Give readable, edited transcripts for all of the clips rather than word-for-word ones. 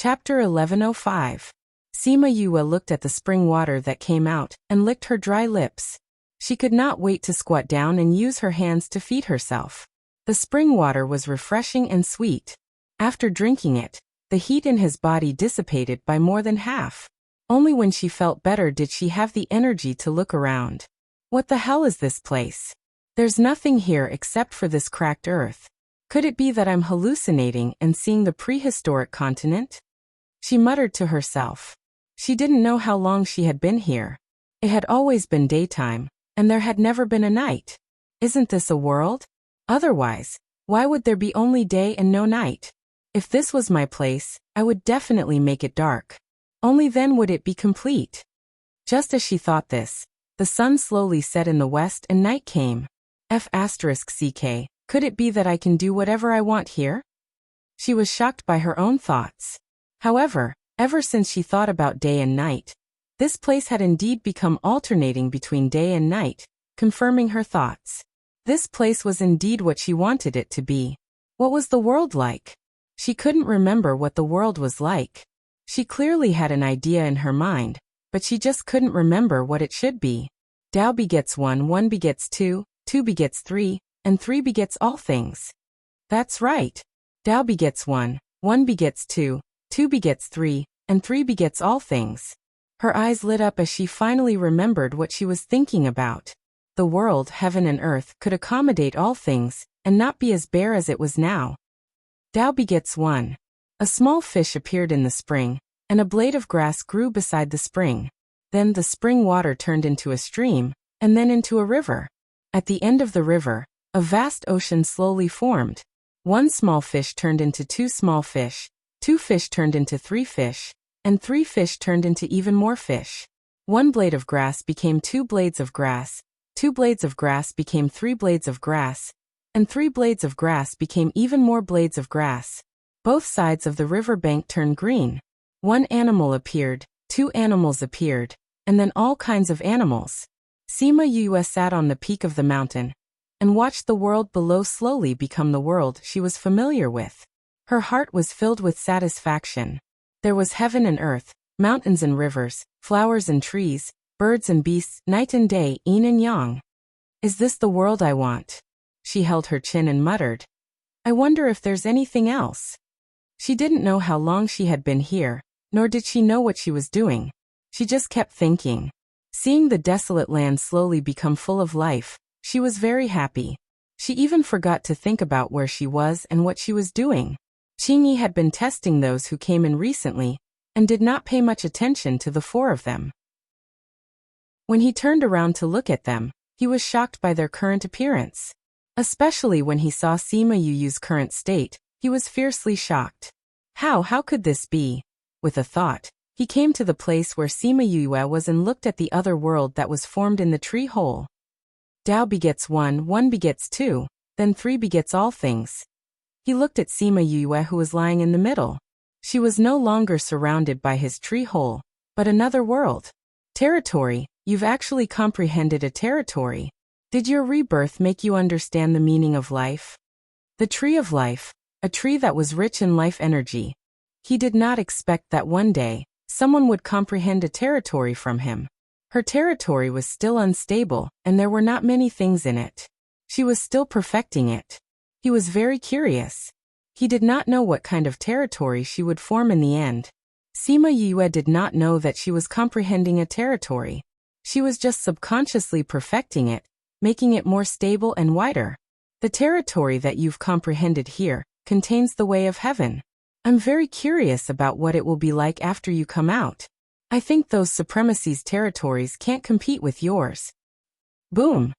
Chapter 1105. Sima Yue looked at the spring water that came out and licked her dry lips. She could not wait to squat down and use her hands to feed herself. The spring water was refreshing and sweet. After drinking it, the heat in his body dissipated by more than half. Only when she felt better did she have the energy to look around. What the hell is this place? There's nothing here except for this cracked earth. Could it be that I'm hallucinating and seeing the prehistoric continent? She muttered to herself. She didn't know how long she had been here. It had always been daytime, and there had never been a night. Isn't this a world? Otherwise, why would there be only day and no night? If this was my place, I would definitely make it dark. Only then would it be complete. Just as she thought this, the sun slowly set in the west and night came. F***ck, could it be that I can do whatever I want here? She was shocked by her own thoughts. However, ever since she thought about day and night, this place had indeed become alternating between day and night, confirming her thoughts. This place was indeed what she wanted it to be. What was the world like? She couldn't remember what the world was like. She clearly had an idea in her mind, but she just couldn't remember what it should be. Tao begets 1, 1 begets 2, 2 begets 3, and 3 begets all things. That's right. Tao begets 1, 1 begets 2, 2 begets 3, and 3 begets all things. Her eyes lit up as she finally remembered what she was thinking about. The world, heaven and earth, could accommodate all things, and not be as bare as it was now. Tao begets 1. A small fish appeared in the spring, and a blade of grass grew beside the spring. Then the spring water turned into a stream, and then into a river. At the end of the river, a vast ocean slowly formed. 1 small fish turned into 2 small fish, 2 fish turned into 3 fish, and 3 fish turned into even more fish. 1 blade of grass became 2 blades of grass, 2 blades of grass became 3 blades of grass, and 3 blades of grass became even more blades of grass. Both sides of the river bank turned green. 1 animal appeared, 2 animals appeared, and then all kinds of animals. Sima Yue sat on the peak of the mountain and watched the world below slowly become the world she was familiar with. Her heart was filled with satisfaction. There was heaven and earth, mountains and rivers, flowers and trees, birds and beasts, night and day, yin and yang. Is this the world I want? She held her chin and muttered. I wonder if there's anything else. She didn't know how long she had been here, nor did she know what she was doing. She just kept thinking. Seeing the desolate land slowly become full of life, she was very happy. She even forgot to think about where she was and what she was doing. Qingyi had been testing those who came in recently, and did not pay much attention to the 4 of them. When he turned around to look at them, he was shocked by their current appearance. Especially when he saw Sima Yu's current state, he was fiercely shocked. How could this be? With a thought, he came to the place where Sima Yue was and looked at the other world that was formed in the tree hole. Tao begets 1, 1 begets 2, then 3 begets all things. He looked at Sima Yue who was lying in the middle. She was no longer surrounded by his tree hole, but another world. Territory, you've actually comprehended a territory. Did your rebirth make you understand the meaning of life? The tree of life, a tree that was rich in life energy. He did not expect that one day, someone would comprehend a territory from him. Her territory was still unstable, and there were not many things in it. She was still perfecting it. He was very curious. He did not know what kind of territory she would form in the end. Sima Yue did not know that she was comprehending a territory. She was just subconsciously perfecting it, making it more stable and wider. The territory that you've comprehended here contains the way of heaven. I'm very curious about what it will be like after you come out. I think those supremacy's territories can't compete with yours. Boom!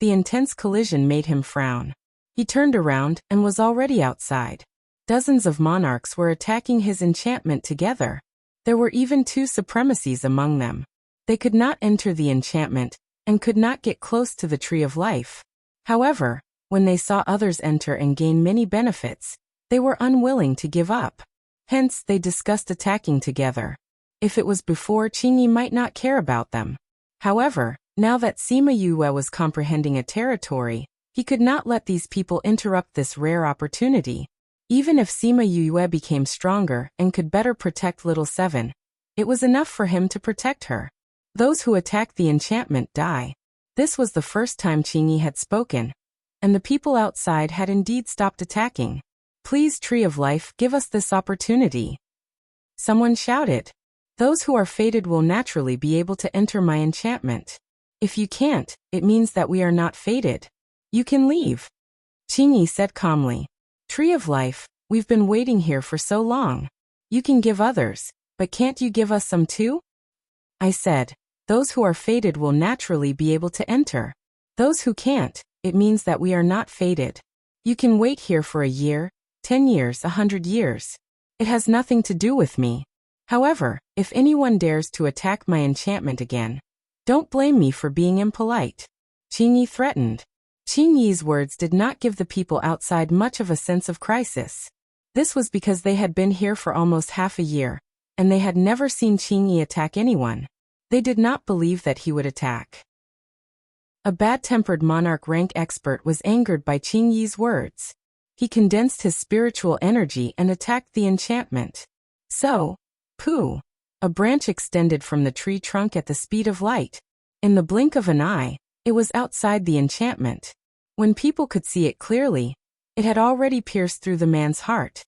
The intense collision made him frown. He turned around and was already outside. Dozens of monarchs were attacking his enchantment together. There were even 2 supremacies among them. They could not enter the enchantment, and could not get close to the tree of life. However, when they saw others enter and gain many benefits, they were unwilling to give up. Hence, they discussed attacking together. If it was before, Qingyi might not care about them. However, now that Sima Yue was comprehending a territory, he could not let these people interrupt this rare opportunity. Even if Sima Yue became stronger and could better protect Little Seven, it was enough for him to protect her. Those who attack the enchantment die. This was the first time Qingyi had spoken, and the people outside had indeed stopped attacking. Please, Tree of Life, give us this opportunity. Someone shouted. Those who are fated will naturally be able to enter my enchantment. If you can't, it means that we are not fated. You can leave. Qingyi said calmly. Tree of Life, we've been waiting here for so long. You can give others, but can't you give us some too? I said, those who are fated will naturally be able to enter. Those who can't, it means that we are not fated. You can wait here for a year, 10 years, 100 years. It has nothing to do with me. However, if anyone dares to attack my enchantment again, don't blame me for being impolite. Qingyi threatened. Qingyi's words did not give the people outside much of a sense of crisis. This was because they had been here for almost half a year, and they had never seen Qingyi attack anyone. They did not believe that he would attack. A bad-tempered monarch rank expert was angered by Qingyi's words. He condensed his spiritual energy and attacked the enchantment. So, pooh! A branch extended from the tree trunk at the speed of light. In the blink of an eye, it was outside the enchantment. When people could see it clearly, it had already pierced through the man's heart.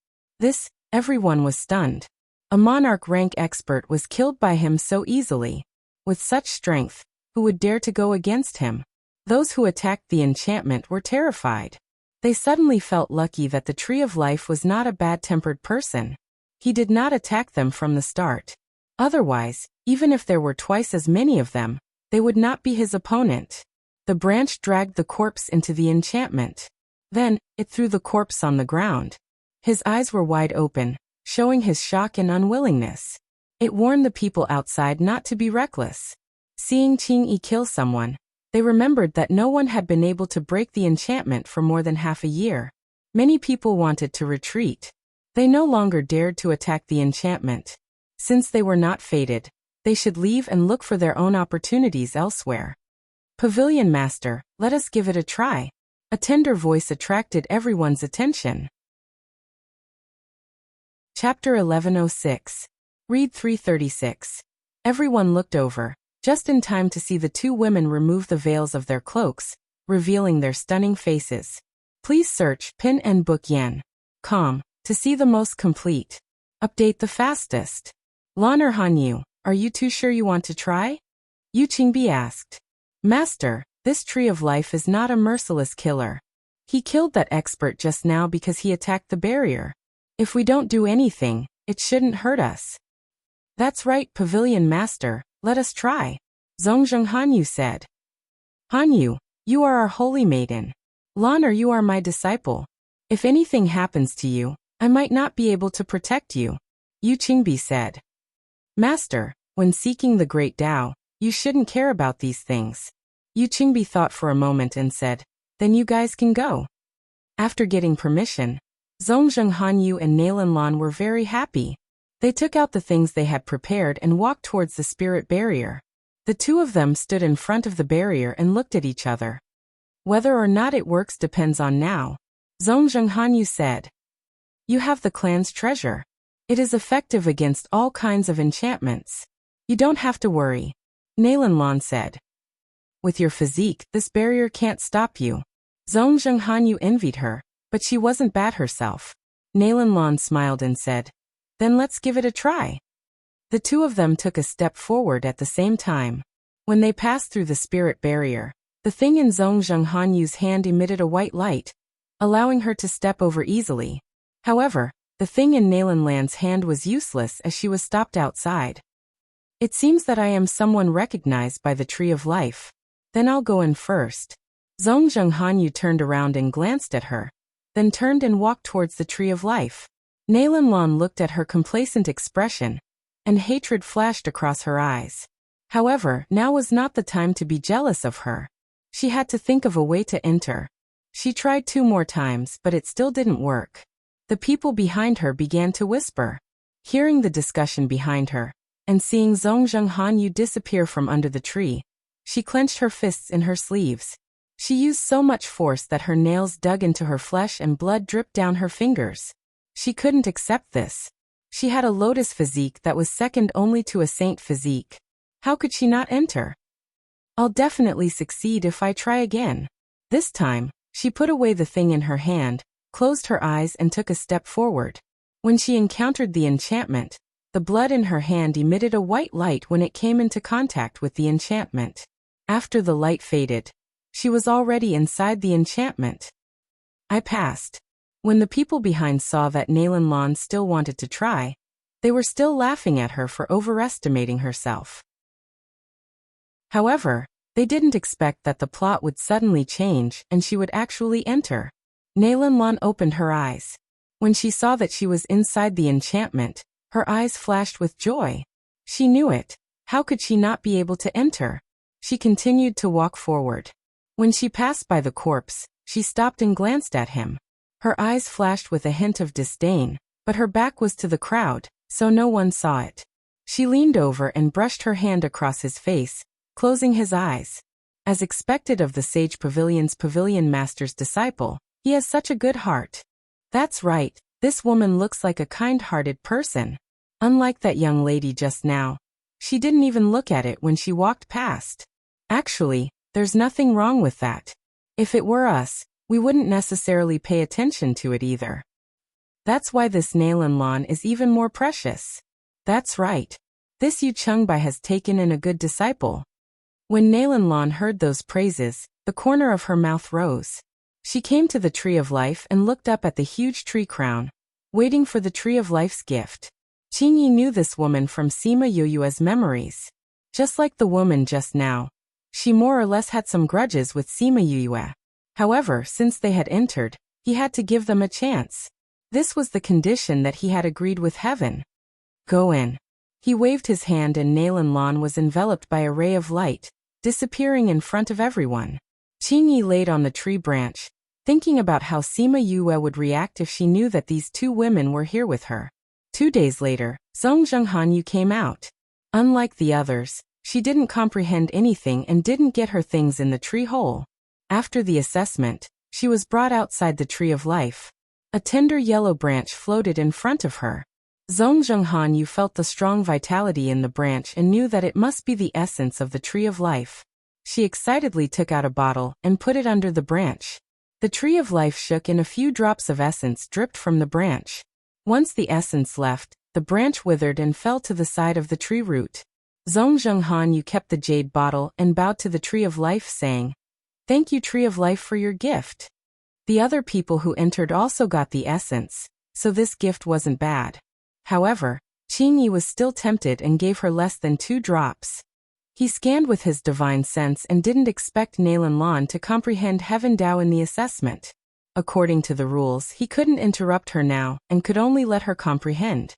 Everyone was stunned. A monarch rank expert was killed by him so easily. With such strength, who would dare to go against him? Those who attacked the enchantment were terrified. They suddenly felt lucky that the Tree of Life was not a bad-tempered person. He did not attack them from the start. Otherwise, even if there were twice as many of them, they would not be his opponent. The branch dragged the corpse into the enchantment. Then, it threw the corpse on the ground. His eyes were wide open, showing his shock and unwillingness. It warned the people outside not to be reckless. Seeing Qingyi kill someone, they remembered that no one had been able to break the enchantment for more than half a year. Many people wanted to retreat. They no longer dared to attack the enchantment. Since they were not fated, they should leave and look for their own opportunities elsewhere. Pavilion Master, let us give it a try. A tender voice attracted everyone's attention. Chapter 1106. Read 336. Everyone looked over, just in time to see the two women remove the veils of their cloaks, revealing their stunning faces. Please search Pin and Book Yan.com to see the most complete. Update the fastest. Lan or Hanyu, are you too sure you want to try? Yu Qingbi asked. Master, this Tree of Life is not a merciless killer. He killed that expert just now because he attacked the barrier. If we don't do anything, it shouldn't hurt us. That's right, Pavilion Master, let us try. Zhongzheng Hanyu said. Hanyu, you are our holy maiden. Lan or you are my disciple. If anything happens to you, I might not be able to protect you. Yu Qingbi said. Master, when seeking the Great Tao, you shouldn't care about these things. Yu Qingbi thought for a moment and said, then you guys can go. After getting permission, Zhongzheng Hanyu and Nalan Lan were very happy. They took out the things they had prepared and walked towards the spirit barrier. The two of them stood in front of the barrier and looked at each other. Whether or not it works depends on now. Zhongzheng Hanyu said. You have the clan's treasure. It is effective against all kinds of enchantments. You don't have to worry. Nalan Lan said. With your physique, this barrier can't stop you. Zhongzheng Hanyu envied her, but she wasn't bad herself. Nalan Lan smiled and said, then let's give it a try. The two of them took a step forward at the same time. When they passed through the spirit barrier, the thing in Zhongzheng Hanyu's hand emitted a white light, allowing her to step over easily. However, the thing in Nalan Lan's hand was useless as she was stopped outside. It seems that I am someone recognized by the Tree of Life. Then I'll go in first. Zhongzheng Hanyu turned around and glanced at her, then turned and walked towards the Tree of Life. Nalan Lan looked at her complacent expression, and hatred flashed across her eyes. However, now was not the time to be jealous of her. She had to think of a way to enter. She tried 2 more times, but it still didn't work. The people behind her began to whisper. Hearing the discussion behind her, and seeing Zhongzheng Hanyu disappear from under the tree, she clenched her fists in her sleeves. She used so much force that her nails dug into her flesh and blood dripped down her fingers. She couldn't accept this. She had a lotus physique that was second only to a saint physique. How could she not enter? I'll definitely succeed if I try again. This time, she put away the thing in her hand, closed her eyes and took a step forward. When she encountered the enchantment, the blood in her hand emitted a white light when it came into contact with the enchantment. After the light faded, she was already inside the enchantment. I passed. When the people behind saw that Nalan Lan still wanted to try, they were still laughing at her for overestimating herself. However, they didn't expect that the plot would suddenly change and she would actually enter. Nalan Lan opened her eyes. When she saw that she was inside the enchantment, her eyes flashed with joy. She knew it. How could she not be able to enter? She continued to walk forward. When she passed by the corpse, she stopped and glanced at him. Her eyes flashed with a hint of disdain, but her back was to the crowd, so no one saw it. She leaned over and brushed her hand across his face, closing his eyes. As expected of the Sage Pavilion's Pavilion Master's disciple, he has such a good heart. That's right, this woman looks like a kind-hearted person. Unlike that young lady just now. She didn't even look at it when she walked past. Actually, there's nothing wrong with that. If it were us, we wouldn't necessarily pay attention to it either. That's why this Nalan Lan is even more precious. That's right. This Yu Chengbai has taken in a good disciple. When Nalan Lan heard those praises, the corner of her mouth rose. She came to the Tree of Life and looked up at the huge tree crown, waiting for the Tree of Life's gift. Qingyi knew this woman from Sima Yuyue's memories. Just like the woman just now, she more or less had some grudges with Sima Yuyue. However, since they had entered, he had to give them a chance. This was the condition that he had agreed with heaven. Go in. He waved his hand and Nalan Lan was enveloped by a ray of light, disappearing in front of everyone. Qingyi laid on the tree branch, thinking about how Sima Yue would react if she knew that these two women were here with her. 2 days later, Zhong Zhenghanyu came out. Unlike the others, she didn't comprehend anything and didn't get her things in the tree hole. After the assessment, she was brought outside the Tree of Life. A tender yellow branch floated in front of her. Zhong Zhenghanyu felt the strong vitality in the branch and knew that it must be the essence of the Tree of Life. She excitedly took out a bottle and put it under the branch. The Tree of Life shook and a few drops of essence dripped from the branch. Once the essence left, the branch withered and fell to the side of the tree root. Zhong Zhenghanyu kept the jade bottle and bowed to the Tree of Life saying, "Thank you, Tree of Life, for your gift." The other people who entered also got the essence, so this gift wasn't bad. However, Qingyi was still tempted and gave her less than 2 drops. He scanned with his divine sense and didn't expect Nalan Lan to comprehend Heaven Dao in the assessment. According to the rules, he couldn't interrupt her now and could only let her comprehend.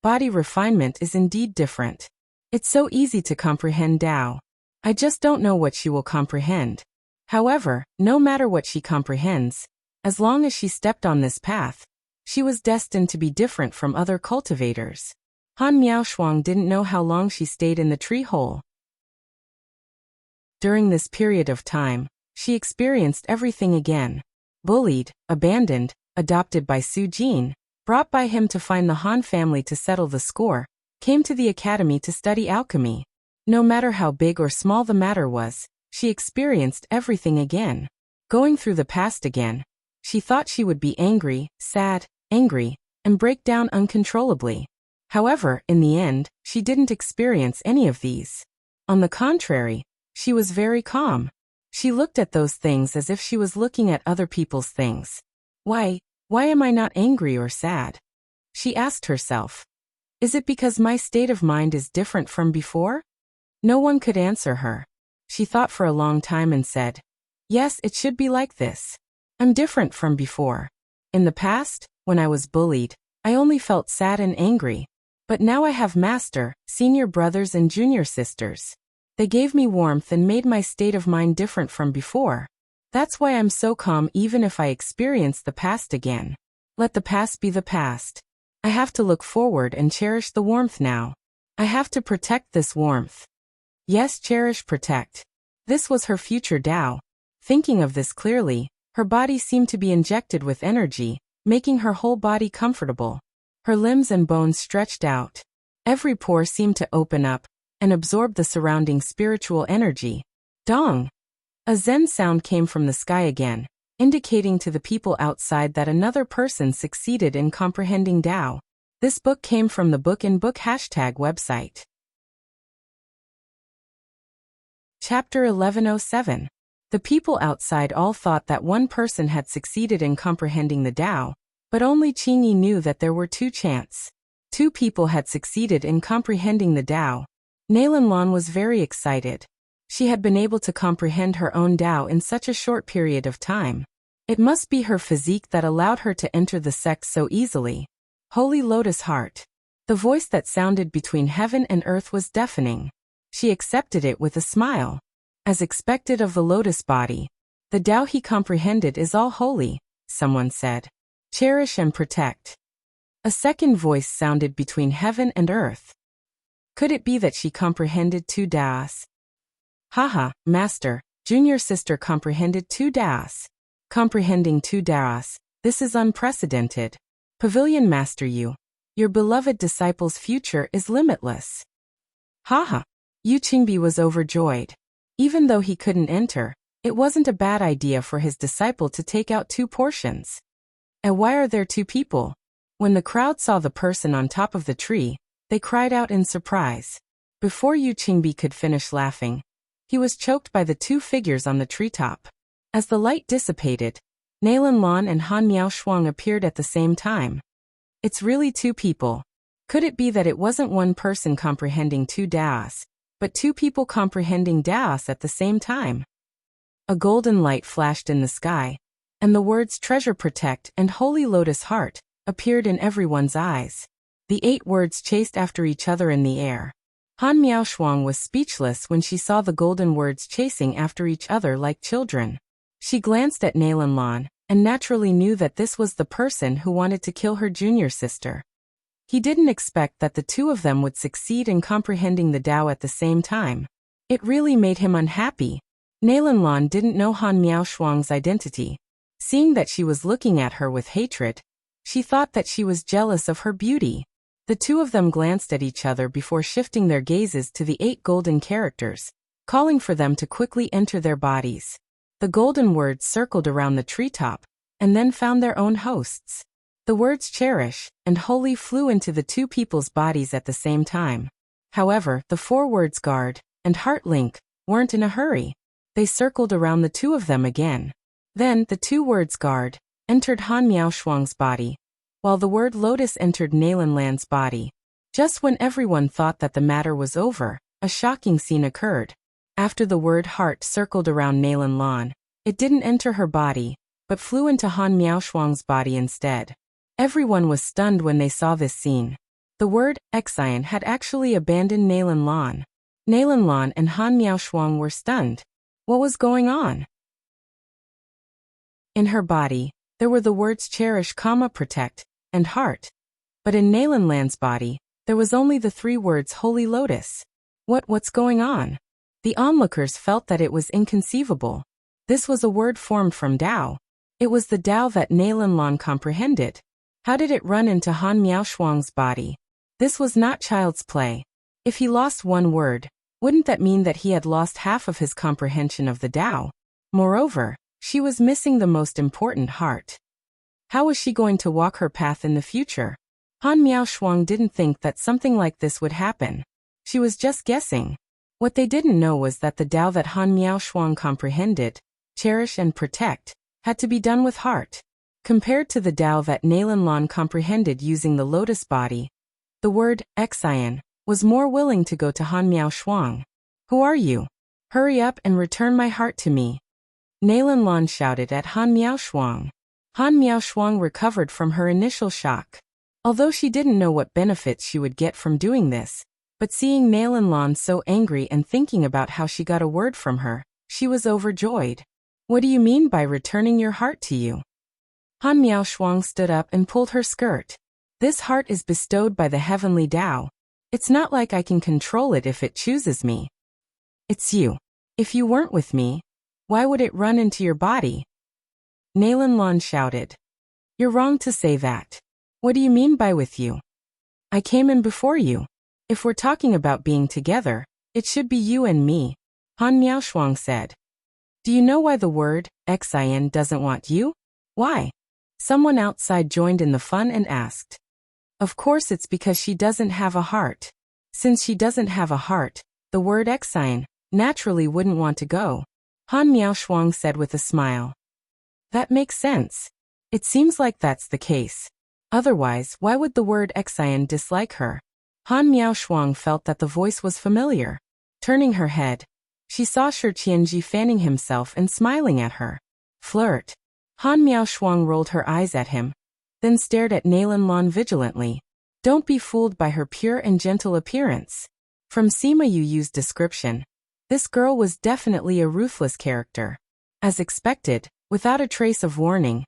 Body refinement is indeed different. It's so easy to comprehend Dao. I just don't know what she will comprehend. However, no matter what she comprehends, as long as she stepped on this path, she was destined to be different from other cultivators. Han Miaoshuang didn't know how long she stayed in the tree hole. During this period of time, she experienced everything again. Bullied, abandoned, adopted by Su Jin, brought by him to find the Han family to settle the score, came to the academy to study alchemy. No matter how big or small the matter was, she experienced everything again. Going through the past again, she thought she would be angry, sad, angry, and break down uncontrollably. However, in the end, she didn't experience any of these. On the contrary, she was very calm. She looked at those things as if she was looking at other people's things. Why am I not angry or sad? She asked herself. Is it because my state of mind is different from before? No one could answer her. She thought for a long time and said, yes, it should be like this. I'm different from before. In the past, when I was bullied, I only felt sad and angry. But now I have master, senior brothers and junior sisters. They gave me warmth and made my state of mind different from before. That's why I'm so calm even if I experience the past again. Let the past be the past. I have to look forward and cherish the warmth now. I have to protect this warmth. Yes, cherish, protect. This was her future Tao. Thinking of this clearly, her body seemed to be injected with energy, making her whole body comfortable. Her limbs and bones stretched out. Every pore seemed to open up and absorb the surrounding spiritual energy. Dong! A Zen sound came from the sky again, indicating to the people outside that another person succeeded in comprehending Tao. This book came from the Book in Book website. Chapter 1107. The people outside all thought that one person had succeeded in comprehending the Tao, but only Qingyi knew that there were two chants. Two people had succeeded in comprehending the Tao. Nailan was very excited. She had been able to comprehend her own Tao in such a short period of time. It must be her physique that allowed her to enter the sect so easily. Holy Lotus Heart. The voice that sounded between heaven and earth was deafening. She accepted it with a smile. As expected of the lotus body, the Tao he comprehended is all holy, someone said. Cherish and protect. A second voice sounded between heaven and earth. Could it be that she comprehended two Taos? Haha, master, junior sister comprehended two Taos. Comprehending two Taos, this is unprecedented. Pavilion master your beloved disciple's future is limitless. Haha. Yu Qingbi was overjoyed. Even though he couldn't enter, it wasn't a bad idea for his disciple to take out two portions. And why are there two people? When the crowd saw the person on top of the tree, they cried out in surprise. Before Yu Qingbi could finish laughing, he was choked by the two figures on the treetop. As the light dissipated, Nailan and Han Miaoshuang appeared at the same time. It's really two people. Could it be that it wasn't one person comprehending two Taos, but two people comprehending Taos at the same time? A golden light flashed in the sky, and the words Treasure Protect and Holy Lotus Heart appeared in everyone's eyes. The 8 words chased after each other in the air. Han Miaoshuang was speechless when she saw the golden words chasing after each other like children. She glanced at Nailan and naturally knew that this was the person who wanted to kill her junior sister. He didn't expect that the two of them would succeed in comprehending the Tao at the same time. It really made him unhappy. Nailan didn't know Han Miaoshuang's identity. Seeing that she was looking at her with hatred, she thought that she was jealous of her beauty. The two of them glanced at each other before shifting their gazes to the 8 golden characters, calling for them to quickly enter their bodies. The golden words circled around the treetop, and then found their own hosts. The words Cherish and Holy flew into the two people's bodies at the same time. However, the 4 words Guard and Heart Link weren't in a hurry. They circled around the two of them again. Then, the 2 words Guard entered Han Miaoshuang's body, while the word Lotus entered Nailan's body. Just when everyone thought that the matter was over, a shocking scene occurred. After the word Heart circled around Nailan, it didn't enter her body, but flew into Han Miaoshuang's body instead. Everyone was stunned when they saw this scene. The word Xian had actually abandoned Nailan. Nailan and Han Miaoshuang were stunned. What was going on? In her body, there were the words Cherish, Protect, and Heart. But in Nailan's body, there was only the 3 words Holy Lotus. What's going on? The onlookers felt that it was inconceivable. This was a word formed from Tao. It was the Tao that Nailan comprehended. How did it run into Han Miaoshuang's body? This was not child's play. If he lost one word, wouldn't that mean that he had lost half of his comprehension of the Tao? Moreover, she was missing the most important heart. How was she going to walk her path in the future? Han Miaoshuang didn't think that something like this would happen. She was just guessing. What they didn't know was that the Tao that Han Miaoshuang comprehended, Cherish and Protect, had to be done with heart. Compared to the Tao that Nailan comprehended using the lotus body, the word Xian was more willing to go to Han Miaoshuang. Who are you? Hurry up and return my heart to me. Nailan shouted at Han Miaoshuang. Han Miaoshuang recovered from her initial shock. Although she didn't know what benefits she would get from doing this, but seeing Nailan so angry and thinking about how she got a word from her, she was overjoyed. What do you mean by returning your heart to you? Han Miaoshuang stood up and pulled her skirt. This heart is bestowed by the heavenly Tao. It's not like I can control it if it chooses me. It's you. If you weren't with me, why would it run into your body? Nailan shouted. You're wrong to say that. What do you mean by with you? I came in before you. If we're talking about being together, it should be you and me, Han Miaoshuang said. Do you know why the word Xin doesn't want you? Why? Someone outside joined in the fun and asked. Of course it's because she doesn't have a heart. Since she doesn't have a heart, the word Xin naturally wouldn't want to go, Han Miaoshuang said with a smile. That makes sense. It seems like that's the case. Otherwise, why would the word Xin dislike her? Han Miaoshuang felt that the voice was familiar. Turning her head, she saw Shi Qianji fanning himself and smiling at her. Flirt. Han Miaoshuang rolled her eyes at him, then stared at Nailan vigilantly. Don't be fooled by her pure and gentle appearance. From Sima Yu's description, this girl was definitely a ruthless character. As expected, without a trace of warning,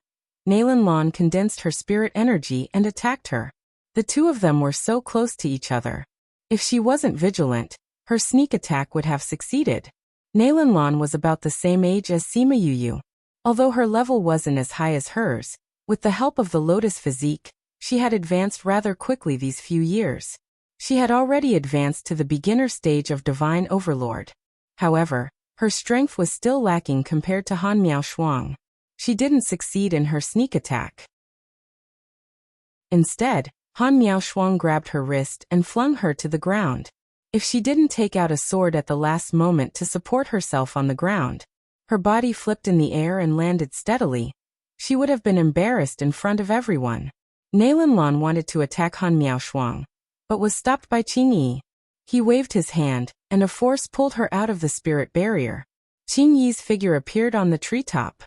Nailan condensed her spirit energy and attacked her. The two of them were so close to each other. If she wasn't vigilant, her sneak attack would have succeeded. Nailan was about the same age as Sima Yu. Although her level wasn't as high as hers, with the help of the lotus physique, she had advanced rather quickly these few years. She had already advanced to the beginner stage of Divine Overlord. However, her strength was still lacking compared to Han Miaoshuang. She didn't succeed in her sneak attack. Instead, Han Miaoshuang grabbed her wrist and flung her to the ground. If she didn't take out a sword at the last moment to support herself on the ground, her body flipped in the air and landed steadily, she would have been embarrassed in front of everyone. Nailan wanted to attack Han Miaoshuang, but was stopped by Qing Yi. He waved his hand, and a force pulled her out of the spirit barrier. Qing Yi's figure appeared on the treetop.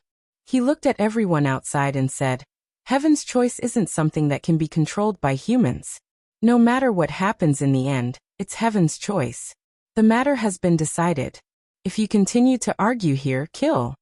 He looked at everyone outside and said, Heaven's choice isn't something that can be controlled by humans. No matter what happens in the end, it's Heaven's choice. The matter has been decided. If you continue to argue here, kill.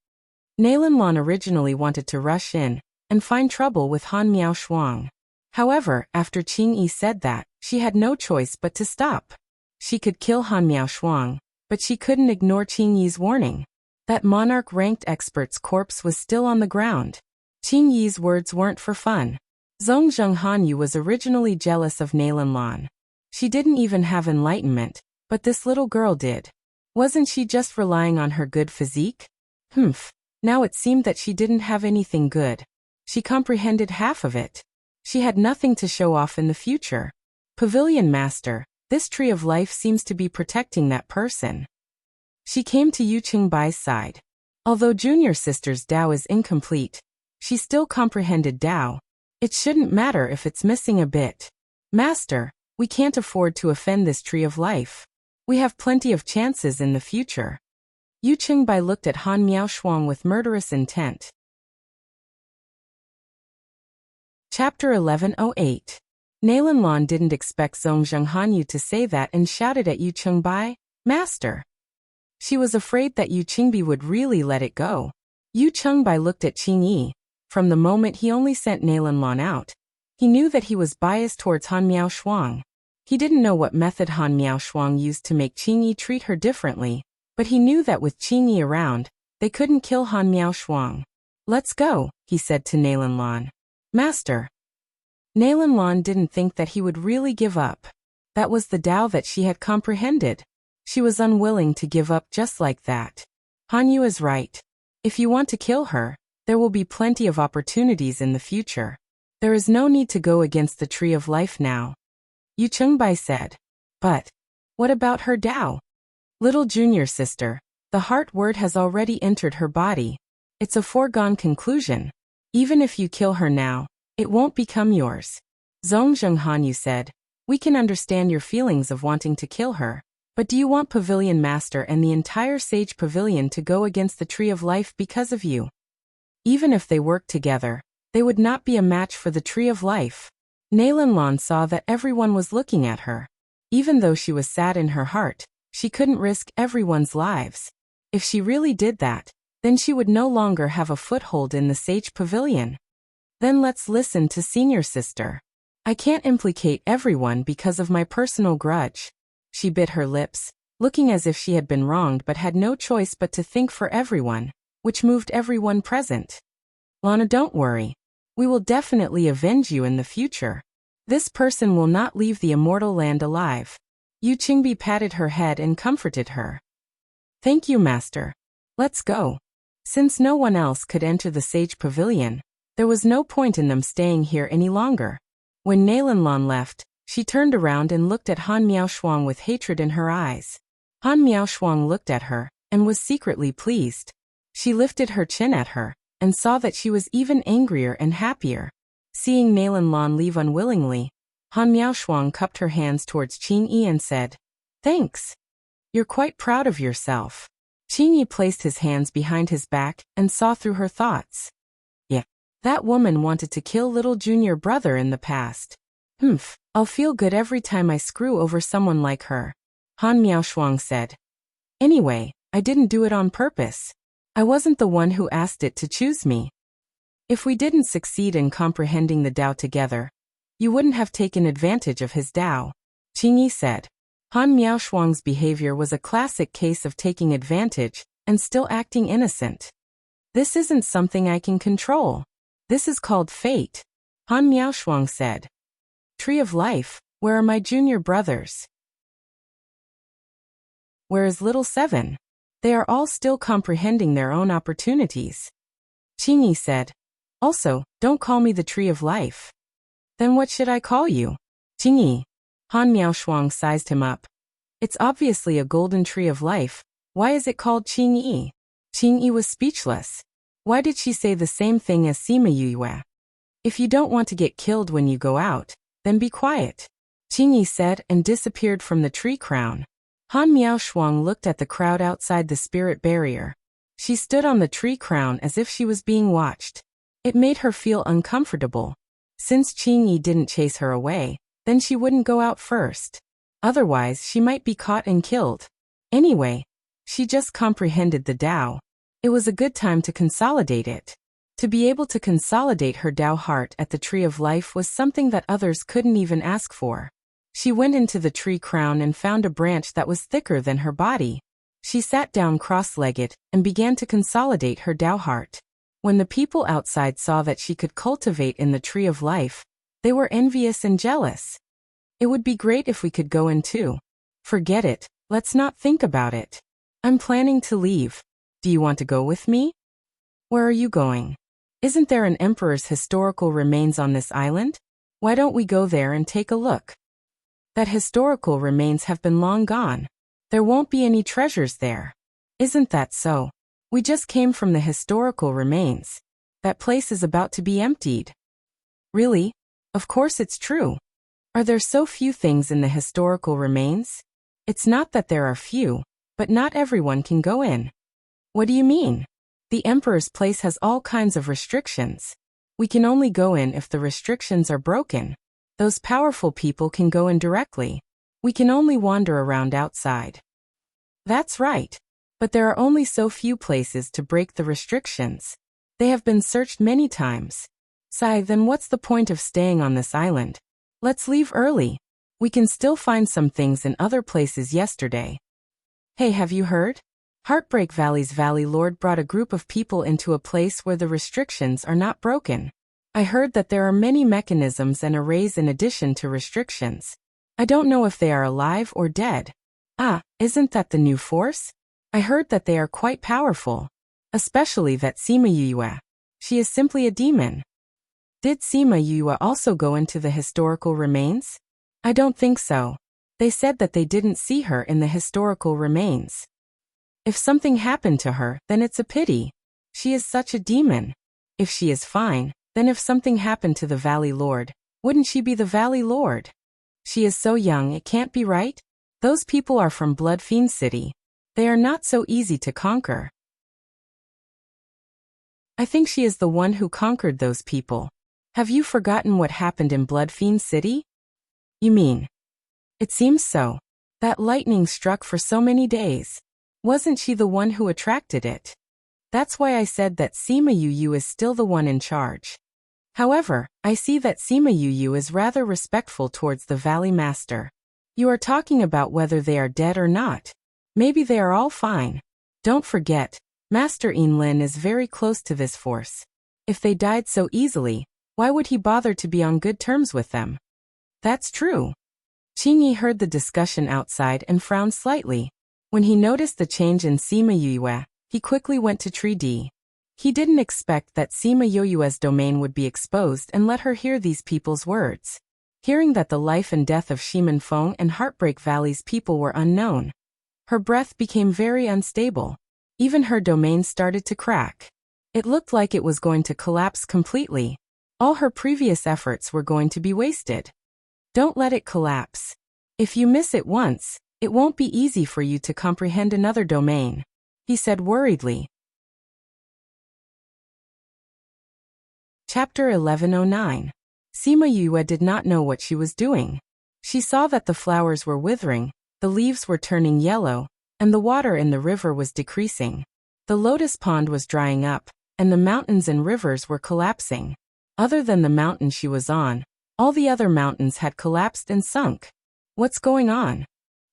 Nailan originally wanted to rush in and find trouble with Han Miaoshuang. However, after Qing Yi said that, she had no choice but to stop. She could kill Han Miaoshuang, but she couldn't ignore Qing Yi's warning. That monarch-ranked expert's corpse was still on the ground. Qing Yi's words weren't for fun. Zhongzheng Hanyu was originally jealous of Nailan. She didn't even have enlightenment, but this little girl did. Wasn't she just relying on her good physique? Now it seemed that she didn't have anything good. She comprehended half of it. She had nothing to show off in the future. Pavilion Master, this tree of life seems to be protecting that person. She came to Yu Qingbai's side. Although junior sister's Tao is incomplete, she still comprehended Tao. It shouldn't matter if it's missing a bit. Master, we can't afford to offend this tree of life. We have plenty of chances in the future. Yu Qingbai looked at Han Miaoshuang with murderous intent. Chapter 1108. Nailan didn't expect Zhongzheng Hanyu to say that and shouted at Yu Qingbai, Master. She was afraid that Yu Qingbai would really let it go. Yu Qingbai looked at Qing Yi. From the moment he only sent Nailan out, he knew that he was biased towards Han Miaoshuang. He didn't know what method Han Miaoshuang used to make Qing Yi treat her differently, but he knew that with Qing Yi around, they couldn't kill Han Miaoshuang. Let's go, he said to Nailan. Master. Nailan didn't think that he would really give up. That was the Tao that she had comprehended. She was unwilling to give up just like that. Hanyu is right. If you want to kill her, there will be plenty of opportunities in the future. There is no need to go against the tree of life now. Yu Qingbai said. But what about her Tao? Little junior sister, the heart word has already entered her body. It's a foregone conclusion. Even if you kill her now, it won't become yours. Zhongzheng Hanyu said. We can understand your feelings of wanting to kill her, but do you want Pavilion Master and the entire Sage Pavilion to go against the Tree of Life because of you? Even if they worked together, they would not be a match for the Tree of Life. Nailan saw that everyone was looking at her. Even though she was sad in her heart, she couldn't risk everyone's lives. If she really did that, then she would no longer have a foothold in the Sage Pavilion. Then let's listen to senior sister. I can't implicate everyone because of my personal grudge. She bit her lips, looking as if she had been wronged but had no choice but to think for everyone, which moved everyone present. Lana, don't worry. We will definitely avenge you in the future. This person will not leave the immortal land alive. Yu Qingbi patted her head and comforted her. Thank you, Master. Let's go. Since no one else could enter the Sage Pavilion, there was no point in them staying here any longer. When Nailanlan left, she turned around and looked at Han Miaoshuang with hatred in her eyes. Han Miaoshuang looked at her and was secretly pleased. She lifted her chin at her and saw that she was even angrier and happier. Seeing Nailanlan leave unwillingly, Han Miaoshuang cupped her hands towards Qing Yi and said, "Thanks. You're quite proud of yourself." Qing Yi placed his hands behind his back and saw through her thoughts. Yeah, that woman wanted to kill little junior brother in the past. I'll feel good every time I screw over someone like her. Han Miaoshuang said. Anyway, I didn't do it on purpose. I wasn't the one who asked it to choose me. If we didn't succeed in comprehending the Tao together, you wouldn't have taken advantage of his Tao, Qing Yi said. Han Miaoshuang's behavior was a classic case of taking advantage and still acting innocent. This isn't something I can control. This is called fate, Han Miaoshuang said. Tree of Life, where are my junior brothers? Where is little Seven? They are all still comprehending their own opportunities. Qing Yi said. Also, don't call me the Tree of Life. Then what should I call you? Qing Yi. Han Miaoshuang sized him up. It's obviously a golden tree of life. Why is it called Qing Yi? Qing Yi was speechless. Why did she say the same thing as Sima Yue? If you don't want to get killed when you go out, then be quiet, Qing Yi said and disappeared from the tree crown. Han Miaoshuang looked at the crowd outside the spirit barrier. She stood on the tree crown as if she was being watched. It made her feel uncomfortable. Since Qing Yi didn't chase her away, then she wouldn't go out first. Otherwise, she might be caught and killed. Anyway, she just comprehended the Tao. It was a good time to consolidate it. To be able to consolidate her Tao heart at the Tree of Life was something that others couldn't even ask for. She went into the tree crown and found a branch that was thicker than her body. She sat down cross-legged and began to consolidate her Tao heart. When the people outside saw that she could cultivate in the Tree of Life, they were envious and jealous. It would be great if we could go in too. Forget it, let's not think about it. I'm planning to leave. Do you want to go with me? Where are you going? Isn't there an emperor's historical remains on this island? Why don't we go there and take a look? That historical remains have been long gone. There won't be any treasures there. Isn't that so? We just came from the historical remains. That place is about to be emptied. Really? Of course it's true. Are there so few things in the historical remains? It's not that there are few, but not everyone can go in. What do you mean? The emperor's place has all kinds of restrictions. We can only go in if the restrictions are broken. Those powerful people can go in directly. We can only wander around outside. That's right. But there are only so few places to break the restrictions. They have been searched many times. Then what's the point of staying on this island? Let's leave early. We can still find some things in other places yesterday. Hey, have you heard? Heartbreak Valley's Valley Lord brought a group of people into a place where the restrictions are not broken. I heard that there are many mechanisms and arrays in addition to restrictions. I don't know if they are alive or dead. Isn't that the new force? I heard that they are quite powerful. Especially that Sima Yue. She is simply a demon. Did Sima Yue also go into the historical remains? I don't think so. They said that they didn't see her in the historical remains. If something happened to her, then it's a pity. She is such a demon. If she is fine, then if something happened to the Valley Lord, wouldn't she be the Valley Lord? She is so young, it can't be right. Those people are from Blood Fiend City. They are not so easy to conquer. I think she is the one who conquered those people. Have you forgotten what happened in Blood Fiend City? You mean? It seems so. That lightning struck for so many days. Wasn't she the one who attracted it? That's why I said that Sima Yu is still the one in charge. However, I see that Sima Yu is rather respectful towards the Valley Master. You are talking about whether they are dead or not. Maybe they are all fine. Don't forget, Master Yin Lin is very close to this force. If they died so easily, Why would he bother to be on good terms with them? That's true. Qingyi heard the discussion outside and frowned slightly. When he noticed the change in Sima Yue, he quickly went to Tree D. He didn't expect that Sima Yue's domain would be exposed and let her hear these people's words. Hearing that the life and death of Shimen Feng and Heartbreak Valley's people were unknown, her breath became very unstable. Even her domain started to crack. It looked like it was going to collapse completely. All her previous efforts were going to be wasted. Don't let it collapse. If you miss it once, it won't be easy for you to comprehend another domain, he said worriedly. Chapter 1109. Sima Yue did not know what she was doing. She saw that the flowers were withering, the leaves were turning yellow, and the water in the river was decreasing. The lotus pond was drying up, and the mountains and rivers were collapsing. Other than the mountain she was on, all the other mountains had collapsed and sunk. What's going on?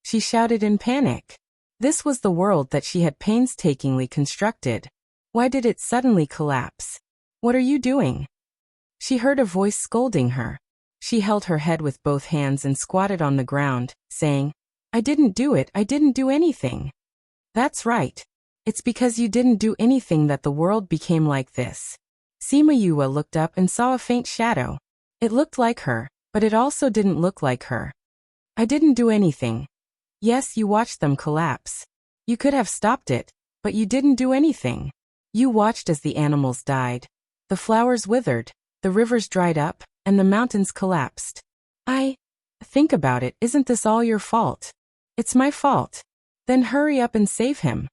She shouted in panic. This was the world that she had painstakingly constructed. Why did it suddenly collapse? What are you doing? She heard a voice scolding her. She held her head with both hands and squatted on the ground, saying, I didn't do it, I didn't do anything. That's right. It's because you didn't do anything that the world became like this. Sima Yue looked up and saw a faint shadow. It looked like her, but it also didn't look like her. I didn't do anything. Yes, you watched them collapse. You could have stopped it, but you didn't do anything. You watched as the animals died. The flowers withered, the rivers dried up, and the mountains collapsed. Think about it, isn't this all your fault? It's my fault. Then hurry up and save him.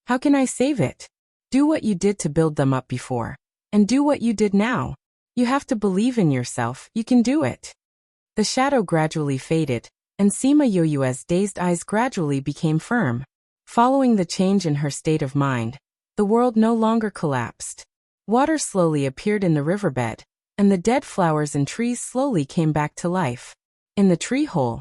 How can I save it? Do what you did to build them up before. And do what you did now. You have to believe in yourself, you can do it. The shadow gradually faded, and Sima Yue's dazed eyes gradually became firm. Following the change in her state of mind, the world no longer collapsed. Water slowly appeared in the riverbed, and the dead flowers and trees slowly came back to life. In the tree hole,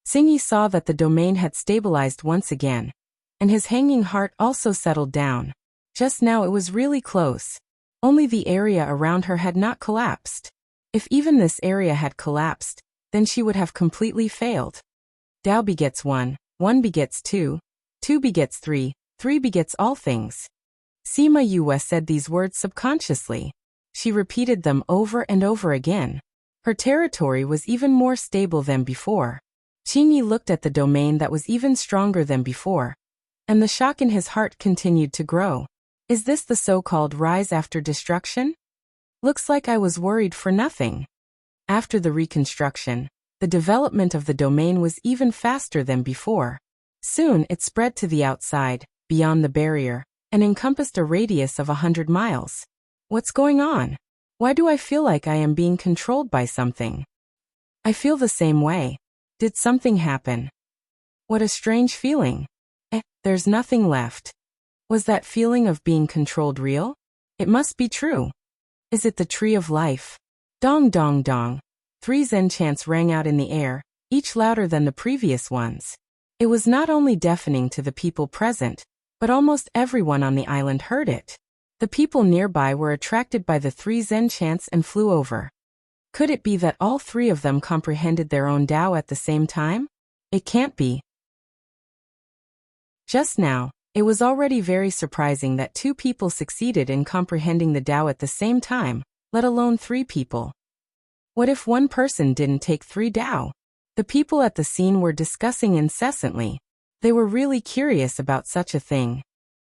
Xingyi saw that the domain had stabilized once again, and his hanging heart also settled down. Just now it was really close. Only the area around her had not collapsed. If even this area had collapsed, then she would have completely failed. Tao begets 1, 1 begets 2, 2 begets 3, 3 begets all things. Sima Yue said these words subconsciously. She repeated them over and over again. Her territory was even more stable than before. Qingyi looked at the domain that was even stronger than before, and the shock in his heart continued to grow. Is this the so-called rise after destruction? Looks like I was worried for nothing. After the reconstruction, the development of the domain was even faster than before. Soon it spread to the outside, beyond the barrier, and encompassed a radius of 100 miles. What's going on? Why do I feel like I am being controlled by something? I feel the same way. Did something happen? What a strange feeling. There's nothing left. Was that feeling of being controlled real? It must be true. Is it the tree of life? Dong dong dong. 3 Zen chants rang out in the air, each louder than the previous ones. It was not only deafening to the people present, but almost everyone on the island heard it. The people nearby were attracted by the 3 Zen chants and flew over. Could it be that all 3 of them comprehended their own Tao at the same time? It can't be. Just now, it was already very surprising that 2 people succeeded in comprehending the Tao at the same time, let alone 3 people. What if one person didn't take 3 Tao? The people at the scene were discussing incessantly. They were really curious about such a thing.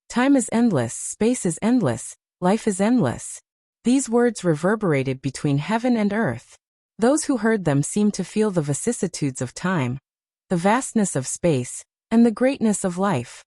Time is endless, space is endless, life is endless. These words reverberated between heaven and earth. Those who heard them seemed to feel the vicissitudes of time, the vastness of space, and the greatness of life.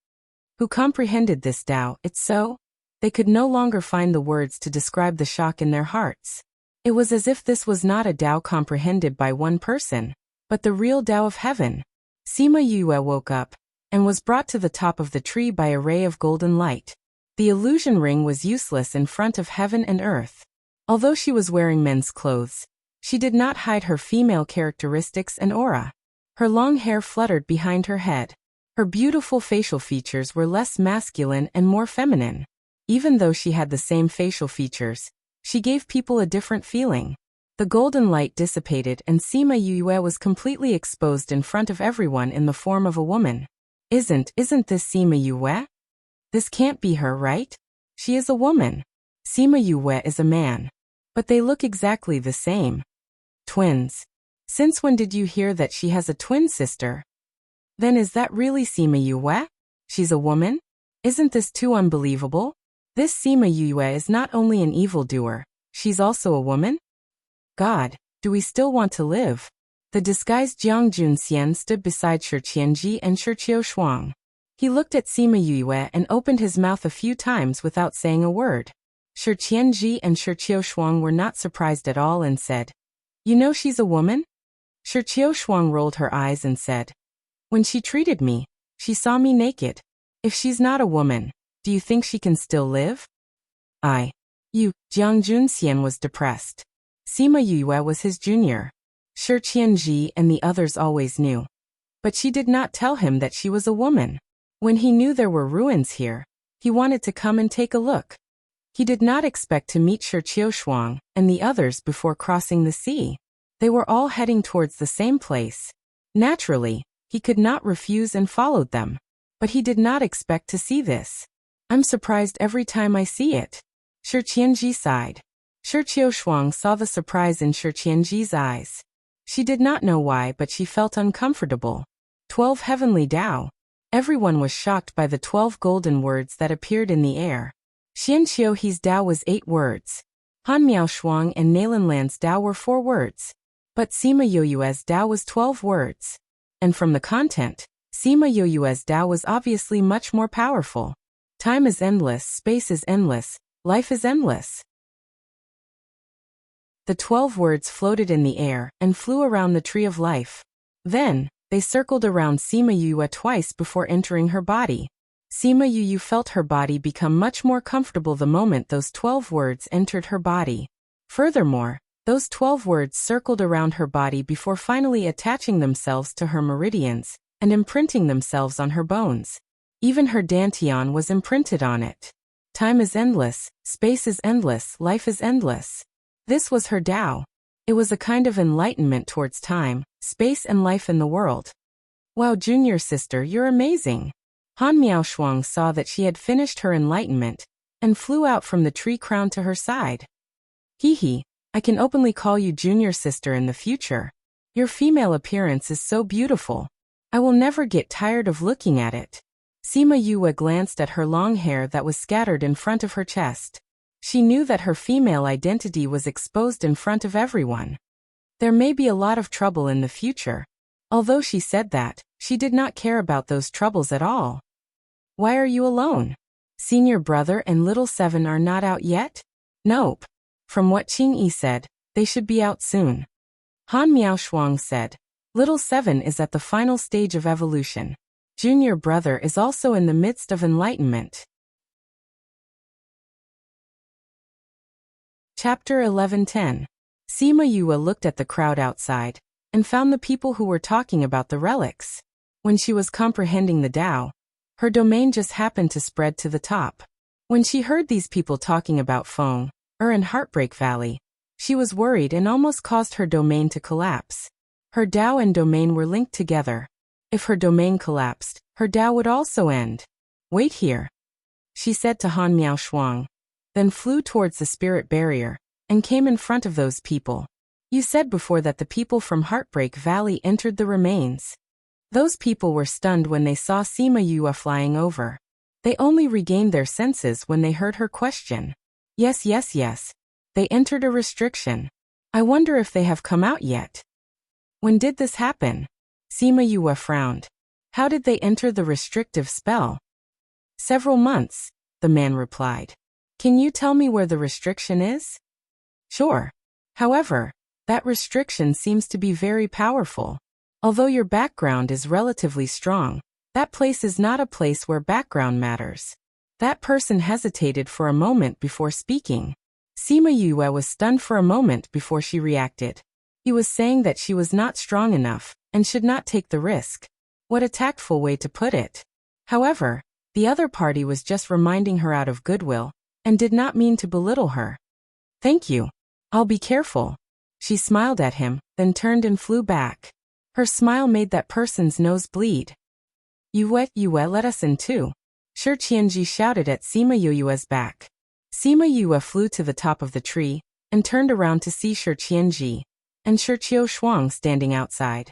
Who comprehended this Tao, it's so? They could no longer find the words to describe the shock in their hearts. It was as if this was not a Tao comprehended by one person, but the real Tao of heaven. Sima Yue woke up, and was brought to the top of the tree by a ray of golden light. The illusion ring was useless in front of heaven and earth. Although she was wearing men's clothes, she did not hide her female characteristics and aura. Her long hair fluttered behind her head. Her beautiful facial features were less masculine and more feminine. Even though she had the same facial features, She gave people a different feeling. The golden light dissipated and Sima Yue was completely exposed in front of everyone in the form of a woman. Isn't this Sima Yue? This can't be her, right? She is a woman. Sima Yue is a man. But they look exactly the same. Twins. Since when did you hear that she has a twin sister? Then is that really Sima Yue? She's a woman? Isn't this too unbelievable? This Sima Yue is not only an evildoer, she's also a woman? God, do we still want to live? The disguised Jiang Junxian stood beside Shi Qianji and Shi Qiushuang. He looked at Sima Yue and opened his mouth a few times without saying a word. Shi Qianji and Shi Qiushuang were not surprised at all and said, "You know she's a woman?" Shi Qiushuang rolled her eyes and said, "When she treated me, she saw me naked. If she's not a woman, do you think she can still live?" Jiang Junxian was depressed. Sima Yue was his junior. Shi Qianji and the others always knew. But she did not tell him that she was a woman. When he knew there were ruins here, he wanted to come and take a look. He did not expect to meet Shi Qiushuang and the others before crossing the sea. They were all heading towards the same place. Naturally, he could not refuse and followed them. But he did not expect to see this. "I'm surprised every time I see it." Shi Qianji sighed. Shi Qiushuang saw the surprise in Shi Qianji's eyes. She did not know why, but she felt uncomfortable. 12 heavenly Tao. Everyone was shocked by the 12 golden words that appeared in the air. Xian Qiuhe's Tao was 8 words. Han Miaoshuang and Nalanland's Tao were 4 words. But Sima Yue's Tao was 12 words. And from the content, Sima Yue's Tao was obviously much more powerful. Time is endless, space is endless, life is endless. The 12 words floated in the air and flew around the tree of life. Then, they circled around Sima Yue twice before entering her body. Sima Yue felt her body become much more comfortable the moment those 12 words entered her body. Furthermore, those 12 words circled around her body before finally attaching themselves to her meridians and imprinting themselves on her bones. Even her dantian was imprinted on it. Time is endless, space is endless, life is endless. This was her Tao. It was a kind of enlightenment towards time, space and life in the world. "Wow, junior sister, you're amazing." Han Miaoshuang saw that she had finished her enlightenment and flew out from the tree crown to her side. "Hee, I can openly call you junior sister in the future. Your female appearance is so beautiful. I will never get tired of looking at it." Sima Yue glanced at her long hair that was scattered in front of her chest. She knew that her female identity was exposed in front of everyone. There may be a lot of trouble in the future. Although she said that, she did not care about those troubles at all. "Why are you alone? Senior brother and little 7 are not out yet?" "Nope. From what Qingyi said, they should be out soon." Han Miaoshuang said, "Little 7 is at the final stage of evolution. Junior brother is also in the midst of enlightenment." Chapter 11:10. Sima Yue looked at the crowd outside and found the people who were talking about the relics. When she was comprehending the Tao, her domain just happened to spread to the top. When she heard these people talking about Feng, and Heartbreak Valley, she was worried and almost caused her domain to collapse. Her Tao and domain were linked together. If her domain collapsed, her Tao would also end. "Wait here," she said to Han Miaoshuang, then flew towards the spirit barrier and came in front of those people. "You said before that the people from Heartbreak Valley entered the remains." Those people were stunned when they saw Sima Yue flying over. They only regained their senses when they heard her question. Yes. They entered a restriction. I wonder if they have come out yet." "When did this happen?" Sima Yue frowned. "How did they enter the restrictive spell?" "Several months," the man replied. "Can you tell me where the restriction is?" "Sure. However, that restriction seems to be very powerful. Although your background is relatively strong, that place is not a place where background matters." That person hesitated for a moment before speaking. Sima Yue was stunned for a moment before she reacted. He was saying that she was not strong enough and should not take the risk. What a tactful way to put it. However, the other party was just reminding her out of goodwill and did not mean to belittle her. Thank you. I'll be careful. She smiled at him, then turned and flew back. Her smile made that person's nose bleed. You let us in too. Shi Qianji shouted at Sima Yue's back. Sima Yue flew to the top of the tree, and turned around to see Shi Qianji, and Shi Shuang standing outside.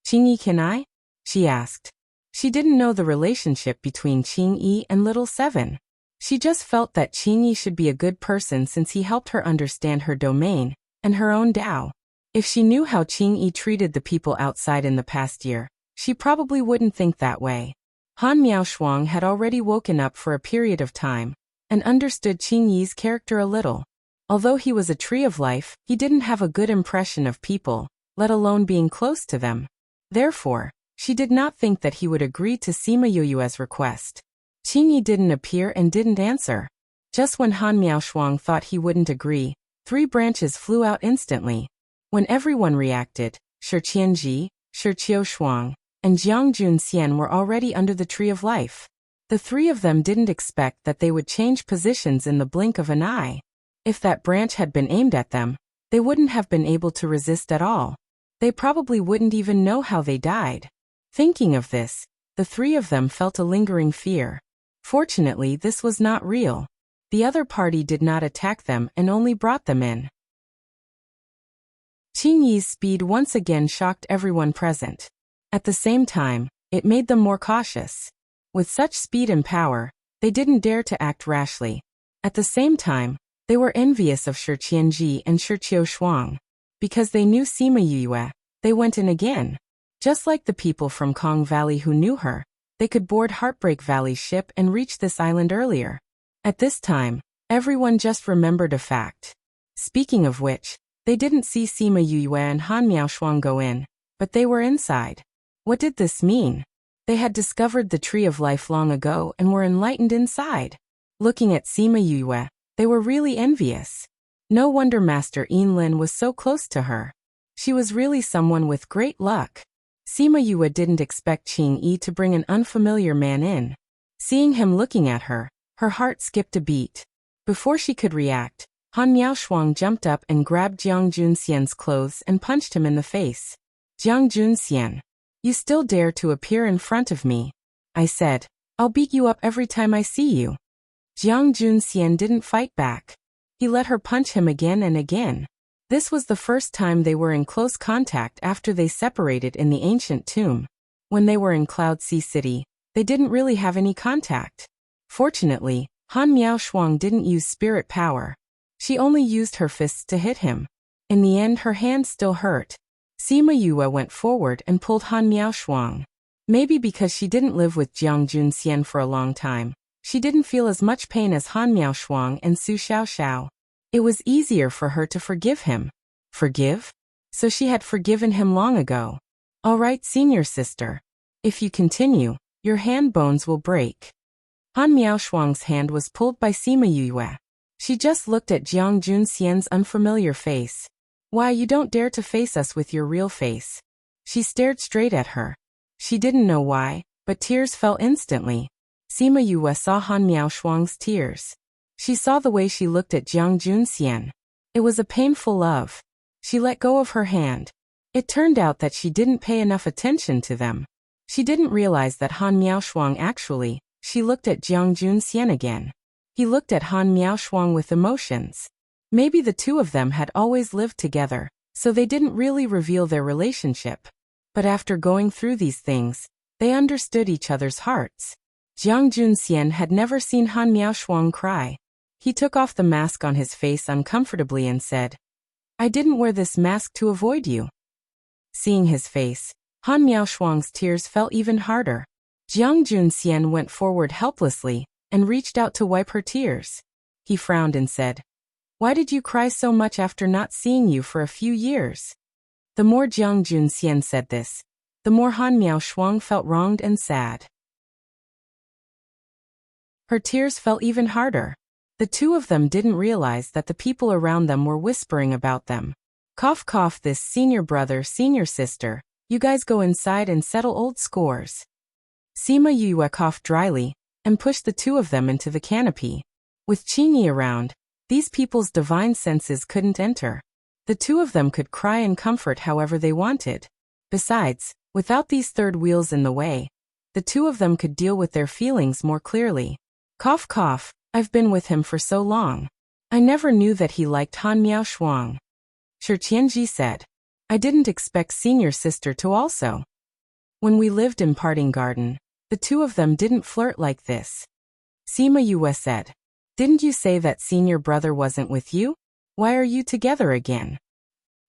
Qingyi, can I? She asked. She didn't know the relationship between Qingyi and Little Seven. She just felt that Qingyi should be a good person since he helped her understand her domain, and her own Tao. If she knew how Qingyi treated the people outside in the past year, she probably wouldn't think that way. Han Miaoshuang had already woken up for a period of time, and understood Qingyi's character a little. Although he was a tree of life, he didn't have a good impression of people, let alone being close to them. Therefore, she did not think that he would agree to Sima Yue's request. Qingyi didn't appear and didn't answer. Just when Han Miaoshuang thought he wouldn't agree, 3 branches flew out instantly. When everyone reacted, Shi Qianji, Shi Shuang, and Jiang Junxian were already under the tree of life. The 3 of them didn't expect that they would change positions in the blink of an eye. If that branch had been aimed at them, they wouldn't have been able to resist at all. They probably wouldn't even know how they died. Thinking of this, the 3 of them felt a lingering fear. Fortunately, this was not real. The other party did not attack them and only brought them in. Qingyi's speed once again shocked everyone present. At the same time, it made them more cautious. With such speed and power, they didn't dare to act rashly. At the same time, they were envious of Shi Qianji and Shi Shuang. Because they knew Sima Yue, they went in again. Just like the people from Kong Valley who knew her, they could board Heartbreak Valley's ship and reach this island earlier. At this time, everyone just remembered a fact. Speaking of which, they didn't see Sima Yue and Han Miaoshuang go in, but they were inside. What did this mean? They had discovered the Tree of Life long ago and were enlightened inside. Looking at Sima Yue, they were really envious. No wonder Master Yinlin was so close to her. She was really someone with great luck. Sima Yue didn't expect Qingyi to bring an unfamiliar man in. Seeing him looking at her, her heart skipped a beat. Before she could react, Han Miaoshuang jumped up and grabbed Jiang Junxian's clothes and punched him in the face. Jiang Junxian, you still dare to appear in front of me? I said, I'll beat you up every time I see you. Jiang Junxian didn't fight back. He let her punch him again and again. This was the first time they were in close contact after they separated in the ancient tomb. When they were in Cloud Sea City, they didn't really have any contact. Fortunately, Han Miaoshuang didn't use spirit power. She only used her fists to hit him. In the end, her hand still hurt. Sima Yue went forward and pulled Han Miaoshuang. Maybe because she didn't live with Jiang Junxian for a long time, she didn't feel as much pain as Han Miaoshuang and Su Xiaoxiao. It was easier for her to forgive him. Forgive? So she had forgiven him long ago. All right, senior sister. If you continue, your hand bones will break. Han Miaoshuang's hand was pulled by Sima Yue. She just looked at Jiang Junxian's unfamiliar face. Why, you don't dare to face us with your real face. She stared straight at her. She didn't know why, but tears fell instantly. Sima Yue saw Han Miaoshuang's tears. She saw the way she looked at Jiang Junxian. It was a painful love. She let go of her hand. It turned out that she didn't pay enough attention to them. She didn't realize that Han Miaoshuang actually. She looked at Jiang Junxian again. He looked at Han Miaoshuang with emotions. Maybe the 2 of them had always lived together, so they didn't really reveal their relationship. But after going through these things, they understood each other's hearts. Jiang Junxian had never seen Han Miaoshuang cry. He took off the mask on his face uncomfortably and said, I didn't wear this mask to avoid you. Seeing his face, Han Miaoshuang's tears fell even harder. Jiang Junxian went forward helplessly and reached out to wipe her tears. He frowned and said, Why did you cry so much after not seeing you for a few years? The more Jiang Junxian said this, the more Han Miaoshuang felt wronged and sad. Her tears fell even harder. The 2 of them didn't realize that the people around them were whispering about them. Cough cough, this senior brother, senior sister, you guys go inside and settle old scores. Sima Yue coughed dryly and pushed the 2 of them into the canopy. With Qingyi around, These people's divine senses couldn't enter. The two of them could cry and comfort however they wanted. Besides, without these third wheels in the way, the two of them could deal with their feelings more clearly. Cough cough, I've been with him for so long. I never knew that he liked Han Miao Shuang. Shi Qianji said. I didn't expect senior sister to also. When we lived in Parting Garden, the two of them didn't flirt like this. Sima Yue said. Didn't you say that senior brother wasn't with you? Why are you together again?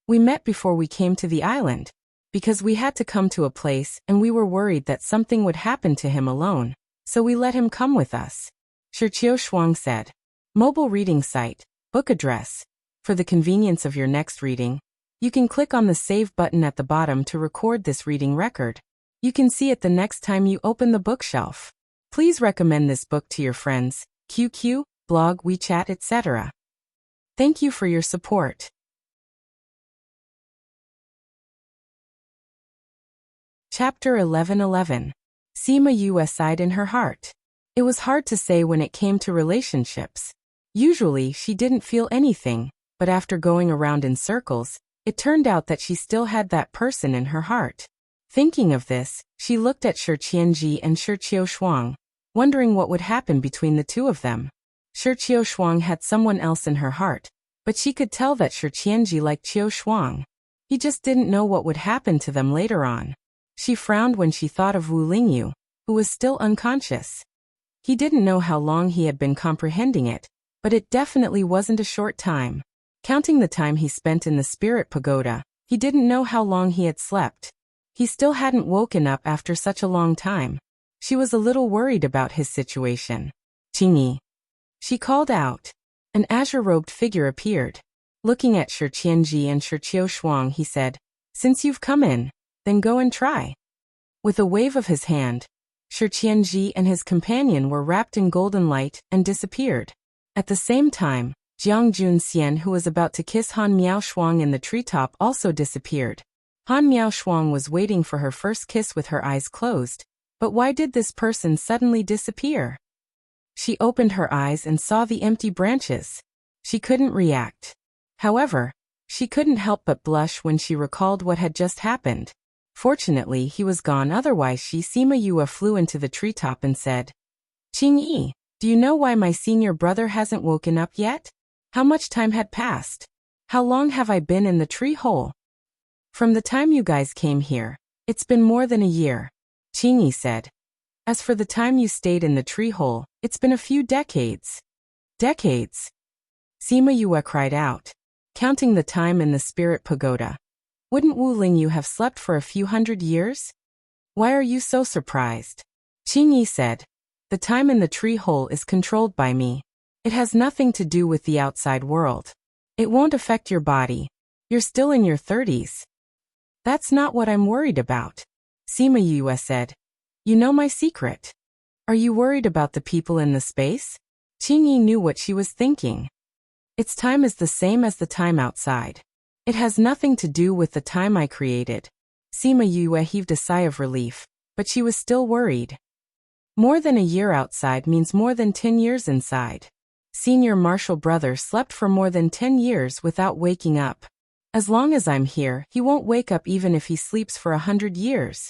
We met before we came to the island, because we had to come to a place and we were worried that something would happen to him alone, so we let him come with us. Shi Shuang said. Mobile reading site, book address. For the convenience of your next reading, you can click on the Save button at the bottom to record this reading record. You can see it the next time you open the bookshelf. Please recommend this book to your friends, QQ, blog, WeChat, etc. Thank you for your support. Chapter 11:11. Sima Yue sighed in her heart. It was hard to say when it came to relationships. Usually she didn't feel anything, but after going around in circles, it turned out that she still had that person in her heart. Thinking of this, she looked at Shi Qianji and Shi Shuang, wondering what would happen between the two of them. Shi Shuang had someone else in her heart, but she could tell that Shi Qianji liked Qiu Shuang. He just didn't know what would happen to them later on. She frowned when she thought of Wu Lingyu, who was still unconscious. He didn't know how long he had been comprehending it, but it definitely wasn't a short time. Counting the time he spent in the spirit pagoda, he didn't know how long he had slept. He still hadn't woken up after such a long time. She was a little worried about his situation. Qingyi. She called out. An azure-robed figure appeared. Looking at Shi Qianji and Shi Shuang, he said, Since you've come in, then go and try. With a wave of his hand, Shi Qianji and his companion were wrapped in golden light and disappeared. At the same time, Jiang Junxian, who was about to kiss Han Miao Shuang in the treetop, also disappeared. Han Miao Shuang was waiting for her first kiss with her eyes closed, but why did this person suddenly disappear? She opened her eyes and saw the empty branches. She couldn't react. However, she couldn't help but blush when she recalled what had just happened. Fortunately, he was gone, otherwise Sima Yue flew into the treetop and said, Qingyi, do you know why my senior brother hasn't woken up yet? How much time had passed? How long have I been in the tree hole? From the time you guys came here, it's been more than a year, Qingyi said. As for the time you stayed in the tree hole, it's been a few decades. Decades? Sima Yue cried out, counting the time in the spirit pagoda. Wouldn't Wu Lingyu have slept for a few hundred years? Why are you so surprised? Qingyi said, The time in the tree hole is controlled by me. It has nothing to do with the outside world. It won't affect your body. You're still in your 30s. That's not what I'm worried about, Sima Yue said. You know my secret. Are you worried about the people in the space? Qingyi knew what she was thinking. Its time is the same as the time outside. It has nothing to do with the time I created. Sima Yue heaved a sigh of relief, but she was still worried. More than a year outside means more than 10 years inside. Senior Marshal brother slept for more than 10 years without waking up. As long as I'm here, he won't wake up even if he sleeps for 100 years.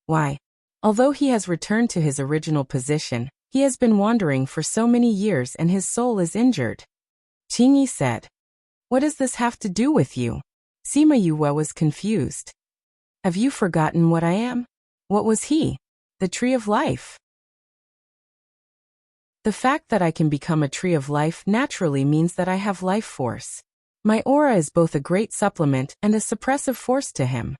Why? Although he has returned to his original position, he has been wandering for so many years and his soul is injured. Qingyi said. What does this have to do with you? Sima Yue was confused. Have you forgotten what I am? What was he? The tree of life. The fact that I can become a tree of life naturally means that I have life force. My aura is both a great supplement and a suppressive force to him.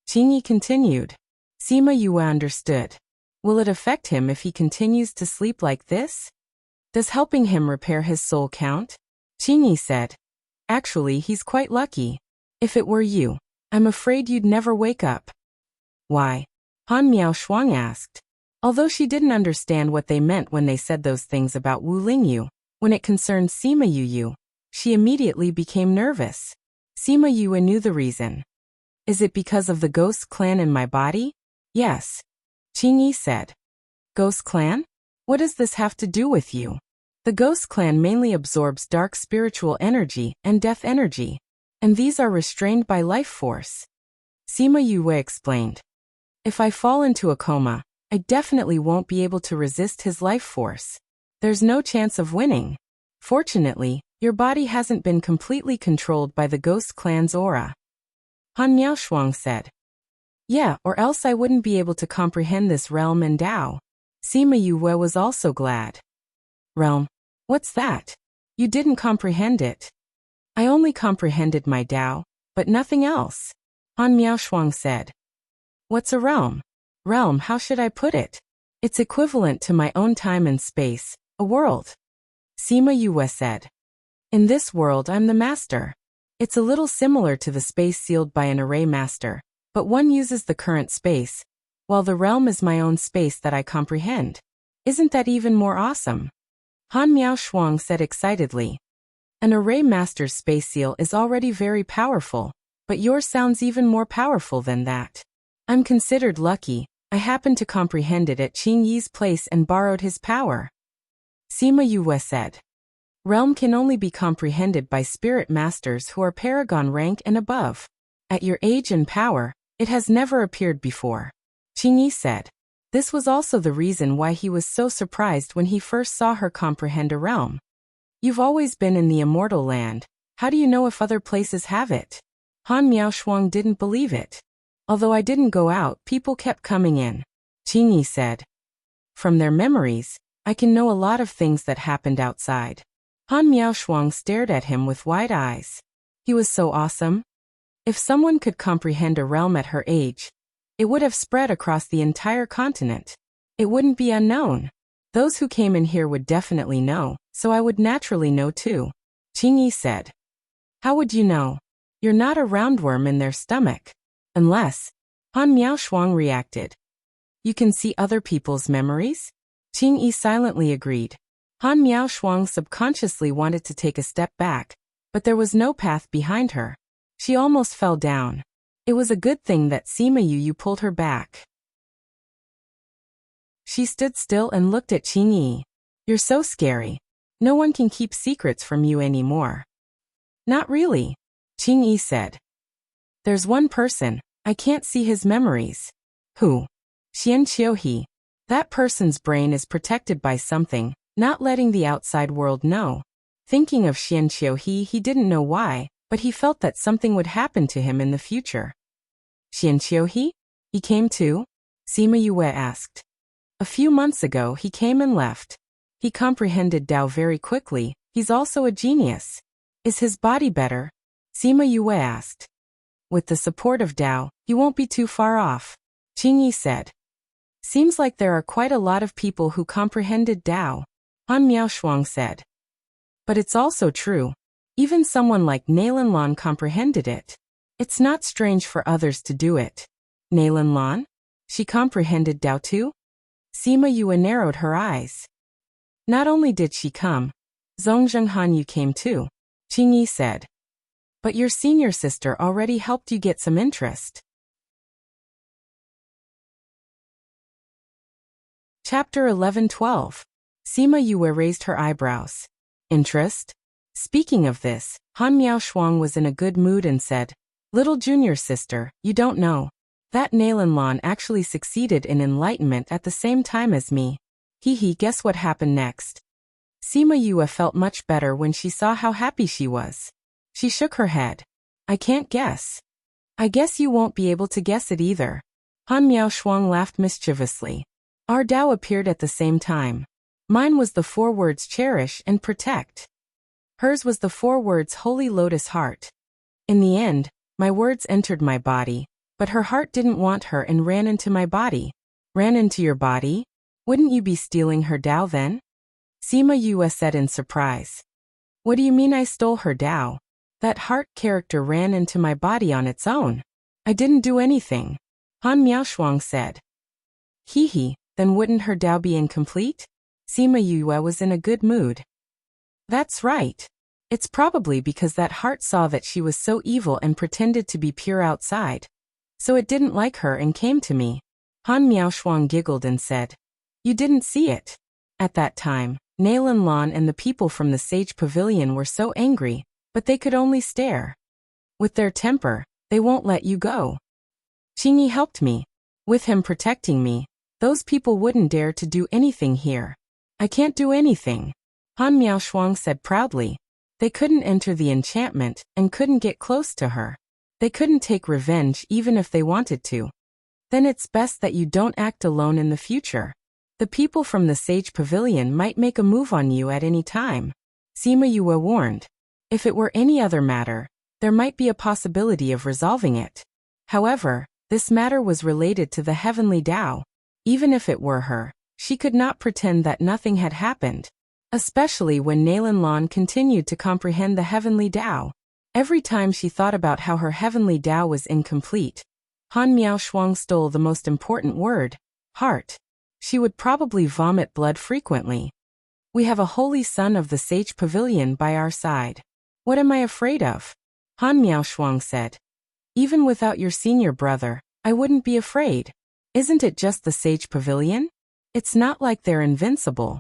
Qingyi continued. Sima Yue understood. Will it affect him if he continues to sleep like this? Does helping him repair his soul count? Qingyi said. Actually, he's quite lucky. If it were you, I'm afraid you'd never wake up. Why? Han Miao Shuang asked. Although she didn't understand what they meant when they said those things about Wu Lingyu, when it concerned Sima Yue, she immediately became nervous. Sima Yue knew the reason. Is it because of the ghost clan in my body? Yes. Qingyi said. Ghost clan? What does this have to do with you? The ghost clan mainly absorbs dark spiritual energy and death energy, and these are restrained by life force. Sima Yue explained. If I fall into a coma, I definitely won't be able to resist his life force. There's no chance of winning. Fortunately, your body hasn't been completely controlled by the ghost clan's aura. Han Miaoshuang said. Yeah, or else I wouldn't be able to comprehend this realm and Tao. Sima Yue was also glad. Realm? What's that? You didn't comprehend it. I only comprehended my Tao, but nothing else. Han Miaoshuang said. What's a realm? Realm, how should I put it? It's equivalent to my own time and space, a world. Sima Yue said. In this world I'm the master. It's a little similar to the space sealed by an array master, but one uses the current space, while the realm is my own space that I comprehend. Isn't that even more awesome? Han Miaoshuang said excitedly. An array master's space seal is already very powerful, but yours sounds even more powerful than that. I'm considered lucky. I happened to comprehend it at Qing Yi's place and borrowed his power. Sima Yue said. Realm can only be comprehended by spirit masters who are paragon rank and above. At your age and power, it has never appeared before. Qing Yi said. This was also the reason why he was so surprised when he first saw her comprehend a realm. You've always been in the immortal land. How do you know if other places have it? Han Miaoshuang didn't believe it. Although I didn't go out, people kept coming in. Qing Yi said. From their memories, I can know a lot of things that happened outside. Han Miaoshuang stared at him with wide eyes. He was so awesome. If someone could comprehend a realm at her age, it would have spread across the entire continent. It wouldn't be unknown. Those who came in here would definitely know, so I would naturally know too. Qing Yi said. How would you know? You're not a roundworm in their stomach. Unless, Han Miaoshuang reacted. You can see other people's memories? Qing Yi silently agreed. Han Miaoshuang subconsciously wanted to take a step back, but there was no path behind her. She almost fell down. It was a good thing that Sima Yue pulled her back. She stood still and looked at Qing Yi. You're so scary. No one can keep secrets from you anymore. Not really, Qing Yi said. There's one person, I can't see his memories. Who? Xian Qiuhe. That person's brain is protected by something, not letting the outside world know. Thinking of Xian Qiuhe, he didn't know why, but he felt that something would happen to him in the future. Xian Qiuhe? He came too? Sima Yue asked. A few months ago he came and left. He comprehended Tao very quickly. He's also a genius. Is his body better? Sima Yue asked. With the support of Tao, he won't be too far off. Qing Yi said. Seems like there are quite a lot of people who comprehended Tao. Han Miaoshuang said. But it's also true. Even someone like Neilan comprehended it. It's not strange for others to do it. Neilan? She comprehended Tao too? Sima Yue narrowed her eyes. Not only did she come, Zhongzheng Hanyu came too, Qing Yi said. But your senior sister already helped you get some interest. Chapter 11-12. Sima Yue raised her eyebrows. Interest? Speaking of this, Han Miaoshuang was in a good mood and said, Little junior sister, you don't know. That Neilan actually succeeded in enlightenment at the same time as me. Guess what happened next? Sima Yue felt much better when she saw how happy she was. She shook her head. I can't guess. I guess you won't be able to guess it either. Han Miaoshuang laughed mischievously. Our Tao appeared at the same time. Mine was the 4 words cherish and protect. Hers was the 4 words holy lotus heart. In the end, my words entered my body, but her heart didn't want her and ran into my body. Ran into your body? Wouldn't you be stealing her Tao then? Sima Yue said in surprise. What do you mean I stole her Tao? That heart character ran into my body on its own. I didn't do anything. Han Miaoshuang said. Then wouldn't her Tao be incomplete? Sima Yue was in a good mood. That's right. It's probably because that heart saw that she was so evil and pretended to be pure outside. So it didn't like her and came to me. Han Miaoshuang giggled and said. You didn't see it. At that time, Nalan Lan and the people from the Sage Pavilion were so angry, but they could only stare. With their temper, they won't let you go. Qingyi helped me. With him protecting me, those people wouldn't dare to do anything here. I can't do anything, Han Miaoshuang said proudly. They couldn't enter the enchantment and couldn't get close to her. They couldn't take revenge even if they wanted to. Then it's best that you don't act alone in the future. The people from the Sage Pavilion might make a move on you at any time. Sima Yue warned. If it were any other matter, there might be a possibility of resolving it. However, this matter was related to the heavenly Tao. Even if it were her, she could not pretend that nothing had happened. Especially when Nalan Lan continued to comprehend the heavenly Tao. Every time she thought about how her heavenly Tao was incomplete, Han Miaoshuang stole the most important word, heart. She would probably vomit blood frequently. We have a holy son of the Sage Pavilion by our side. What am I afraid of? Han Miaoshuang said. Even without your senior brother, I wouldn't be afraid. Isn't it just the Sage Pavilion? It's not like they're invincible.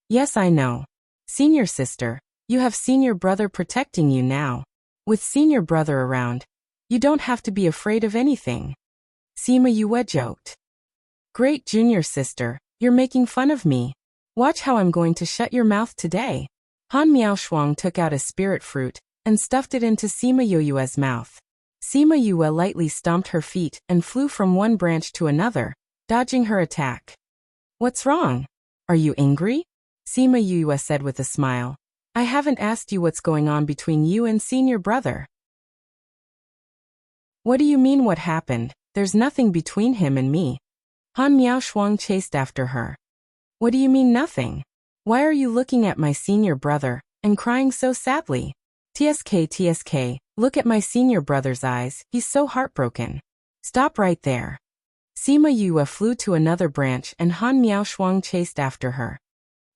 Yes, I know. Senior sister, you have senior brother protecting you now. With senior brother around, you don't have to be afraid of anything. Sima Yue joked. Great junior sister, you're making fun of me. Watch how I'm going to shut your mouth today. Han Miaoshuang took out a spirit fruit and stuffed it into Sima Yue's mouth. Sima Yue lightly stomped her feet and flew from one branch to another, dodging her attack. What's wrong? Are you angry? Sima Yue said with a smile. I haven't asked you what's going on between you and senior brother. What do you mean what happened? There's nothing between him and me. Han Miaoshuang chased after her. What do you mean nothing? Why are you looking at my senior brother and crying so sadly? TSK, look at my senior brother's eyes, he's so heartbroken. Stop right there. Sima Yue flew to another branch and Han Miaoshuang chased after her.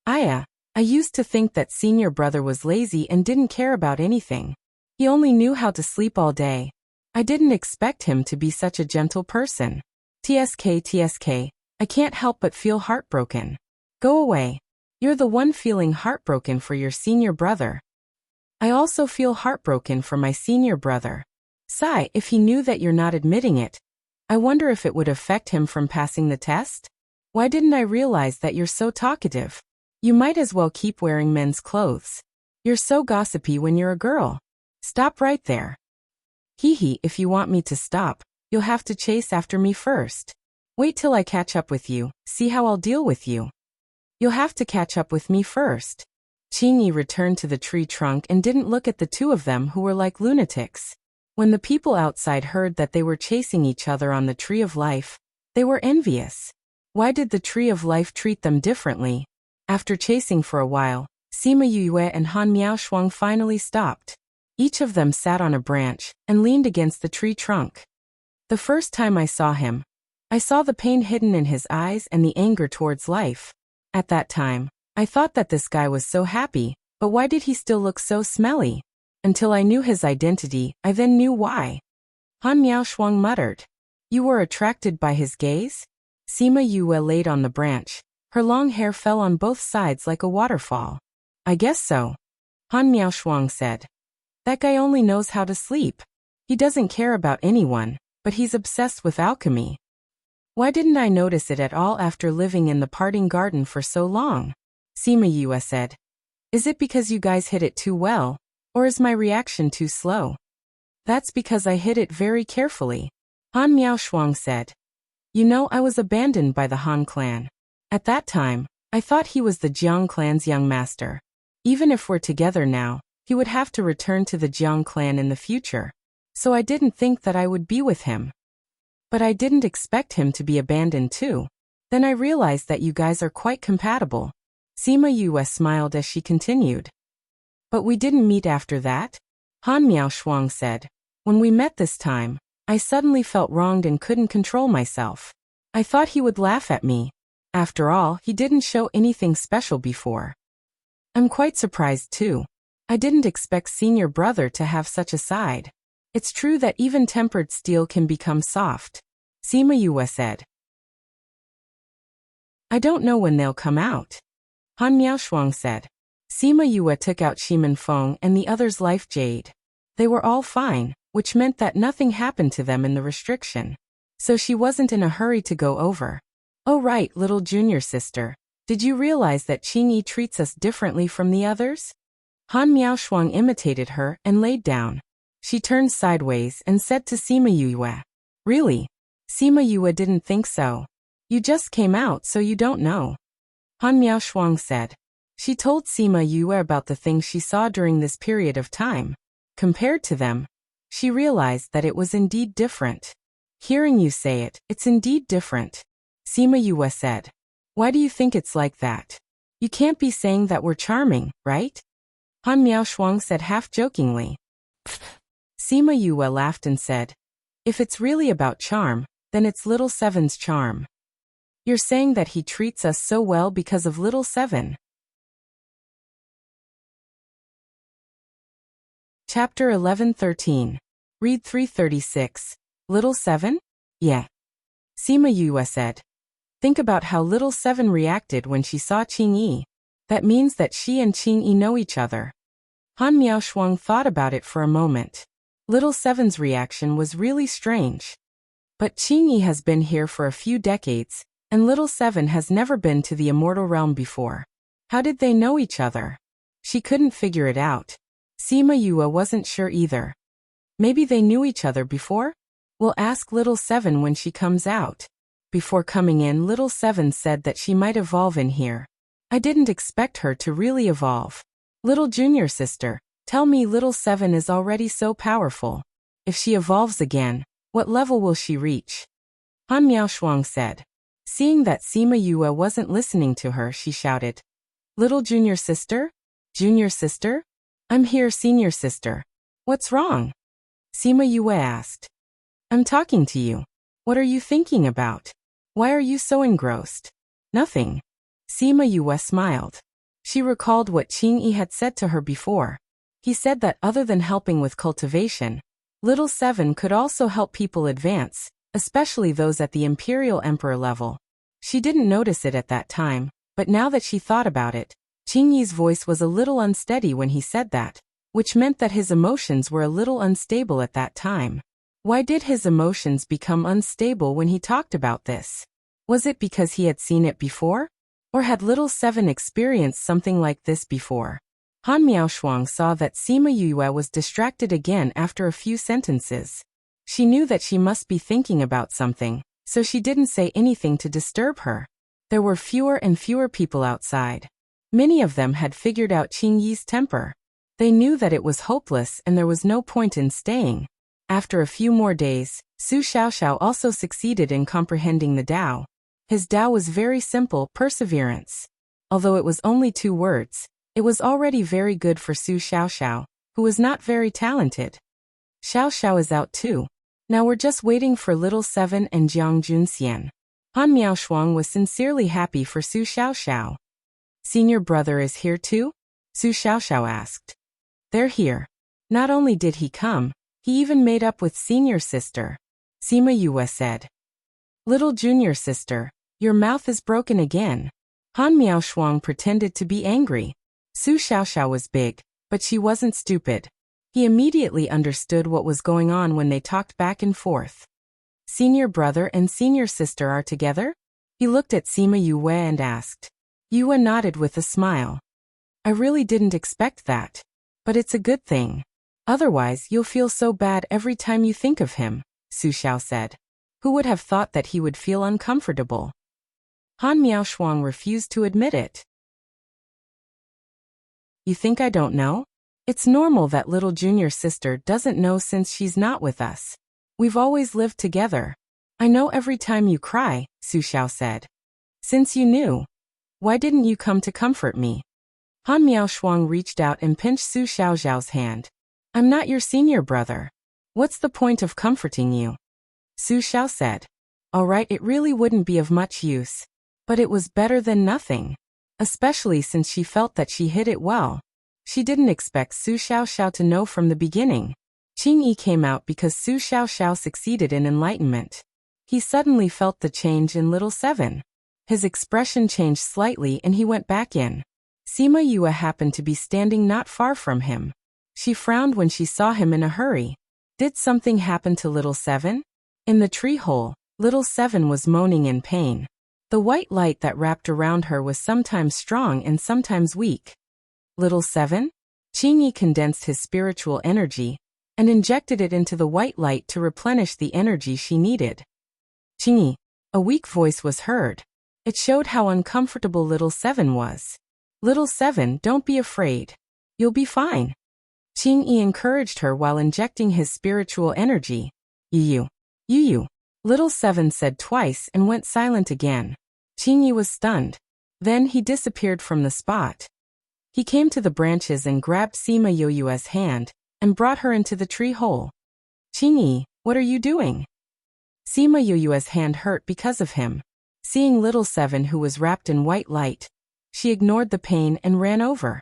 I used to think that senior brother was lazy and didn't care about anything. He only knew how to sleep all day. I didn't expect him to be such a gentle person. TSK, I can't help but feel heartbroken. Go away. You're the one feeling heartbroken for your senior brother. I also feel heartbroken for my senior brother. Sigh, if he knew that you're not admitting it. I wonder if it would affect him from passing the test? Why didn't I realize that you're so talkative? You might as well keep wearing men's clothes. You're so gossipy when you're a girl. Stop right there. Hee, if you want me to stop, you'll have to chase after me first. Wait till I catch up with you, see how I'll deal with you. You'll have to catch up with me first. Qingyi returned to the tree trunk and didn't look at the two of them who were like lunatics. When the people outside heard that they were chasing each other on the Tree of Life, they were envious. Why did the Tree of Life treat them differently? After chasing for a while, Sima Yue and Han Miaoshuang finally stopped. Each of them sat on a branch and leaned against the tree trunk. The first time I saw him, I saw the pain hidden in his eyes and the anger towards life. At that time, I thought that this guy was so happy, but why did he still look so smelly? Until I knew his identity, I then knew why. Han Miaoshuang muttered. You were attracted by his gaze? Sima Yue laid on the branch. Her long hair fell on both sides like a waterfall. I guess so. Han Miaoshuang said. That guy only knows how to sleep. He doesn't care about anyone, but he's obsessed with alchemy. Why didn't I notice it at all after living in the parting garden for so long? Sima Yue said. Is it because you guys hid it too well, or is my reaction too slow? That's because I hid it very carefully. Han Miaoshuang said. You know, I was abandoned by the Han clan. At that time, I thought he was the Jiang clan's young master. Even if we're together now, he would have to return to the Jiang clan in the future. So I didn't think that I would be with him. But I didn't expect him to be abandoned too. Then I realized that you guys are quite compatible. Sima Yue smiled as she continued. But we didn't meet after that? Han Miaoshuang said. When we met this time, I suddenly felt wronged and couldn't control myself. I thought he would laugh at me. After all, he didn't show anything special before. I'm quite surprised too. I didn't expect senior brother to have such a side. It's true that even tempered steel can become soft. Sima Yue said. I don't know when they'll come out. Han Miaoshuang said. Sima Yue took out Shimen Feng and the other's life jade. They were all fine, which meant that nothing happened to them in the restriction. So she wasn't in a hurry to go over. Oh right, little junior sister. Did you realize that Qingyi treats us differently from the others? Han Miaoshuang imitated her and laid down. She turned sideways and said to Sima Yue. Really? Sima Yue didn't think so. You just came out so you don't know. Han Miaoshuang said. She told Sima Yue about the things she saw during this period of time. Compared to them, she realized that it was indeed different. Hearing you say it, it's indeed different. Sima Yue said. Why do you think it's like that? You can't be saying that we're charming, right? Han Miaoshuang said half-jokingly. Sima Yue laughed and said. If it's really about charm, then it's Little Seven's charm. You're saying that he treats us so well because of Little Seven. Chapter 11-13. Read 336. Little Seven? Yeah. Sima Yue said. Think about how Little Seven reacted when she saw Qingyi. That means that she and Qingyi know each other. Han Miaoshuang thought about it for a moment. Little Seven's reaction was really strange. But Qingyi has been here for a few decades, and Little Seven has never been to the immortal realm before. How did they know each other? She couldn't figure it out. Sima Yue wasn't sure either. Maybe they knew each other before? We'll ask Little Seven when she comes out. Before coming in, Little Seven said that she might evolve in here. I didn't expect her to really evolve. Little junior sister, tell me Little Seven is already so powerful. If she evolves again, what level will she reach? Han Miaoshuang said. Seeing that Sima Yue wasn't listening to her, she shouted. Little junior sister? Junior sister? I'm here, senior sister. What's wrong? Sima Yue asked. I'm talking to you. What are you thinking about? Why are you so engrossed? Nothing. Sima Yue smiled. She recalled what Qingyi had said to her before. He said that other than helping with cultivation, Little Seven could also help people advance, especially those at the Imperial Emperor level. She didn't notice it at that time, but now that she thought about it, Qingyi's voice was a little unsteady when he said that, which meant that his emotions were a little unstable at that time. Why did his emotions become unstable when he talked about this? Was it because he had seen it before? Or had Little Seven experienced something like this before? Han Miaoshuang saw that Sima Yue was distracted again after a few sentences. She knew that she must be thinking about something, so she didn't say anything to disturb her. There were fewer and fewer people outside. Many of them had figured out Qingyi's temper. They knew that it was hopeless and there was no point in staying. After a few more days, Su Xiaoxiao also succeeded in comprehending the Tao. His Tao was very simple, perseverance. Although it was only 2 words, it was already very good for Su Xiaoxiao, who was not very talented. Xiaoxiao is out too. Now we're just waiting for Little Seven and Jiang Junxian. Han Miaoshuang was sincerely happy for Su Xiaoxiao. Senior brother is here too? Su Xiaoxiao asked. They're here. Not only did he come, he even made up with senior sister. Sima Yue said. Little junior sister, your mouth is broken again. Han Miaoshuang pretended to be angry. Su Xiaoxiao was big, but she wasn't stupid. He immediately understood what was going on when they talked back and forth. Senior brother and senior sister are together? He looked at Sima Yue and asked. Yue nodded with a smile. I really didn't expect that. But it's a good thing. Otherwise you'll feel so bad every time you think of him, Su Xiao said. Who would have thought that he would feel uncomfortable? Han Miaoshuang refused to admit it. You think I don't know? It's normal that little junior sister doesn't know since she's not with us. We've always lived together. I know every time you cry, Su Xiao said. Since you knew, why didn't you come to comfort me? Han Miaoshuang reached out and pinched Su Xiaoxiao's hand. I'm not your senior brother. What's the point of comforting you? Su Xiao said. All right, it really wouldn't be of much use. But it was better than nothing. Especially since she felt that she hid it well. She didn't expect Su Xiaoxiao to know from the beginning. Qingyi came out because Su Xiaoxiao succeeded in enlightenment. He suddenly felt the change in Little Seven. His expression changed slightly and he went back in. Sima Yue happened to be standing not far from him. She frowned when she saw him in a hurry. Did something happen to Little Seven? In the tree hole, Little Seven was moaning in pain. The white light that wrapped around her was sometimes strong and sometimes weak. Little Seven? Qingyi condensed his spiritual energy and injected it into the white light to replenish the energy she needed. Qingyi. A weak voice was heard. It showed how uncomfortable Little Seven was. Little Seven, don't be afraid. You'll be fine. Qingyi encouraged her while injecting his spiritual energy. Yu. Little Seven said twice and went silent again. Qingyi was stunned. Then he disappeared from the spot. He came to the branches and grabbed Sima Yue's hand and brought her into the tree hole. Qingyi, what are you doing? Sima Yue's hand hurt because of him. Seeing Little Seven who was wrapped in white light, she ignored the pain and ran over.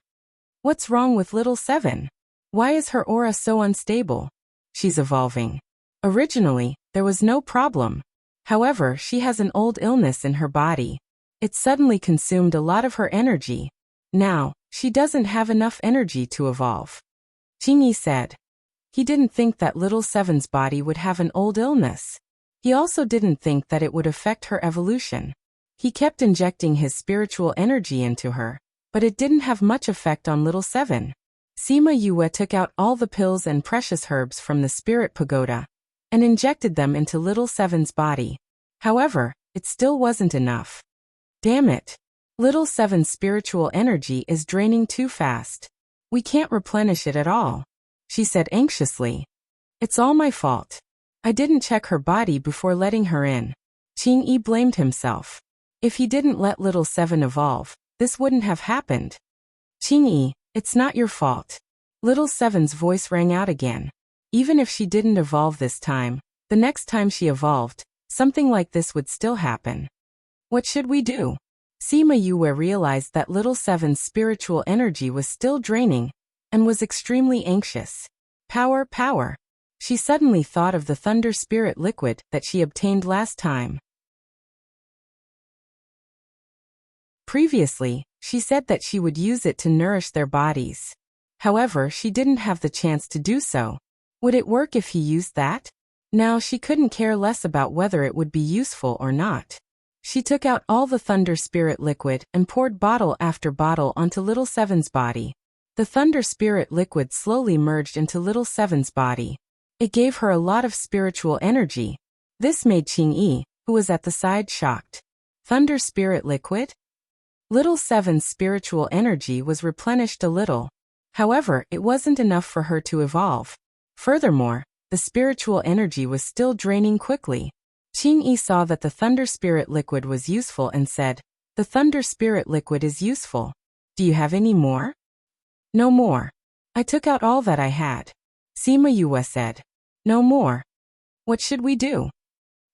What's wrong with Little Seven? Why is her aura so unstable? She's evolving. Originally, there was no problem. However, she has an old illness in her body. It suddenly consumed a lot of her energy. Now, she doesn't have enough energy to evolve. Qingyi said. He didn't think that Little Seven's body would have an old illness. He also didn't think that it would affect her evolution. He kept injecting his spiritual energy into her, but it didn't have much effect on Little Seven. Sima Yue took out all the pills and precious herbs from the spirit pagoda and injected them into Little Seven's body. However, it still wasn't enough. Damn it. Little Seven's spiritual energy is draining too fast. We can't replenish it at all, she said anxiously. It's all my fault. I didn't check her body before letting her in. Qingyi blamed himself. If he didn't let Little Seven evolve, this wouldn't have happened. Qingyi, it's not your fault. Little Seven's voice rang out again. Even if she didn't evolve this time, the next time she evolved, something like this would still happen. What should we do? Sima Yue realized that Little Seven's spiritual energy was still draining and was extremely anxious. Power. She suddenly thought of the Thunder Spirit liquid that she obtained last time. Previously, she said that she would use it to nourish their bodies. However, she didn't have the chance to do so. Would it work if he used that? Now she couldn't care less about whether it would be useful or not. She took out all the Thunder Spirit liquid and poured bottle after bottle onto Little Seven's body. The Thunder Spirit liquid slowly merged into Little Seven's body. It gave her a lot of spiritual energy. This made Qingyi, who was at the side, shocked. Thunder Spirit liquid? Little Seven's spiritual energy was replenished a little. However, it wasn't enough for her to evolve. Furthermore, the spiritual energy was still draining quickly. Qingyi saw that the Thunder Spirit liquid was useful and said, "The Thunder Spirit liquid is useful. Do you have any more?" "No more. I took out all that I had." Sima Yue said. "No more. What should we do?"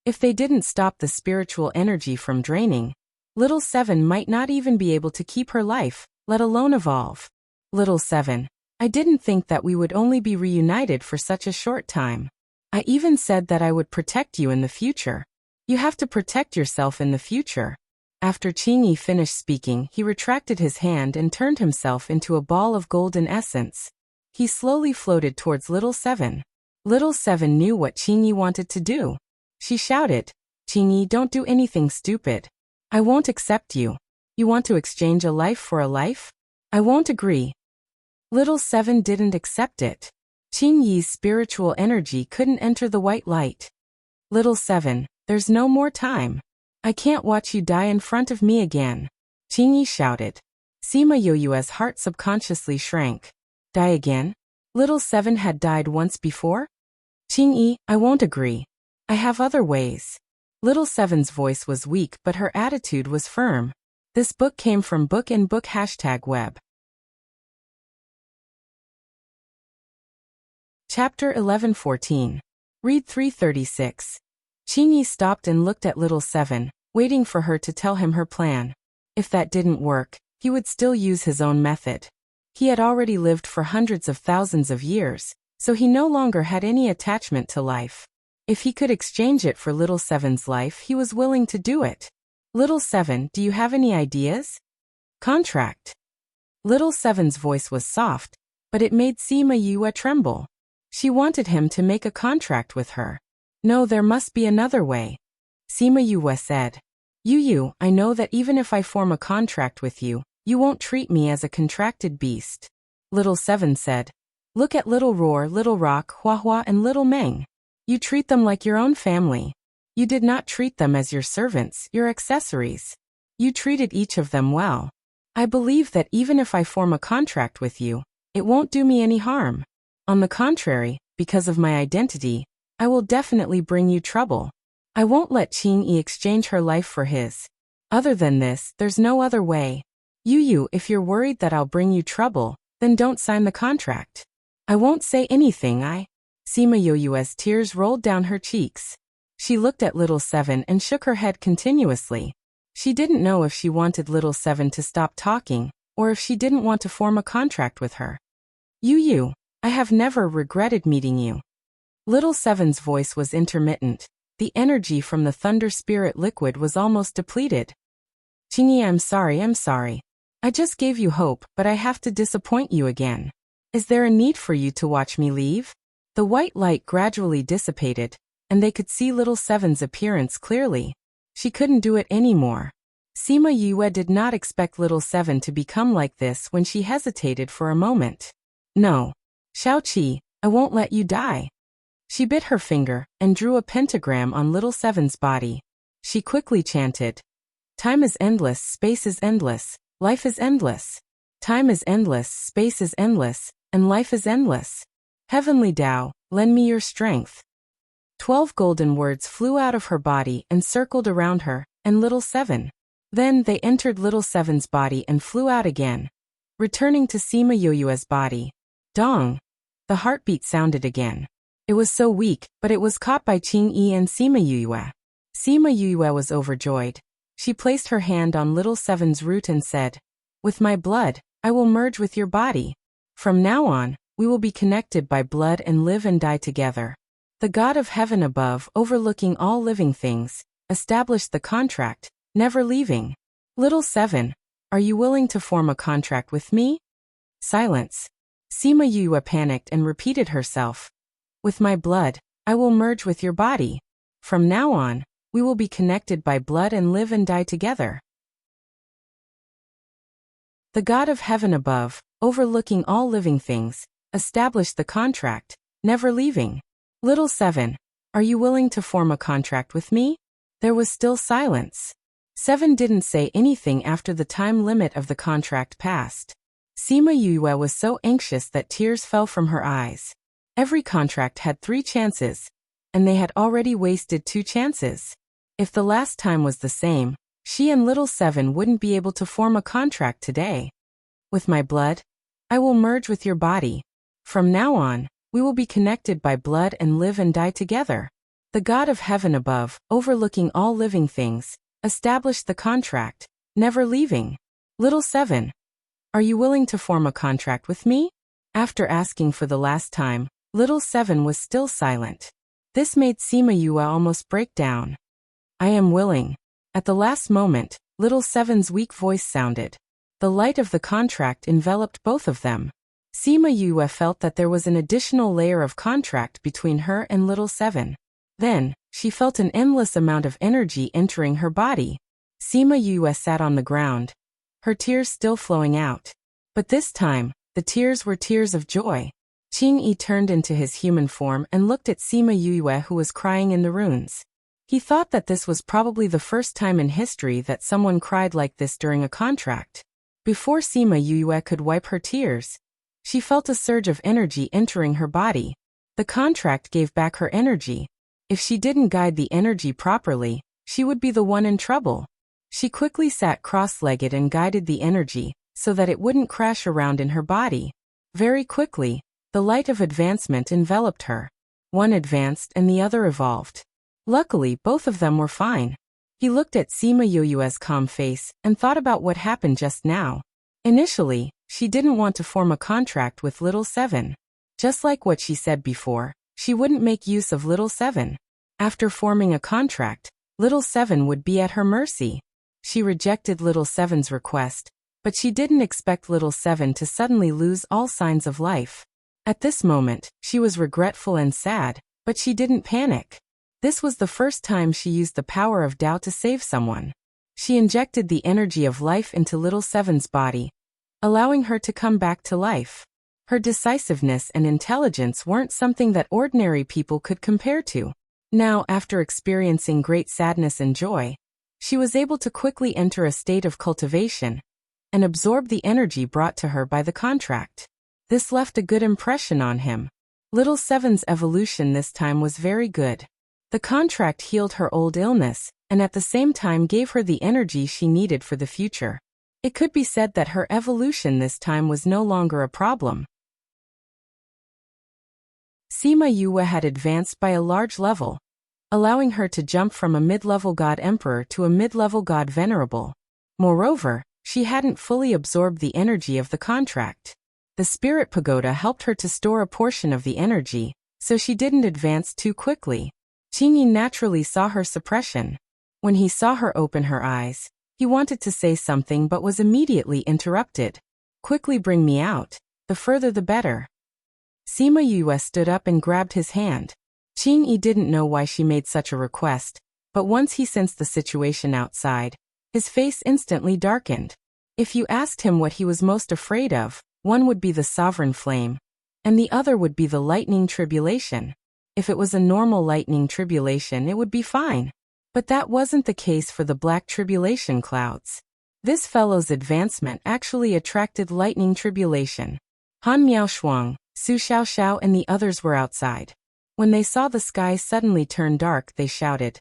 If they didn't stop the spiritual energy from draining, Little Seven might not even be able to keep her life, let alone evolve. Little Seven, I didn't think that we would only be reunited for such a short time. I even said that I would protect you in the future. You have to protect yourself in the future. After Qingyi finished speaking, he retracted his hand and turned himself into a ball of golden essence. He slowly floated towards Little Seven. Little Seven knew what Qingyi wanted to do. She shouted, "Qingyi, don't do anything stupid. I won't accept you. You want to exchange a life for a life? I won't agree." Little Seven didn't accept it. Qingyi's spiritual energy couldn't enter the white light. "Little Seven, there's no more time. I can't watch you die in front of me again," Qingyi shouted. Sima Yue's heart subconsciously shrank. Die again? Little Seven had died once before? "Qingyi, I won't agree. I have other ways." Little Seven's voice was weak but her attitude was firm. This book came from Book and Book #web. Chapter 11-14. Read 336. Qingyi stopped and looked at Little Seven, waiting for her to tell him her plan. If that didn't work, he would still use his own method. He had already lived for hundreds of thousands of years, so he no longer had any attachment to life. If he could exchange it for Little Seven's life, he was willing to do it. Little Seven, do you have any ideas? Contract. Little Seven's voice was soft, but it made Sima Yue tremble. She wanted him to make a contract with her. No, there must be another way. Sima Yue said. Yu, I know that even if I form a contract with you, you won't treat me as a contracted beast. Little Seven said. Look at Little Roar, Little Rock, Hua Hua, and Little Meng. You treat them like your own family. You did not treat them as your servants, your accessories. You treated each of them well. I believe that even if I form a contract with you, it won't do me any harm. On the contrary, because of my identity, I will definitely bring you trouble. I won't let Qingyi exchange her life for his. Other than this, there's no other way. Yu, if you're worried that I'll bring you trouble, then don't sign the contract. I won't say anything, Sima Yue's tears rolled down her cheeks. She looked at Little Seven and shook her head continuously. She didn't know if she wanted Little Seven to stop talking, or if she didn't want to form a contract with her. Yu, I have never regretted meeting you. Little Seven's voice was intermittent. The energy from the Thunder Spirit liquid was almost depleted. Qingyi, I'm sorry. I just gave you hope, but I have to disappoint you again. Is there a need for you to watch me leave? The white light gradually dissipated, and they could see Little Seven's appearance clearly. She couldn't do it anymore. Sima Yue did not expect Little Seven to become like this when she hesitated for a moment. No. Xiaoqi, I won't let you die. She bit her finger and drew a pentagram on Little Seven's body. She quickly chanted, Time is endless, space is endless, life is endless. Time is endless, space is endless, and life is endless. Heavenly Tao, lend me your strength. 12 golden words flew out of her body and circled around her and Little Seven. Then they entered Little Seven's body and flew out again, returning to Sima Yue's body. Dong! The heartbeat sounded again. It was so weak, but it was caught by Qingyi and Sima Yue. Sima Yue was overjoyed. She placed her hand on Little Seven's root and said, With my blood, I will merge with your body. From now on, we will be connected by blood and live and die together. The God of heaven above, overlooking all living things, established the contract, never leaving. Little Seven, are you willing to form a contract with me? Silence. Sima Yue panicked and repeated herself. With my blood, I will merge with your body. From now on, we will be connected by blood and live and die together. The God of heaven above, overlooking all living things, established the contract, never leaving. Little Seven, are you willing to form a contract with me? There was still silence. Seven didn't say anything after the time limit of the contract passed. Sima Yue was so anxious that tears fell from her eyes. Every contract had 3 chances, and they had already wasted 2 chances. If the last time was the same, she and Little Seven wouldn't be able to form a contract today. With my blood, I will merge with your body. From now on, we will be connected by blood and live and die together. The God of heaven above, overlooking all living things, established the contract, never leaving. Little Seven, are you willing to form a contract with me? After asking for the last time, Little Seven was still silent. This made Sima Yue almost break down. I am willing. At the last moment, Little Seven's weak voice sounded. The light of the contract enveloped both of them. Sima Yue felt that there was an additional layer of contract between her and Little Seven. Then, she felt an endless amount of energy entering her body. Sima Yue sat on the ground, her tears still flowing out. But this time, the tears were tears of joy. Qingyi turned into his human form and looked at Sima Yue, who was crying in the ruins. He thought that this was probably the first time in history that someone cried like this during a contract. Before Sima Yue could wipe her tears, she felt a surge of energy entering her body. The contract gave back her energy. If she didn't guide the energy properly, she would be the one in trouble. She quickly sat cross-legged and guided the energy, so that it wouldn't crash around in her body. Very quickly, the light of advancement enveloped her. One advanced and the other evolved. Luckily, both of them were fine. He looked at Sima Yue's calm face and thought about what happened just now. Initially, she didn't want to form a contract with Little Seven. Just like what she said before, she wouldn't make use of Little Seven. After forming a contract, Little Seven would be at her mercy. She rejected Little Seven's request, but she didn't expect Little Seven to suddenly lose all signs of life. At this moment, she was regretful and sad, but she didn't panic. This was the first time she used the power of Tao to save someone. She injected the energy of life into Little Seven's body, allowing her to come back to life. Her decisiveness and intelligence weren't something that ordinary people could compare to. Now, after experiencing great sadness and joy, she was able to quickly enter a state of cultivation and absorb the energy brought to her by the contract. This left a good impression on him. Little Seven's evolution this time was very good. The contract healed her old illness, and at the same time gave her the energy she needed for the future. It could be said that her evolution this time was no longer a problem. Sima Yue had advanced by a large level, allowing her to jump from a mid-level god emperor to a mid-level god venerable. Moreover, she hadn't fully absorbed the energy of the contract. The spirit pagoda helped her to store a portion of the energy, so she didn't advance too quickly. Qingyi naturally saw her suppression. When he saw her open her eyes, he wanted to say something but was immediately interrupted. "Quickly bring me out, the further the better." Sima Yue stood up and grabbed his hand. Qingyi didn't know why she made such a request, but once he sensed the situation outside, his face instantly darkened. If you asked him what he was most afraid of, one would be the sovereign flame, and the other would be the lightning tribulation. If it was a normal lightning tribulation, it would be fine. But that wasn't the case for the black tribulation clouds. This fellow's advancement actually attracted lightning tribulation. Han Miaoshuang, Su Xiaoxiao and the others were outside. When they saw the sky suddenly turn dark, they shouted,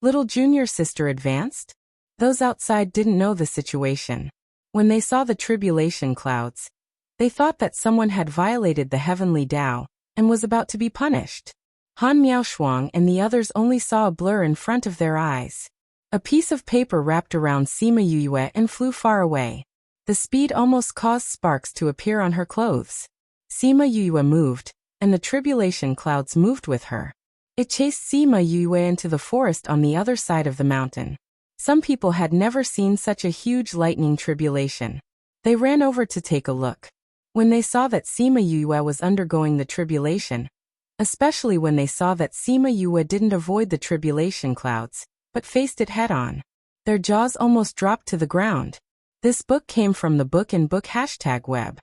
"Little junior sister advanced?" Those outside didn't know the situation. When they saw the tribulation clouds, they thought that someone had violated the heavenly Tao and was about to be punished. Han Miaoshuang and the others only saw a blur in front of their eyes. A piece of paper wrapped around Sima Yue and flew far away. The speed almost caused sparks to appear on her clothes. Sima Yue moved, and the tribulation clouds moved with her. It chased Sima Yue into the forest on the other side of the mountain. Some people had never seen such a huge lightning tribulation. They ran over to take a look. When they saw that Sima Yue was undergoing the tribulation, especially when they saw that Sima Yue didn't avoid the tribulation clouds, but faced it head-on, their jaws almost dropped to the ground. This book came from the Book and Book #web.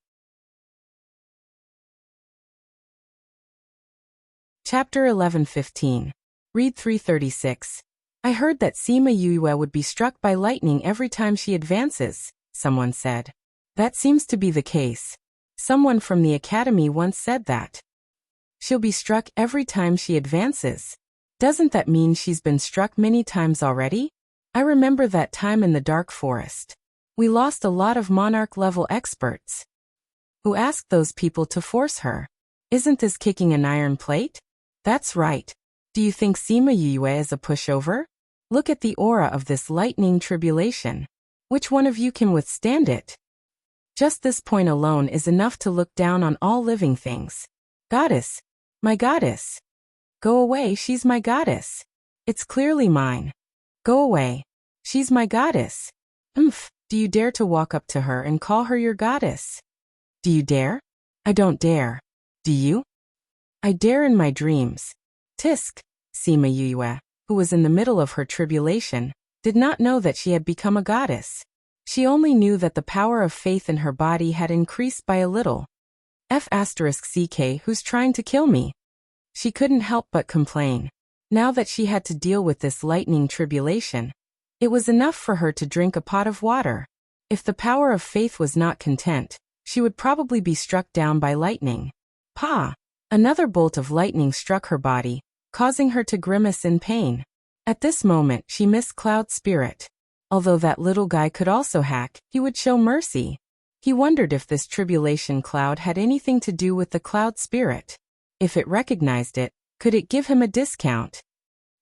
Chapter 11:15. Read 336. I heard that Sima Yue would be struck by lightning every time she advances, someone said. That seems to be the case. Someone from the academy once said that. She'll be struck every time she advances. Doesn't that mean she's been struck many times already? I remember that time in the dark forest. We lost a lot of monarch-level experts. Who asked those people to force her? Isn't this kicking an iron plate? That's right. Do you think Sima Yue is a pushover? Look at the aura of this lightning tribulation. Which one of you can withstand it? Just this point alone is enough to look down on all living things. Goddess. My goddess. Go away, she's my goddess. It's clearly mine. Go away. She's my goddess. Do you dare to walk up to her and call her your goddess? Do you dare? I don't dare. Do you? I dare in my dreams. Tisk. Sima Yue, who was in the middle of her tribulation, did not know that she had become a goddess. She only knew that the power of faith in her body had increased by a little. F***CK, who's trying to kill me? She couldn't help but complain. Now that she had to deal with this lightning tribulation, it was enough for her to drink a pot of water. If the power of faith was not content, she would probably be struck down by lightning. Pa! Another bolt of lightning struck her body, causing her to grimace in pain. At this moment, she missed Cloud Spirit. Although that little guy could also hack, he would show mercy. He wondered if this tribulation cloud had anything to do with the Cloud Spirit. If it recognized it, could it give him a discount?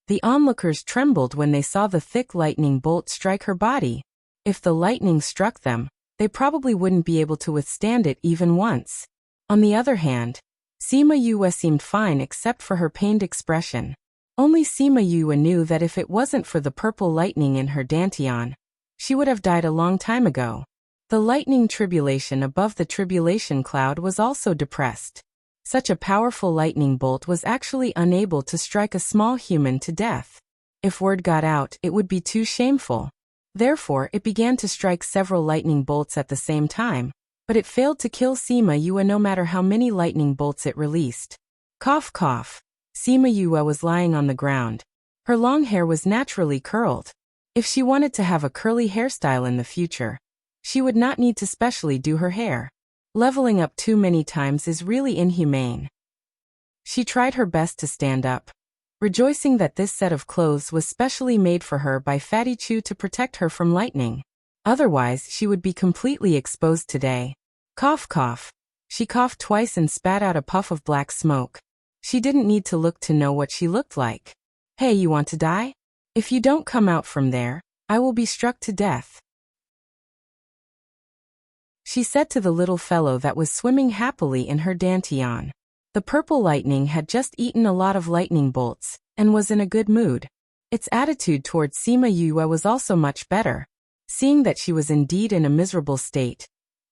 The onlookers trembled when they saw the thick lightning bolt strike her body. If the lightning struck them, they probably wouldn't be able to withstand it even once. On the other hand, Sima Yue seemed fine except for her pained expression. Only Sima Yue knew that if it wasn't for the purple lightning in her dantian, she would have died a long time ago. The lightning tribulation above the tribulation cloud was also depressed. Such a powerful lightning bolt was actually unable to strike a small human to death. If word got out, it would be too shameful. Therefore, it began to strike several lightning bolts at the same time, but it failed to kill Sima Yue no matter how many lightning bolts it released. Cough cough. Sima Yue was lying on the ground. Her long hair was naturally curled. If she wanted to have a curly hairstyle in the future, she would not need to specially do her hair. Leveling up too many times is really inhumane. She tried her best to stand up, rejoicing that this set of clothes was specially made for her by Fatty Chu to protect her from lightning. Otherwise, she would be completely exposed today. Cough cough. She coughed twice and spat out a puff of black smoke. She didn't need to look to know what she looked like. Hey, you want to die? If you don't come out from there, I will be struck to death, she said to the little fellow that was swimming happily in her dantian. The purple lightning had just eaten a lot of lightning bolts, and was in a good mood. Its attitude towards Sima Yue was also much better. Seeing that she was indeed in a miserable state,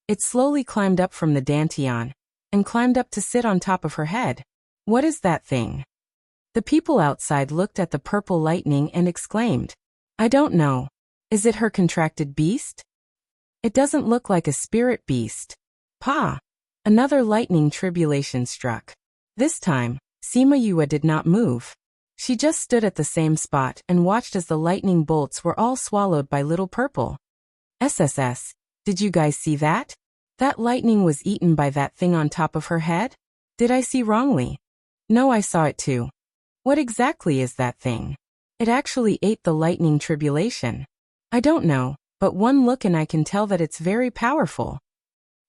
it slowly climbed up from the dantian, and climbed up to sit on top of her head. What is that thing? The people outside looked at the purple lightning and exclaimed, I don't know. Is it her contracted beast? It doesn't look like a spirit beast. Pa! Another lightning tribulation struck. This time, Sima Yue did not move. She just stood at the same spot and watched as the lightning bolts were all swallowed by little purple. SSS, did you guys see that? That lightning was eaten by that thing on top of her head? Did I see wrongly? No, I saw it too. What exactly is that thing? It actually ate the lightning tribulation. I don't know, but one look and I can tell that it's very powerful.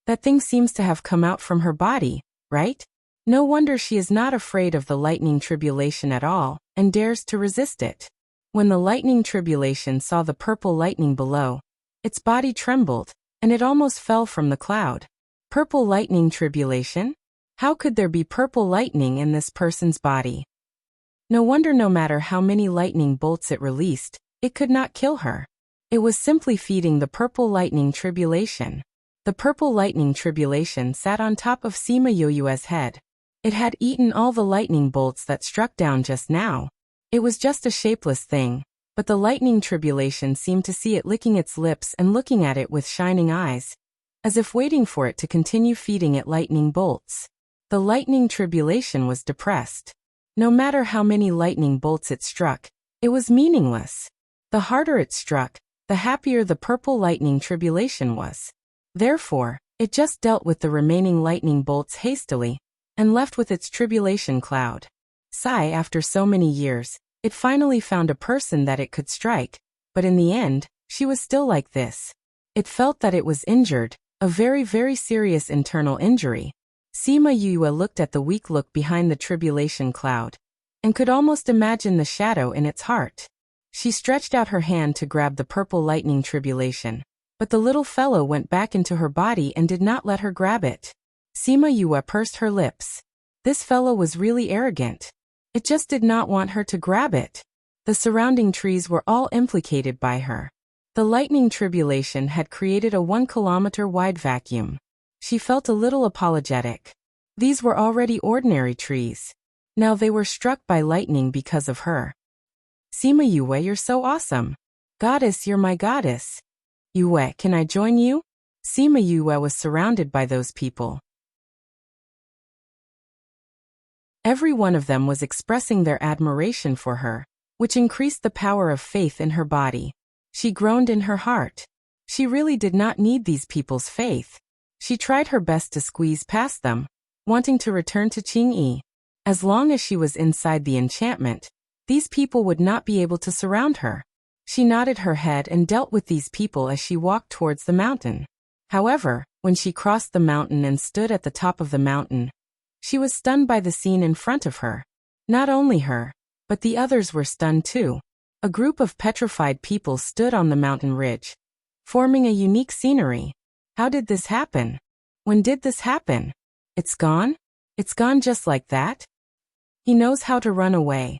That thing seems to have come out from her body, right? No wonder she is not afraid of the lightning tribulation at all, and dares to resist it. When the lightning tribulation saw the purple lightning below, its body trembled, and it almost fell from the cloud. Purple lightning tribulation? How could there be purple lightning in this person's body? No wonder no matter how many lightning bolts it released, it could not kill her. It was simply feeding the purple lightning tribulation. The purple lightning tribulation sat on top of Sima Yue's head. It had eaten all the lightning bolts that struck down just now. It was just a shapeless thing, but the lightning tribulation seemed to see it licking its lips and looking at it with shining eyes, as if waiting for it to continue feeding it lightning bolts. The lightning tribulation was depressed. No matter how many lightning bolts it struck, it was meaningless. The harder it struck, the happier the purple lightning tribulation was. Therefore, it just dealt with the remaining lightning bolts hastily, and left with its tribulation cloud. Sigh, after so many years, it finally found a person that it could strike, but in the end, she was still like this. It felt that it was injured, a very, very serious internal injury. Sima Yue looked at the weak look behind the tribulation cloud, and could almost imagine the shadow in its heart. She stretched out her hand to grab the purple lightning tribulation, but the little fellow went back into her body and did not let her grab it. Sima Yue pursed her lips. This fellow was really arrogant. It just did not want her to grab it. The surrounding trees were all implicated by her. The lightning tribulation had created a 1-kilometer wide vacuum. She felt a little apologetic. These were already ordinary trees. Now they were struck by lightning because of her. Sima Yue, you're so awesome. Goddess, you're my goddess. Yue, can I join you? Sima Yue was surrounded by those people. Every one of them was expressing their admiration for her, which increased the power of faith in her body. She groaned in her heart. She really did not need these people's faith. She tried her best to squeeze past them, wanting to return to Qingyi. As long as she was inside the enchantment, these people would not be able to surround her. She nodded her head and dealt with these people as she walked towards the mountain. However, when she crossed the mountain and stood at the top of the mountain, she was stunned by the scene in front of her. Not only her, but the others were stunned too. A group of petrified people stood on the mountain ridge, forming a unique scenery. How did this happen? When did this happen? It's gone? It's gone just like that? He knows how to run away.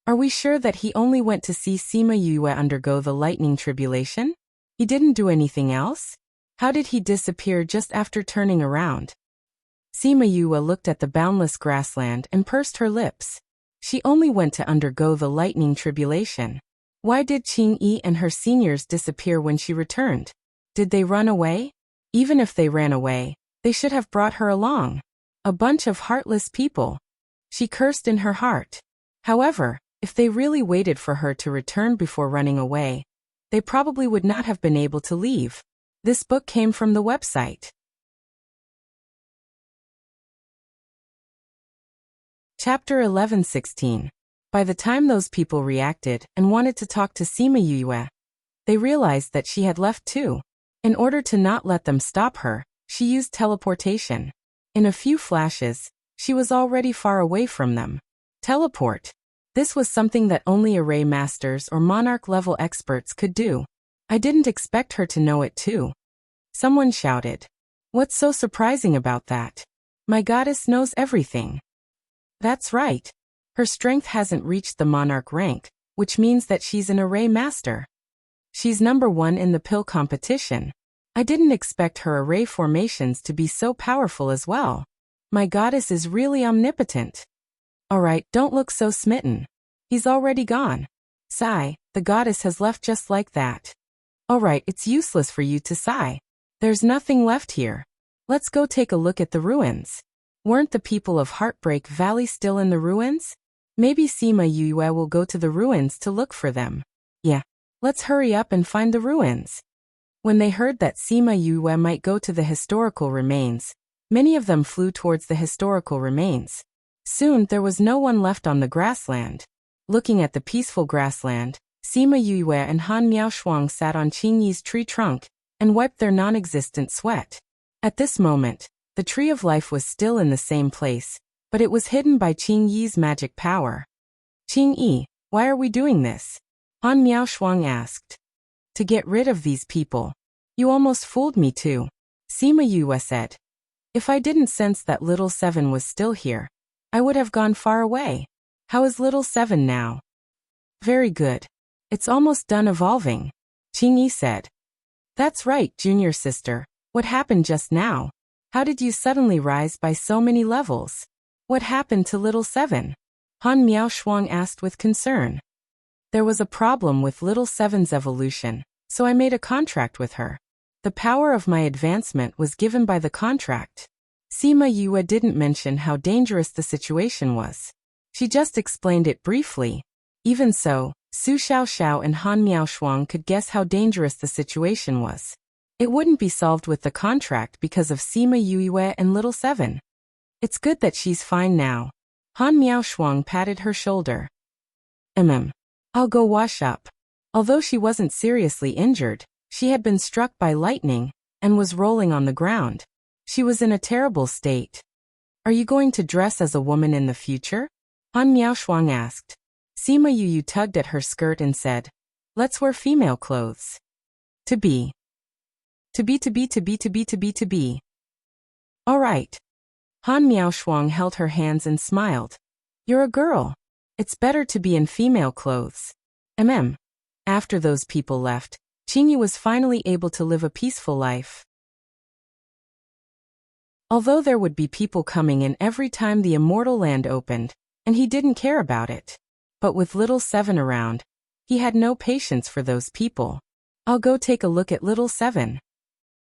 Are we sure that he only went to see Sima Yue undergo the lightning tribulation? He didn't do anything else? How did he disappear just after turning around? Sima Yue looked at the boundless grassland and pursed her lips. She only went to undergo the lightning tribulation. Why did Qing Yi and her seniors disappear when she returned? Did they run away? Even if they ran away, they should have brought her along. A bunch of heartless people. She cursed in her heart. However, if they really waited for her to return before running away, they probably would not have been able to leave. This book came from the website. Chapter 11:16. By the time those people reacted and wanted to talk to Sima Yue, they realized that she had left too. In order to not let them stop her, she used teleportation. In a few flashes, she was already far away from them. Teleport. This was something that only array masters or monarch-level experts could do. I didn't expect her to know it too. Someone shouted. What's so surprising about that? My goddess knows everything. That's right. Her strength hasn't reached the monarch rank, which means that she's an array master. She's number 1 in the pill competition. I didn't expect her array formations to be so powerful as well. My goddess is really omnipotent. Alright, don't look so smitten. He's already gone. Sigh, the goddess has left just like that. Alright, it's useless for you to sigh. There's nothing left here. Let's go take a look at the ruins. Weren't the people of Heartbreak Valley still in the ruins? Maybe Sima Yue will go to the ruins to look for them. Yeah, let's hurry up and find the ruins. When they heard that Sima Yue might go to the historical remains, many of them flew towards the historical remains. Soon there was no one left on the grassland. Looking at the peaceful grassland, Sima Yue and Han Miaoshuang sat on Qing Yi's tree trunk and wiped their non-existent sweat. At this moment, the Tree of Life was still in the same place, but it was hidden by Qing Yi's magic power. Qing Yi, why are we doing this? Han Miaoshuang asked. To get rid of these people. You almost fooled me too. Sima Yue said. If I didn't sense that little Seven was still here, I would have gone far away. How is little Seven now? Very good. It's almost done evolving, Qing Yi said. That's right, junior sister. What happened just now? How did you suddenly rise by so many levels? What happened to little Seven? Han Miaoshuang asked with concern. There was a problem with little Seven's evolution, so I made a contract with her. The power of my advancement was given by the contract. Sima Yue didn't mention how dangerous the situation was. She just explained it briefly. Even so, Su Xiaoxiao and Han Miaoshuang could guess how dangerous the situation was. It wouldn't be solved with the contract because of Sima Yue and little Seven. It's good that she's fine now. Han Miaoshuang patted her shoulder. I'll go wash up. Although she wasn't seriously injured, she had been struck by lightning and was rolling on the ground. She was in a terrible state. Are you going to dress as a woman in the future? Han Miaoshuang asked. Sima Yue tugged at her skirt and said, let's wear female clothes. To be. All right. Han Miaoshuang held her hands and smiled. You're a girl. It's better to be in female clothes. After those people left, Qing Yi was finally able to live a peaceful life. Although there would be people coming in every time the immortal land opened, and he didn't care about it. But with little Seven around, he had no patience for those people. I'll go take a look at little Seven.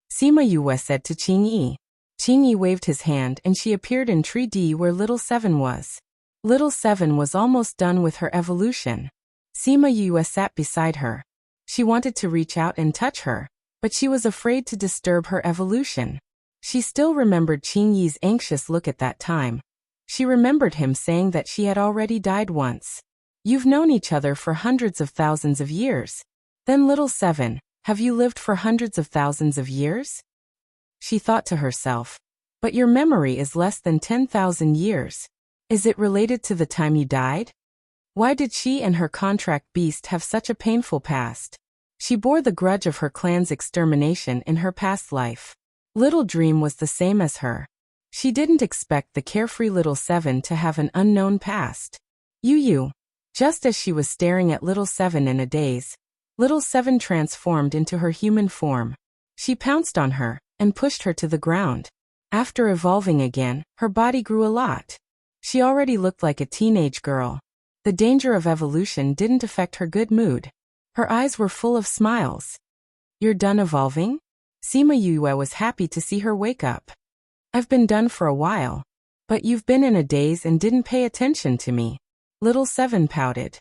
Sima Yue said to Qing Yi. Qing Yi waved his hand and she appeared in Tree D where little Seven was. Little Seven was almost done with her evolution. Sima Yue sat beside her. She wanted to reach out and touch her, but she was afraid to disturb her evolution. She still remembered Qing Yi's anxious look at that time. She remembered him saying that she had already died once. You've known each other for hundreds of thousands of years. Then little Seven, have you lived for hundreds of thousands of years? She thought to herself. But your memory is less than 10,000 years. Is it related to the time you died? Why did she and her contract beast have such a painful past? She bore the grudge of her clan's extermination in her past life. Little Dream was the same as her. She didn't expect the carefree little Seven to have an unknown past. Yu. Just as she was staring at little Seven in a daze, Little Seven transformed into her human form. She pounced on her and pushed her to the ground. After evolving again, her body grew a lot. She already looked like a teenage girl. The danger of evolution didn't affect her good mood. Her eyes were full of smiles. You're done evolving? Sima Yue was happy to see her wake up. I've been done for a while. But you've been in a daze and didn't pay attention to me. Little Seven pouted.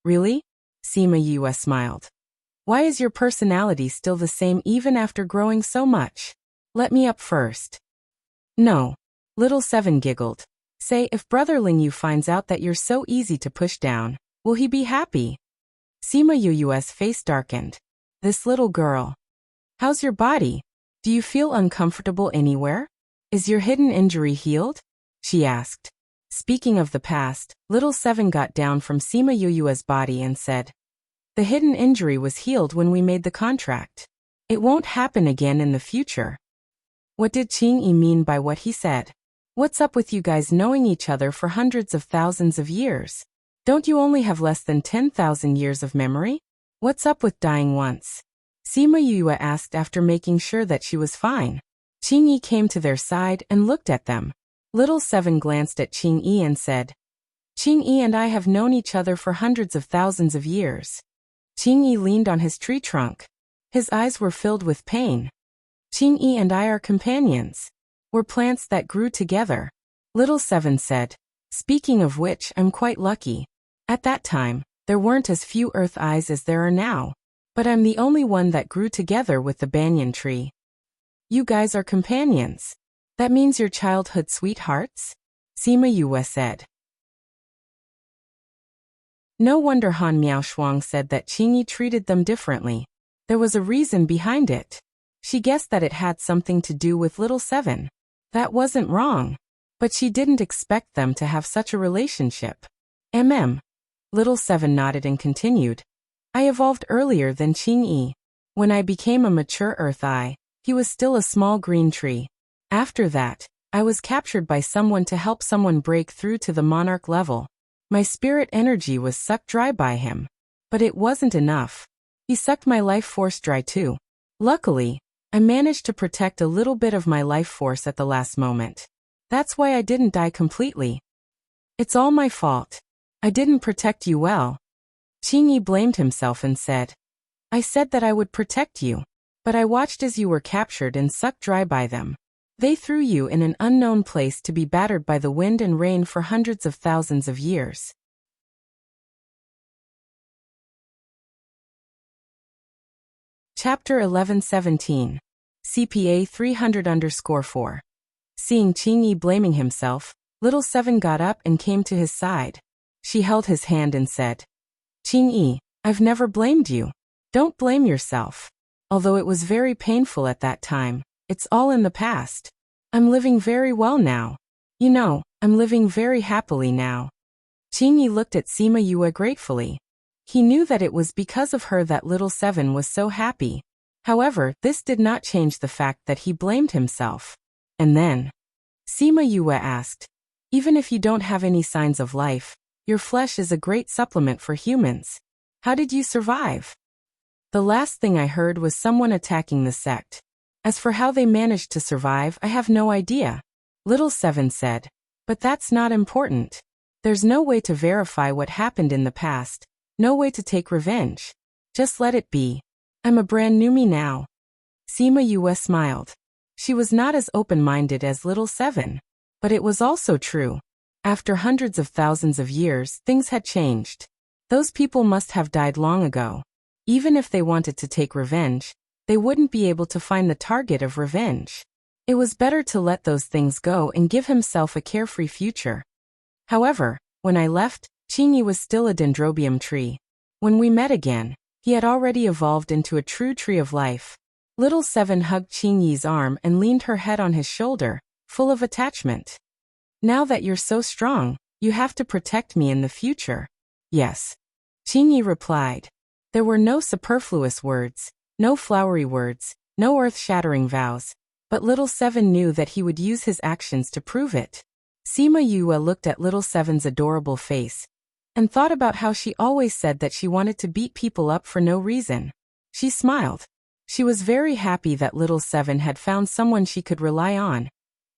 Really? Sima Yue smiled. Why is your personality still the same even after growing so much? Let me up first. No. Little Seven giggled. Say, if Brother Ling Yu finds out that you're so easy to push down, will he be happy? Sima Yue's face darkened. This little girl. How's your body? Do you feel uncomfortable anywhere? Is your hidden injury healed? She asked. Speaking of the past, Little Seven got down from Sima Yue's body and said, the hidden injury was healed when we made the contract. It won't happen again in the future. What did Qing Yi mean by what he said? What's up with you guys knowing each other for hundreds of thousands of years? Don't you only have less than 10,000 years of memory? What's up with dying once? Sima Yue asked after making sure that she was fine. Qing Yi came to their side and looked at them. Little Seven glanced at Qing Yi and said, Qing Yi and I have known each other for hundreds of thousands of years. Qing Yi leaned on his tree trunk. His eyes were filled with pain. Qing Yi and I are companions. We're plants that grew together. Little Seven said, speaking of which, I'm quite lucky. At that time, there weren't as few earth eyes as there are now. But I'm the only one that grew together with the banyan tree. You guys are companions. That means your childhood sweethearts? Sima Yue said. No wonder Han Miaoshuang said that Qing Yi treated them differently. There was a reason behind it. She guessed that it had something to do with Little Seven. That wasn't wrong. But she didn't expect them to have such a relationship. Little Seven nodded and continued. I evolved earlier than Qing Yi. When I became a mature Earth Eye, he was still a small green tree. After that, I was captured by someone to help someone break through to the monarch level. My spirit energy was sucked dry by him. But it wasn't enough. He sucked my life force dry too. Luckily, I managed to protect a little bit of my life force at the last moment. That's why I didn't die completely. It's all my fault. I didn't protect you well. Qing Yi blamed himself and said, I said that I would protect you. But I watched as you were captured and sucked dry by them. They threw you in an unknown place to be battered by the wind and rain for hundreds of thousands of years. Chapter 1117. CPA 300_4. Seeing Qing Yi blaming himself, Little Seven got up and came to his side. She held his hand and said, Qing Yi, I've never blamed you. Don't blame yourself. Although it was very painful at that time, it's all in the past. I'm living very well now. You know, I'm living very happily now. Qing Yi looked at Sima Yue gratefully. He knew that it was because of her that Little Seven was so happy. However, this did not change the fact that he blamed himself. And then, Sima Yue asked, even if you don't have any signs of life, your flesh is a great supplement for humans. How did you survive? The last thing I heard was someone attacking the sect. As for how they managed to survive, I have no idea. Little Seven said. But that's not important. There's no way to verify what happened in the past, no way to take revenge. Just let it be. I'm a brand new me now. Sima Yue smiled. She was not as open-minded as Little Seven. But it was also true. After hundreds of thousands of years, things had changed. Those people must have died long ago. Even if they wanted to take revenge, they wouldn't be able to find the target of revenge. It was better to let those things go and give himself a carefree future. However, when I left, Qing Yi was still a dendrobium tree. When we met again, he had already evolved into a true tree of life. Little Seven hugged Qing Yi's arm and leaned her head on his shoulder, full of attachment. Now that you're so strong, you have to protect me in the future. Yes. Qing Yi replied. There were no superfluous words, no flowery words, no earth-shattering vows, but Little Seven knew that he would use his actions to prove it. Sima Yue looked at Little Seven's adorable face and thought about how she always said that she wanted to beat people up for no reason. She smiled. She was very happy that little Seven had found someone she could rely on,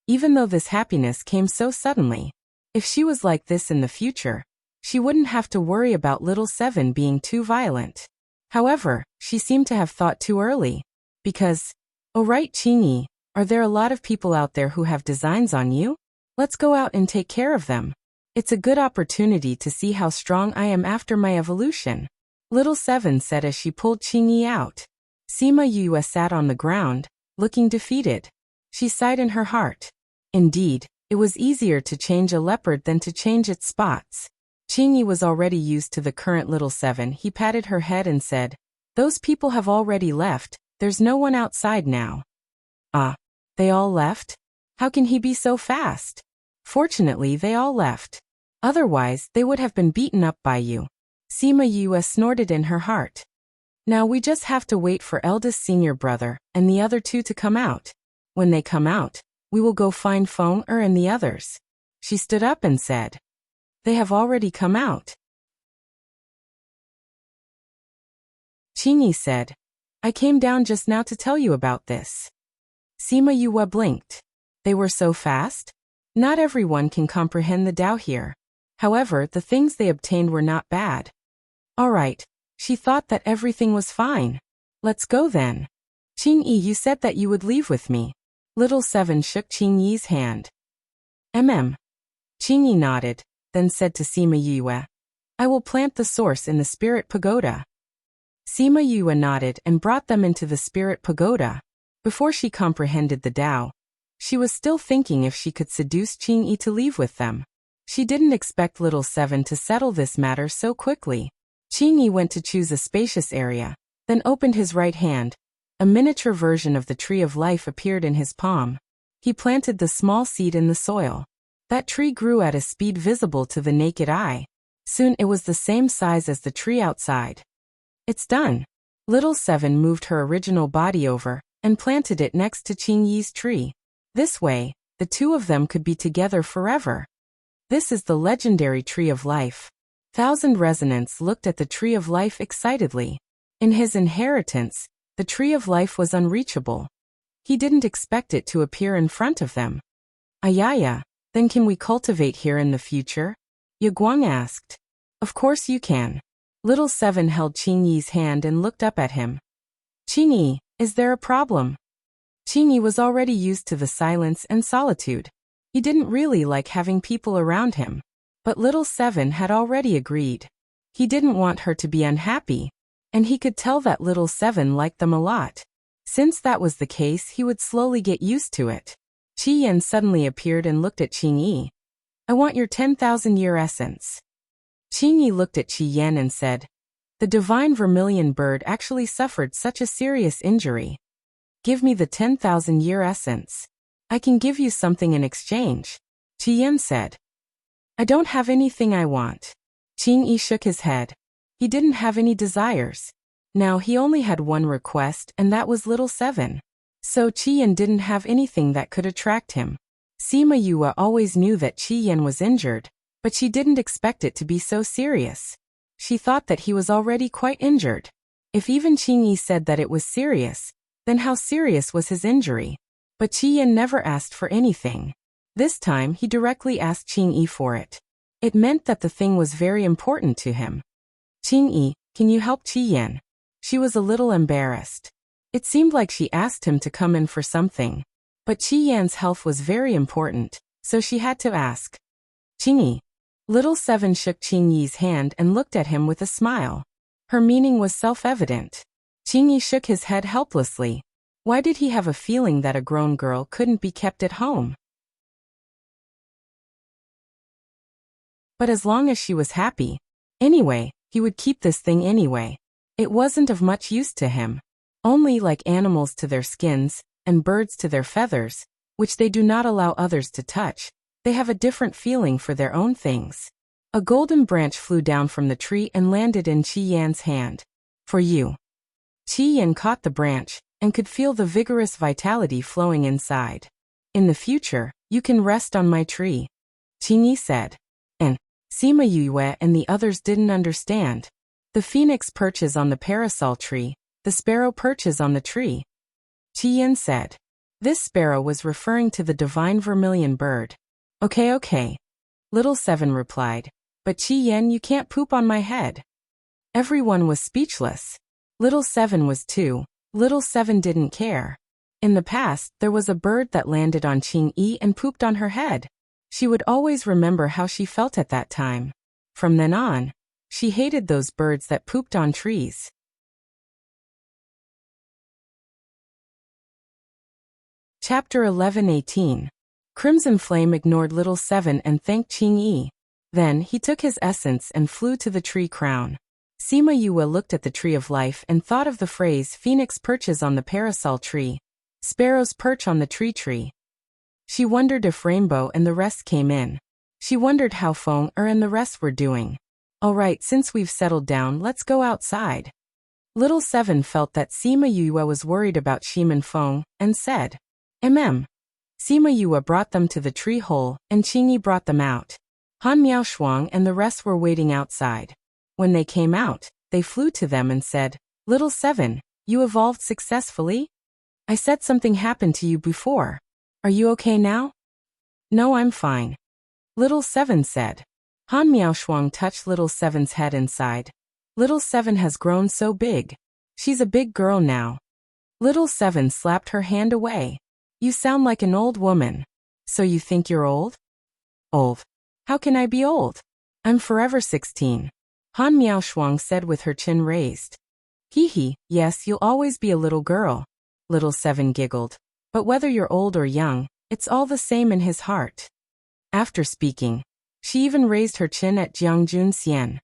even though this happiness came so suddenly. If she was like this in the future, she wouldn't have to worry about little Seven being too violent. However, she seemed to have thought too early. Because, oh right, Qingyi, are there a lot of people out there who have designs on you? Let's go out and take care of them. It's a good opportunity to see how strong I am after my evolution. Little Seven said as she pulled Qingyi out. Sima Yue sat on the ground, looking defeated. She sighed in her heart. Indeed, it was easier to change a leopard than to change its spots. Qingyi was already used to the current little Seven. He patted her head and said, "Those people have already left, there's no one outside now." Ah, they all left? How can he be so fast? Fortunately, they all left. Otherwise, they would have been beaten up by you. Sima Yue snorted in her heart. Now we just have to wait for eldest senior brother and the other two to come out. When they come out, we will go find Feng Er and the others. She stood up and said, "They have already come out." Qingyi said, "I came down just now to tell you about this." Sima Yue blinked. They were so fast? Not everyone can comprehend the Tao here. However, the things they obtained were not bad. All right. She thought that everything was fine. Let's go then. Qingyi, you said that you would leave with me. Little Seven shook Qingyi's hand. Qingyi nodded, then said to Sima Yue, "I will plant the source in the spirit pagoda." Sima Yue nodded and brought them into the spirit pagoda. Before she comprehended the Tao, she was still thinking if she could seduce Qingyi to leave with them. She didn't expect little Seven to settle this matter so quickly. Qingyi went to choose a spacious area, then opened his right hand. A miniature version of the tree of life appeared in his palm. He planted the small seed in the soil. That tree grew at a speed visible to the naked eye. Soon it was the same size as the tree outside. It's done. Little Seven moved her original body over and planted it next to Qingyi's tree. This way, the two of them could be together forever. This is the legendary tree of life. Thousand Resonance looked at the tree of life excitedly. In his inheritance, the tree of life was unreachable. He didn't expect it to appear in front of them. Ayaya, then can we cultivate here in the future? Yaguang asked. Of course you can. Little Seven held Qingyi's hand and looked up at him. Qingyi, is there a problem? Qingyi was already used to the silence and solitude. He didn't really like having people around him. But little Seven had already agreed. He didn't want her to be unhappy, and he could tell that little Seven liked them a lot. Since that was the case, he would slowly get used to it. Qi Yan suddenly appeared and looked at Qingyi. I want your 10,000-year essence. Qingyi looked at Qi Yan and said, the divine vermilion bird actually suffered such a serious injury. Give me the 10,000-year essence. I can give you something in exchange. Qi Yan said. I don't have anything I want. Qingyi shook his head. He didn't have any desires. Now he only had one request, and that was little Seven. So Qi Yan didn't have anything that could attract him. Sima Yue always knew that Qi Yan was injured, but she didn't expect it to be so serious. She thought that he was already quite injured. If even Qingyi said that it was serious, then how serious was his injury? But Qi Yan never asked for anything. This time he directly asked Qingyi for it. It meant that the thing was very important to him. Qingyi, can you help Qi Yan? She was a little embarrassed. It seemed like she asked him to come in for something. But Qi Yan's health was very important, so she had to ask. Qingyi. Little Seven shook Qingyi's hand and looked at him with a smile. Her meaning was self-evident. Qingyi shook his head helplessly. Why did he have a feeling that a grown girl couldn't be kept at home? But as long as she was happy, anyway, he would keep this thing anyway. It wasn't of much use to him. Only like animals to their skins, and birds to their feathers, which they do not allow others to touch, they have a different feeling for their own things. A golden branch flew down from the tree and landed in Qi Yan's hand. For you. Qi Yan caught the branch, and could feel the vigorous vitality flowing inside. In the future, you can rest on my tree. Qingyi said. And Sima Yue and the others didn't understand. The phoenix perches on the parasol tree, the sparrow perches on the tree. Qi Yin said. This sparrow was referring to the divine vermilion bird. Okay. Little Seven replied. But Qi Yin, you can't poop on my head. Everyone was speechless. Little Seven was too. Little Seven didn't care. In the past, there was a bird that landed on Qing Yi and pooped on her head. She would always remember how she felt at that time. From then on, she hated those birds that pooped on trees. Chapter 11:18. Crimson Flame ignored Little Seven and thanked Qing Yi. Then he took his essence and flew to the tree crown. Sima Yue looked at the tree of life and thought of the phrase phoenix perches on the parasol tree, sparrows perch on the tree. She wondered if Rainbow and the rest came in. She wondered how Feng and the rest were doing. All right, since we've settled down, let's go outside. Little Seven felt that Sima Yue was worried about Shim and Feng, and said, Sima Yue brought them to the tree hole, and Qingyi brought them out. Han Miaoshuang and the rest were waiting outside. When they came out, they flew to them and said, Little Seven, you evolved successfully? I said something happened to you before. Are you okay now? No, I'm fine. Little Seven said. Han Miaoshuang touched Little Seven's head and sighed. Little Seven has grown so big. She's a big girl now. Little Seven slapped her hand away. You sound like an old woman. So you think you're old? Old? How can I be old? I'm forever 16. Han Miaoshuang said with her chin raised. Hee, yes, you'll always be a little girl. Little Seven giggled. But whether you're old or young, it's all the same in his heart. After speaking, she even raised her chin at Jiangjun Xian.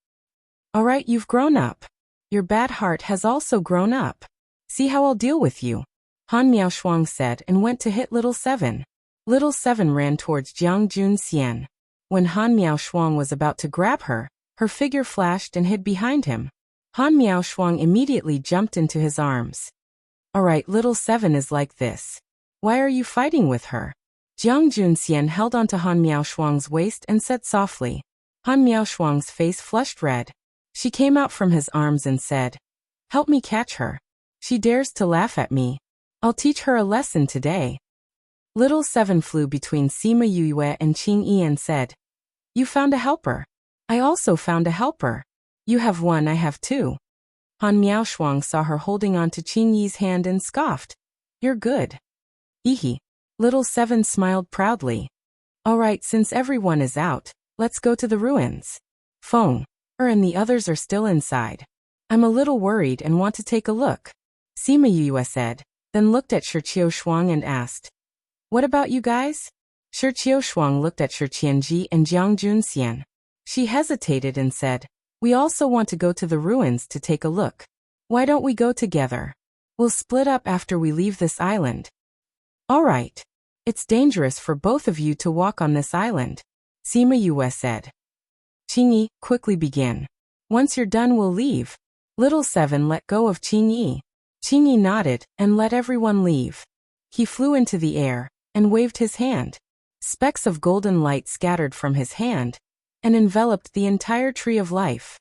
All right, you've grown up. Your bad heart has also grown up. See how I'll deal with you. Han Miaoshuang said and went to hit Little Seven. Little Seven ran towards Jiangjun Xian. When Han Miaoshuang was about to grab her, her figure flashed and hid behind him. Han Miaoshuang immediately jumped into his arms. All right, Little Seven is like this. Why are you fighting with her? Jiangjun Xian held onto Han Miaoshuang's waist and said softly. Han Miaoshuang's face flushed red. She came out from his arms and said, Help me catch her. She dares to laugh at me. I'll teach her a lesson today. Little Seven flew between Sima Yue and Qing Yi and said, You found a helper. I also found a helper. You have one, I have two. Han Miaoshuang saw her holding on to Qing Yi's hand and scoffed. You're good. Ehe. Little Seven smiled proudly. All right, since everyone is out, let's go to the ruins. Feng and the others are still inside. I'm a little worried and want to take a look. Sima Yue said, then looked at Shi Qiushuang and asked, What about you guys? Shi Qiushuang looked at Shi Qianji and Jiangjun Xian. She hesitated and said, We also want to go to the ruins to take a look. Why don't we go together? We'll split up after we leave this island. All right. It's dangerous for both of you to walk on this island, Sima Yue said. Qingyi, quickly begin. Once you're done, we'll leave. Little Seven let go of Qingyi. Qingyi nodded and let everyone leave. He flew into the air and waved his hand. Specks of golden light scattered from his hand and enveloped the entire tree of life.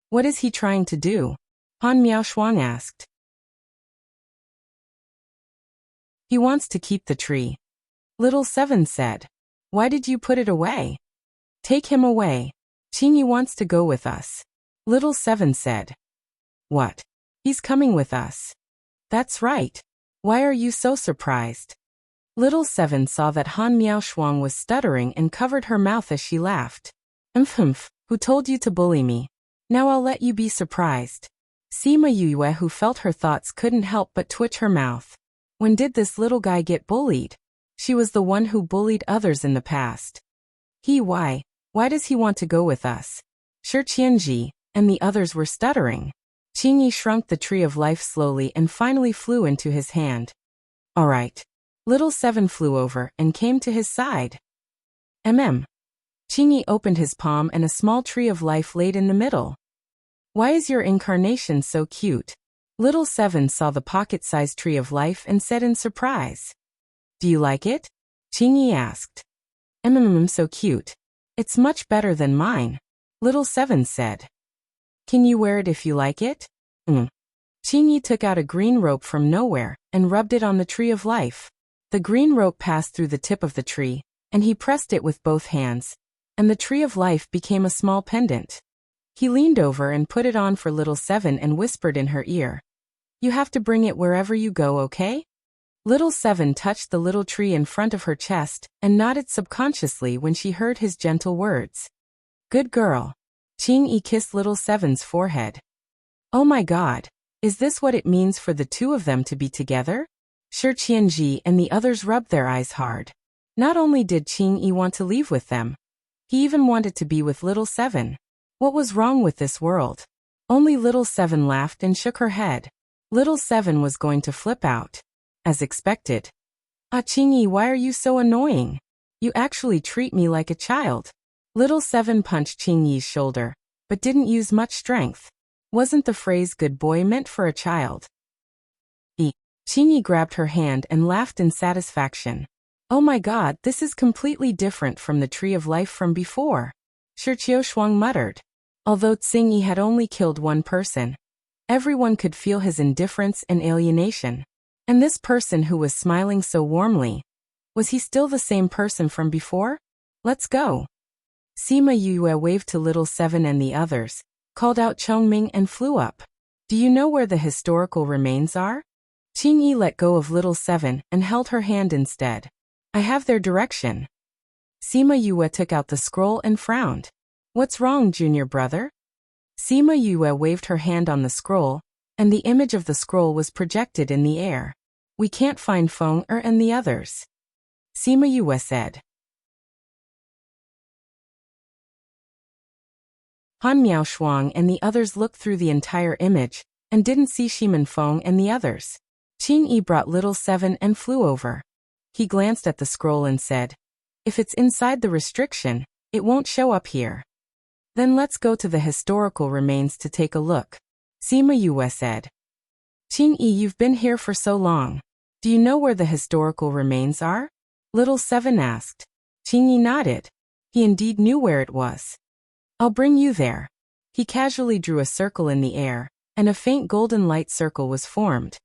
What is he trying to do? Han Miaoshuang asked. He wants to keep the tree. Little Seven said. Why did you put it away? Take him away. Qingyi wants to go with us. Little Seven said. What? He's coming with us. That's right. Why are you so surprised? Little Seven saw that Han Miaoshuang was stuttering and covered her mouth as she laughed. Who told you to bully me? Now I'll let you be surprised. Sima Yue, who felt her thoughts, couldn't help but twitch her mouth. When did this little guy get bullied? She was the one who bullied others in the past. Why does he want to go with us? Shi Qianji and the others were stuttering. Qingyi shrunk the tree of life slowly and finally flew into his hand. All right. Little Seven flew over and came to his side. Qingyi opened his palm and a small tree of life laid in the middle. Why is your incarnation so cute? Little Seven saw the pocket-sized tree of life and said in surprise. Do you like it? Qingyi asked. So cute. It's much better than mine. Little Seven said. Can you wear it if you like it? Qingyi took out a green rope from nowhere and rubbed it on the tree of life. The green rope passed through the tip of the tree, and he pressed it with both hands, and the tree of life became a small pendant. He leaned over and put it on for Little Seven and whispered in her ear, "You have to bring it wherever you go, okay?" Little Seven touched the little tree in front of her chest and nodded subconsciously when she heard his gentle words. Good girl. Qingyi kissed Little Seven's forehead. Oh my God, is this what it means for the two of them to be together? Shi Qianji and the others rubbed their eyes hard. Not only did Qingyi want to leave with them, he even wanted to be with Little Seven. What was wrong with this world? Only Little Seven laughed and shook her head. Little Seven was going to flip out. As expected. Ah, Qingyi, why are you so annoying? You actually treat me like a child. Little Seven punched Qingyi's shoulder, but didn't use much strength. Wasn't the phrase good boy meant for a child? Qingyi grabbed her hand and laughed in satisfaction. Oh my God, this is completely different from the tree of life from before. Shi Qiushuang muttered. Although Qingyi had only killed one person, everyone could feel his indifference and alienation. And this person who was smiling so warmly, was he still the same person from before? Let's go. Sima Yue waved to Little Seven and the others, called out Chongming and flew up. Do you know where the historical remains are? Qingyi let go of Little Seven and held her hand instead. I have their direction. Sima Yue took out the scroll and frowned. What's wrong, junior brother? Sima Yue waved her hand on the scroll, and the image of the scroll was projected in the air. We can't find Feng Er and the others. Sima Yue said. Han Miaoshuang and the others looked through the entire image, and didn't see Shimen Feng and the others. Qingyi brought Little Seven and flew over. He glanced at the scroll and said, if it's inside the restriction, it won't show up here. Then let's go to the historical remains to take a look. Sima Yue said. Qingyi, you've been here for so long. Do you know where the historical remains are? Little Seven asked. Qingyi nodded. He indeed knew where it was. I'll bring you there. He casually drew a circle in the air, and a faint golden light circle was formed.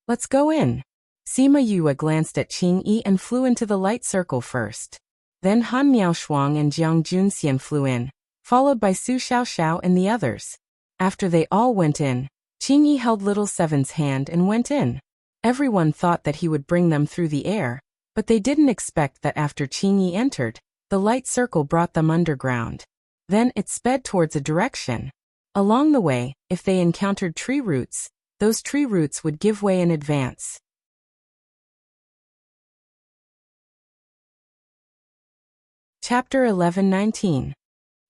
Let's go in. Sima Yue glanced at Qingyi and flew into the light circle first. Then Han Miaoshuang and Jiang Junxian flew in, followed by Su Xiaoxiao and the others. After they all went in, Qingyi held Little Seven's hand and went in. Everyone thought that he would bring them through the air, but they didn't expect that after Qingyi entered, the light circle brought them underground. Then it sped towards a direction. Along the way, if they encountered tree roots, those tree roots would give way in advance. Chapter 11-19.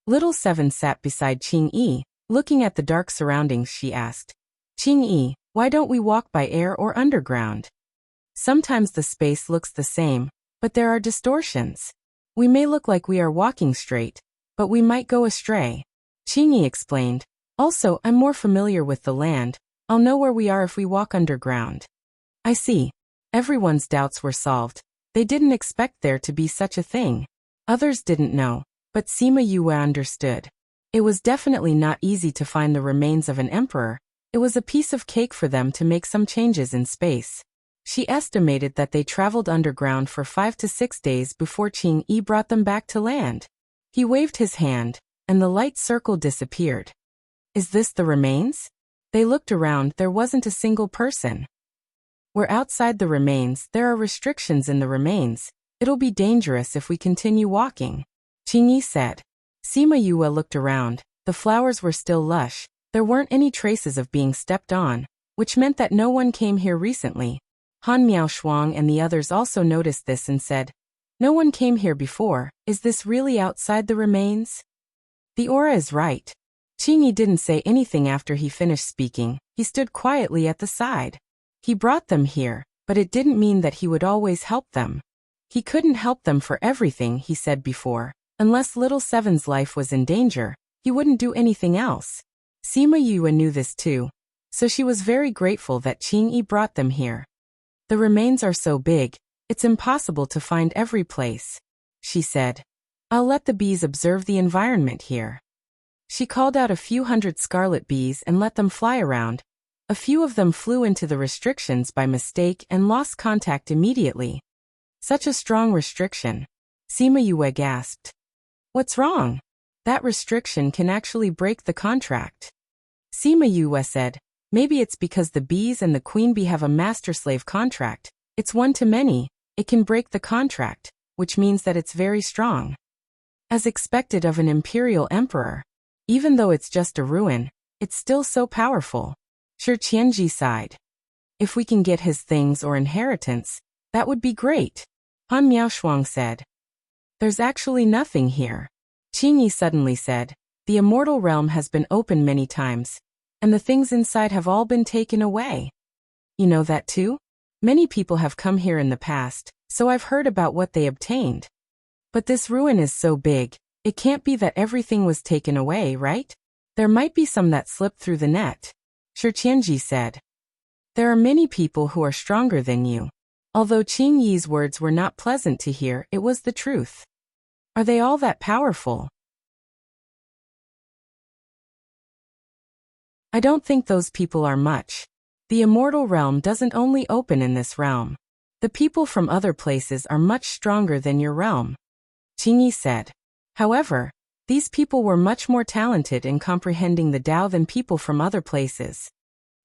Little Seven sat beside Qingyi. Looking at the dark surroundings, she asked, Qingyi, why don't we walk by air or underground? Sometimes the space looks the same, but there are distortions. We may look like we are walking straight, but we might go astray. Qingyi explained, also, I'm more familiar with the land. I'll know where we are if we walk underground. I see. Everyone's doubts were solved. They didn't expect there to be such a thing. Others didn't know, but Sima Yue understood. It was definitely not easy to find the remains of an emperor. It was a piece of cake for them to make some changes in space. She estimated that they traveled underground for 5 to 6 days before Qingyi brought them back to land. He waved his hand, and the light circle disappeared. Is this the remains? They looked around, there wasn't a single person. We're outside the remains, there are restrictions in the remains. It'll be dangerous if we continue walking, Qingyi said. Sima Yue looked around. The flowers were still lush. There weren't any traces of being stepped on, which meant that no one came here recently. Han Miaoshuang and the others also noticed this and said, no one came here before. Is this really outside the remains? The aura is right. Qingyi didn't say anything after he finished speaking. He stood quietly at the side. He brought them here, but it didn't mean that he would always help them. He couldn't help them for everything, he said before. Unless Little Seven's life was in danger, he wouldn't do anything else. Sima Yue knew this too, so she was very grateful that Qingyi brought them here. The remains are so big, it's impossible to find every place, she said. I'll let the bees observe the environment here. She called out a few hundred scarlet bees and let them fly around. A few of them flew into the restrictions by mistake and lost contact immediately. Such a strong restriction. Sima Yue gasped. What's wrong? That restriction can actually break the contract. Sima Yue said, maybe it's because the bees and the queen bee have a master-slave contract. It's one to many. It can break the contract, which means that it's very strong. As expected of an imperial emperor. Even though it's just a ruin, it's still so powerful. Shi Qianji sighed. If we can get his things or inheritance, that would be great. Han Miaoshuang said. There's actually nothing here. Qingyi suddenly said. The immortal realm has been opened many times, and the things inside have all been taken away. You know that too? Many people have come here in the past, so I've heard about what they obtained. But this ruin is so big, it can't be that everything was taken away, right? There might be some that slipped through the net. Shi Qianji said. There are many people who are stronger than you. Although Qing Yi's words were not pleasant to hear, it was the truth. Are they all that powerful? I don't think those people are much. The immortal realm doesn't only open in this realm. The people from other places are much stronger than your realm. Qing Yi said. However, these people were much more talented in comprehending the Tao than people from other places.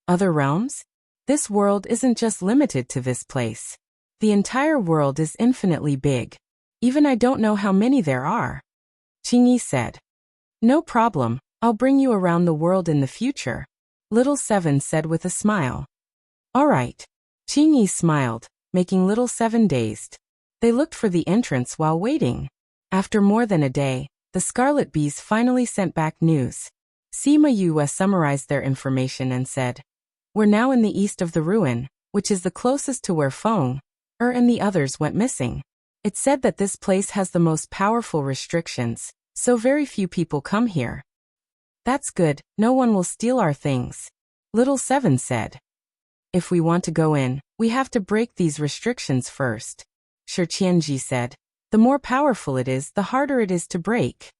Other realms? This world isn't just limited to this place. The entire world is infinitely big. Even I don't know how many there are. Qing Yi said. No problem, I'll bring you around the world in the future. Little Seven said with a smile. All right. Qing Yi smiled, making Little Seven dazed. They looked for the entrance while waiting. After more than a day, the Scarlet Bees finally sent back news. Sima Yue summarized their information and said, we're now in the east of the ruin, which is the closest to where Feng, and the others went missing. It said that this place has the most powerful restrictions, so very few people come here. That's good, no one will steal our things. Little Seven said. If we want to go in, we have to break these restrictions first. Shi Qianji said. The more powerful it is, the harder it is to break.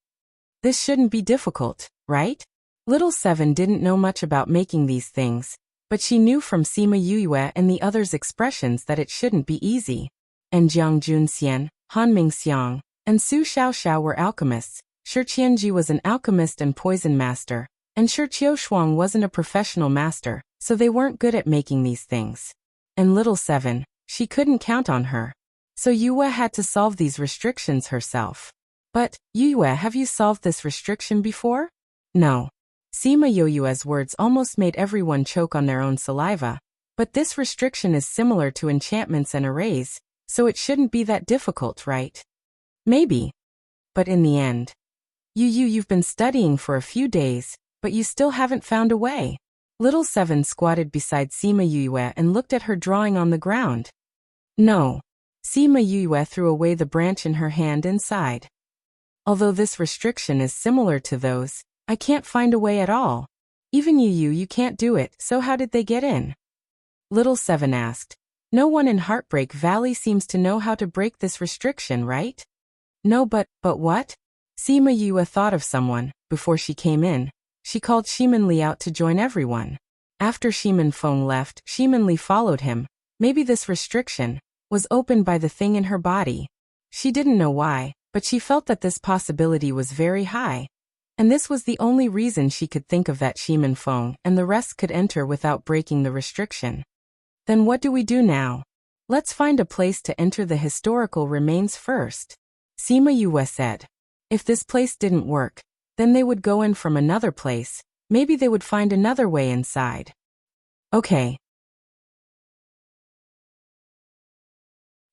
This shouldn't be difficult, right? Little Seven didn't know much about making these things, but she knew from Sima Yue and the others' expressions that it shouldn't be easy. And Jiang Junxian, Han Mingxiang, and Su Xiaoxiao were alchemists. Shi Qianji was an alchemist and poison master, and Shi Qiushuang wasn't a professional master, so they weren't good at making these things. And Little Seven, she couldn't count on her. So Yue had to solve these restrictions herself. But, Yue, have you solved this restriction before? No. Sima Yue's words almost made everyone choke on their own saliva. But this restriction is similar to enchantments and arrays, so it shouldn't be that difficult, right? Maybe. But in the end. You've been studying for a few days, but you still haven't found a way. Little Seven squatted beside Sima Yue and looked at her drawing on the ground. No. Sima Yue threw away the branch in her hand and sighed. Although this restriction is similar to those, I can't find a way at all. Even you can't do it, so how did they get in? Little Seven asked. No one in Heartbreak Valley seems to know how to break this restriction, right? No, but what? Sima Yue thought of someone. Before she came in, she called Shiman Li out to join everyone. After Shiman Feng left, Shiman Li followed him. Maybe this restriction was opened by the thing in her body. She didn't know why, but she felt that this possibility was very high. And this was the only reason she could think of that Shiman Feng and the rest could enter without breaking the restriction. Then what do we do now? Let's find a place to enter the historical remains first. Sima Yue said. If this place didn't work, then they would go in from another place. Maybe they would find another way inside. Okay.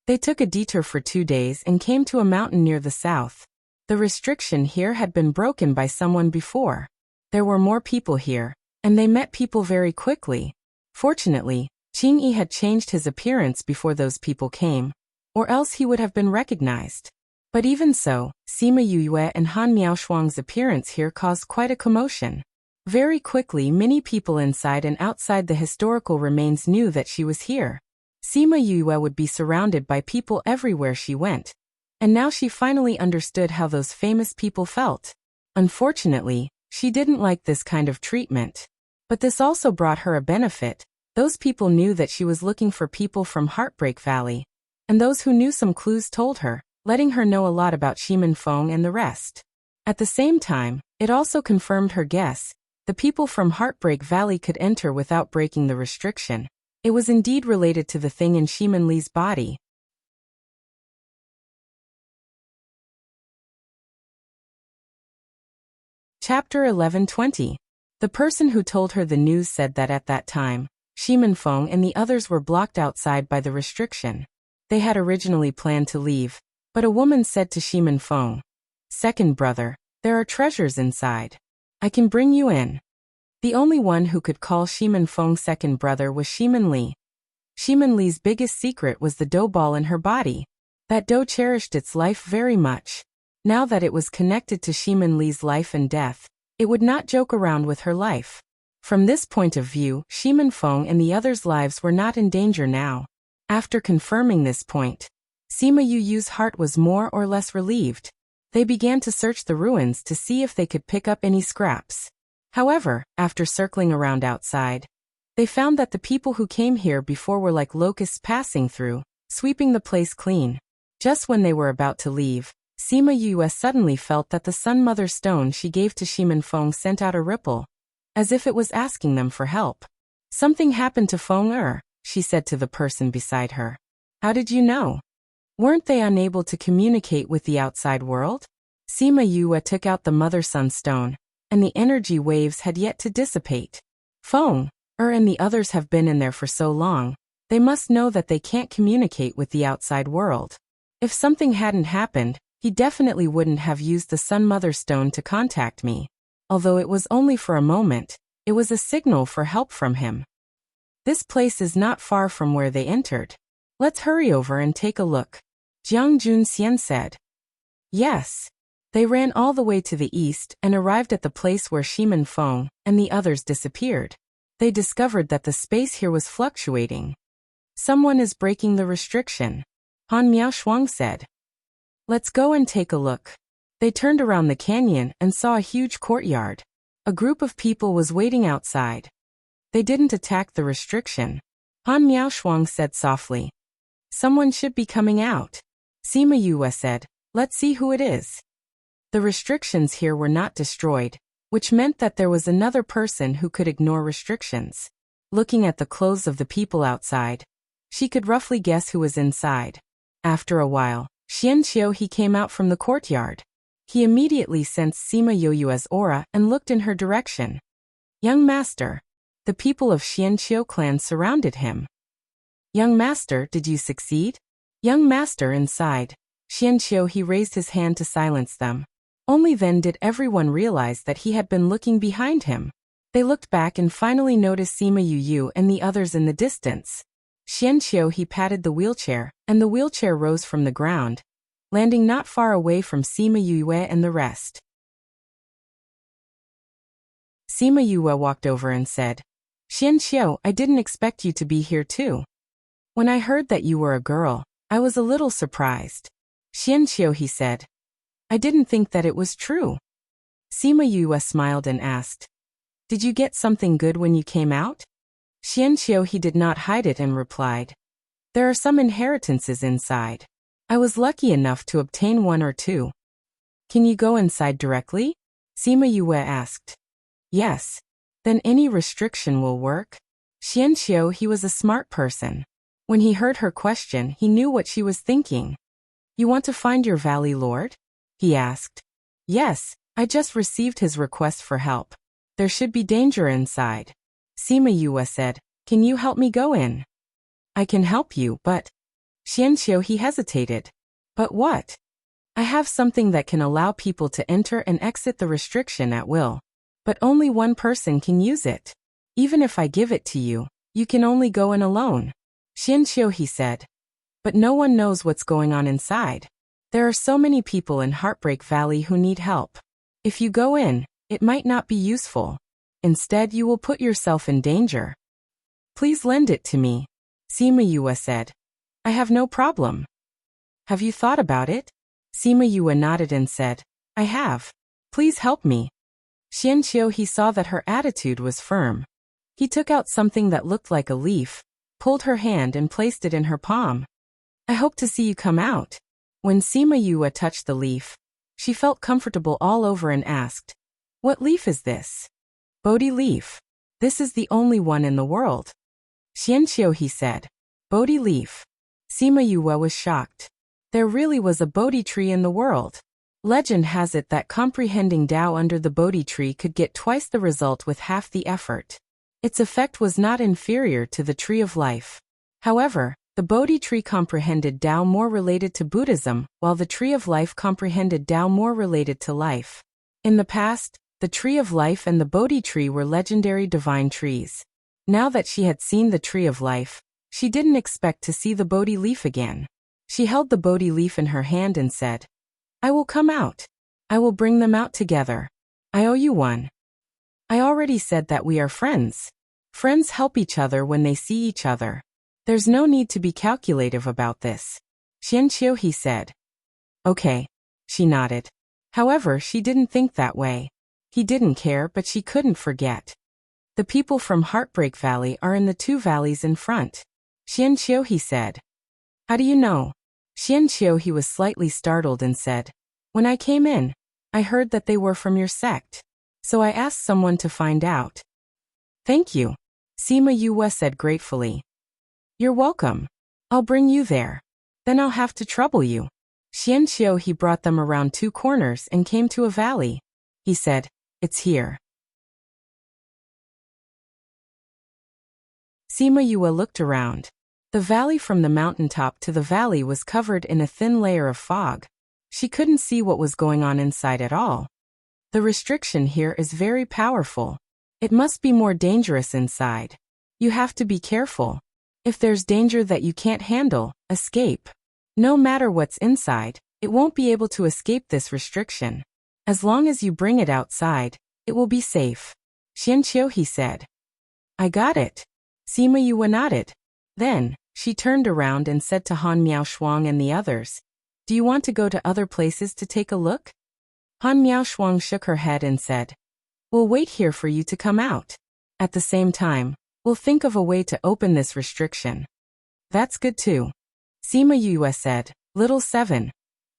They took a detour for 2 days and came to a mountain near the south. The restriction here had been broken by someone before. There were more people here, and they met people very quickly. Fortunately, Qing Yi had changed his appearance before those people came, or else he would have been recognized. But even so, Sima Yue and Han Miaoshuang's appearance here caused quite a commotion. Very quickly, many people inside and outside the historical remains knew that she was here. Sima Yue would be surrounded by people everywhere she went. And now she finally understood how those famous people felt. Unfortunately, She didn't like this kind of treatment. But this also brought her a benefit. Those people knew that she was looking for people from Heartbreak Valley. And those who knew some clues told her, letting her know a lot about Shimin Feng and the rest. At the same time, it also confirmed her guess. The people from Heartbreak Valley could enter without breaking the restriction. It was indeed related to the thing in Shimin Li's body. Chapter 11:20. The person who told her the news said that at that time, Shimin Feng and the others were blocked outside by the restriction. They had originally planned to leave, but a woman said to Shimin Feng, "Second brother, there are treasures inside. I can bring you in." The only one who could call Shimin Feng second brother was Shimin Li. Shimin Li's biggest secret was the dough ball in her body. That dough cherished its life very much. Now that it was connected to Shimin Li's life and death, it would not joke around with her life. From this point of view, Shimin Feng and the others' lives were not in danger now. After confirming this point, Sima Yu's heart was more or less relieved. They began to search the ruins to see if they could pick up any scraps. However, after circling around outside, they found that the people who came here before were like locusts passing through, sweeping the place clean. Just when they were about to leave, Sima Yu suddenly felt that the Sun Mother stone she gave to Shimin Feng sent out a ripple, as if it was asking them for help. "Something happened to Feng she said to the person beside her. "How did you know? Weren't they unable to communicate with the outside world?" Sima Yu took out the Mother Sun stone, and the energy waves had yet to dissipate. Feng and the others have been in there for so long, they must know that they can't communicate with the outside world. If something hadn't happened, he definitely wouldn't have used the Sun Mother stone to contact me. Although it was only for a moment, it was a signal for help from him. This place is not far from where they entered. Let's hurry over and take a look, Jiang Junxian said. Yes. They ran all the way to the east and arrived at the place where Shimin Feng and the others disappeared. They discovered that the space here was fluctuating. Someone is breaking the restriction, Han Miaoshuang said. Let's go and take a look. They turned around the canyon and saw a huge courtyard. A group of people was waiting outside. They didn't attack the restriction, Han Miaoshuang said softly. Someone should be coming out. Sima Yu said, let's see who it is. The restrictions here were not destroyed, which meant that there was another person who could ignore restrictions. Looking at the clothes of the people outside, she could roughly guess who was inside. After a while, Xianqiu he came out from the courtyard. He immediately sensed Sima Yoyue's aura and looked in her direction. Young master. The people of Xianqiu clan surrounded him. Young master, did you succeed? Young master inside. Xianqiu he raised his hand to silence them. Only then did everyone realize that he had been looking behind him. They looked back and finally noticed Sima Yu and the others in the distance. Xianqiu he patted the wheelchair, and the wheelchair rose from the ground, landing not far away from Sima Yue and the rest. Sima Yue walked over and said, Xianqiu, I didn't expect you to be here too. When I heard that you were a girl, I was a little surprised. Xianqiu he said, I didn't think that it was true. Sima Yue smiled and asked, did you get something good when you came out? Xianqiu he did not hide it and replied, there are some inheritances inside. I was lucky enough to obtain one or two. Can you go inside directly? Sima Yue asked. Yes. Then any restriction will work? Xianqiu he was a smart person. When he heard her question, he knew what she was thinking. You want to find your valley lord? He asked. Yes, I just received his request for help. There should be danger inside. Sima Yue said, can you help me go in? I can help you, but... Xianqiu he hesitated. But what? I have something that can allow people to enter and exit the restriction at will. But only one person can use it. Even if I give it to you, you can only go in alone. Xianqiu he said. But no one knows what's going on inside. There are so many people in Heartbreak Valley who need help. If you go in, it might not be useful. Instead, you will put yourself in danger. Please lend it to me, Sima Yue said. I have no problem. Have you thought about it? Sima Yue nodded and said, I have. Please help me. Xianqiu he saw that her attitude was firm. He took out something that looked like a leaf, pulled her hand and placed it in her palm. I hope to see you come out. When Sima Yue touched the leaf, she felt comfortable all over and asked, "What leaf is this?" "Bodhi leaf. This is the only one in the world." "Xianqiu," he said. "Bodhi leaf." Sima Yue was shocked. There really was a Bodhi tree in the world. Legend has it that comprehending Tao under the Bodhi tree could get twice the result with half the effort. Its effect was not inferior to the tree of life. However, the Bodhi tree comprehended Tao more related to Buddhism, while the tree of life comprehended Tao more related to life. In the past, the tree of life and the Bodhi tree were legendary divine trees. Now that she had seen the tree of life, she didn't expect to see the Bodhi leaf again. She held the Bodhi leaf in her hand and said, "I will come out. I will bring them out together. I owe you one." "I already said that we are friends. Friends help each other when they see each other. There's no need to be calculative about this." Xianqiu he said. "Okay." She nodded. However, she didn't think that way. He didn't care, but she couldn't forget. "The people from Heartbreak Valley are in the 2 valleys in front." Xianqiu he said. "How do you know?" Xianqiu he was slightly startled and said, "When I came in, I heard that they were from your sect. So I asked someone to find out." "Thank you," Sima Yue said gratefully. "You're welcome. I'll bring you there. Then I'll have to trouble you." Xianqiu he brought them around 2 corners and came to a valley. He said, "It's here." Sima Yue looked around. The valley from the mountaintop to the valley was covered in a thin layer of fog. She couldn't see what was going on inside at all. The restriction here is very powerful. It must be more dangerous inside. You have to be careful. If there's danger that you can't handle, escape. No matter what's inside, it won't be able to escape this restriction. As long as you bring it outside, it will be safe. Xianqiu he said. "I got it." Sima Yue nodded. Then, she turned around and said to Han Miaoshuang and the others, "Do you want to go to other places to take a look?" Han Miaoshuang shook her head and said, "We'll wait here for you to come out. At the same time, we'll think of a way to open this restriction." "That's good too." Sima Yue said, "Little 7.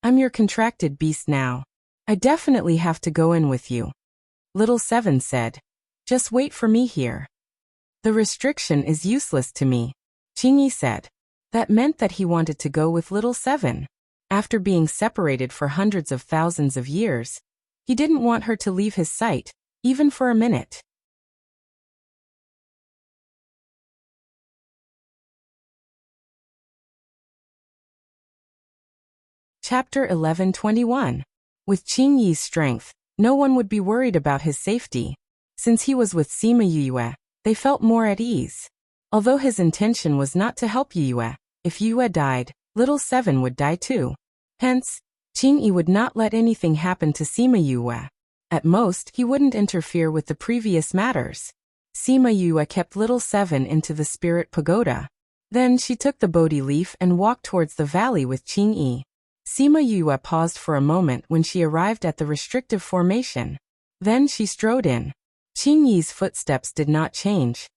I'm your contracted beast now. I definitely have to go in with you." Little 7 said, "Just wait for me here." "The restriction is useless to me," Qingyi said. That meant that he wanted to go with Little 7. After being separated for hundreds of thousands of years, he didn't want her to leave his sight, even for a minute. Chapter 11:21. With Qingyi's strength, no one would be worried about his safety. Since he was with Sima Yue, they felt more at ease. Although his intention was not to help Yue, if Yue died, Little 7 would die too. Hence, Qingyi would not let anything happen to Sima Yue. At most, he wouldn't interfere with the previous matters. Sima Yue kept Little 7 into the spirit pagoda. Then she took the Bodhi leaf and walked towards the valley with Qingyi. Sima Yue paused for a moment when she arrived at the restrictive formation. Then she strode in. Qingyi's footsteps did not change,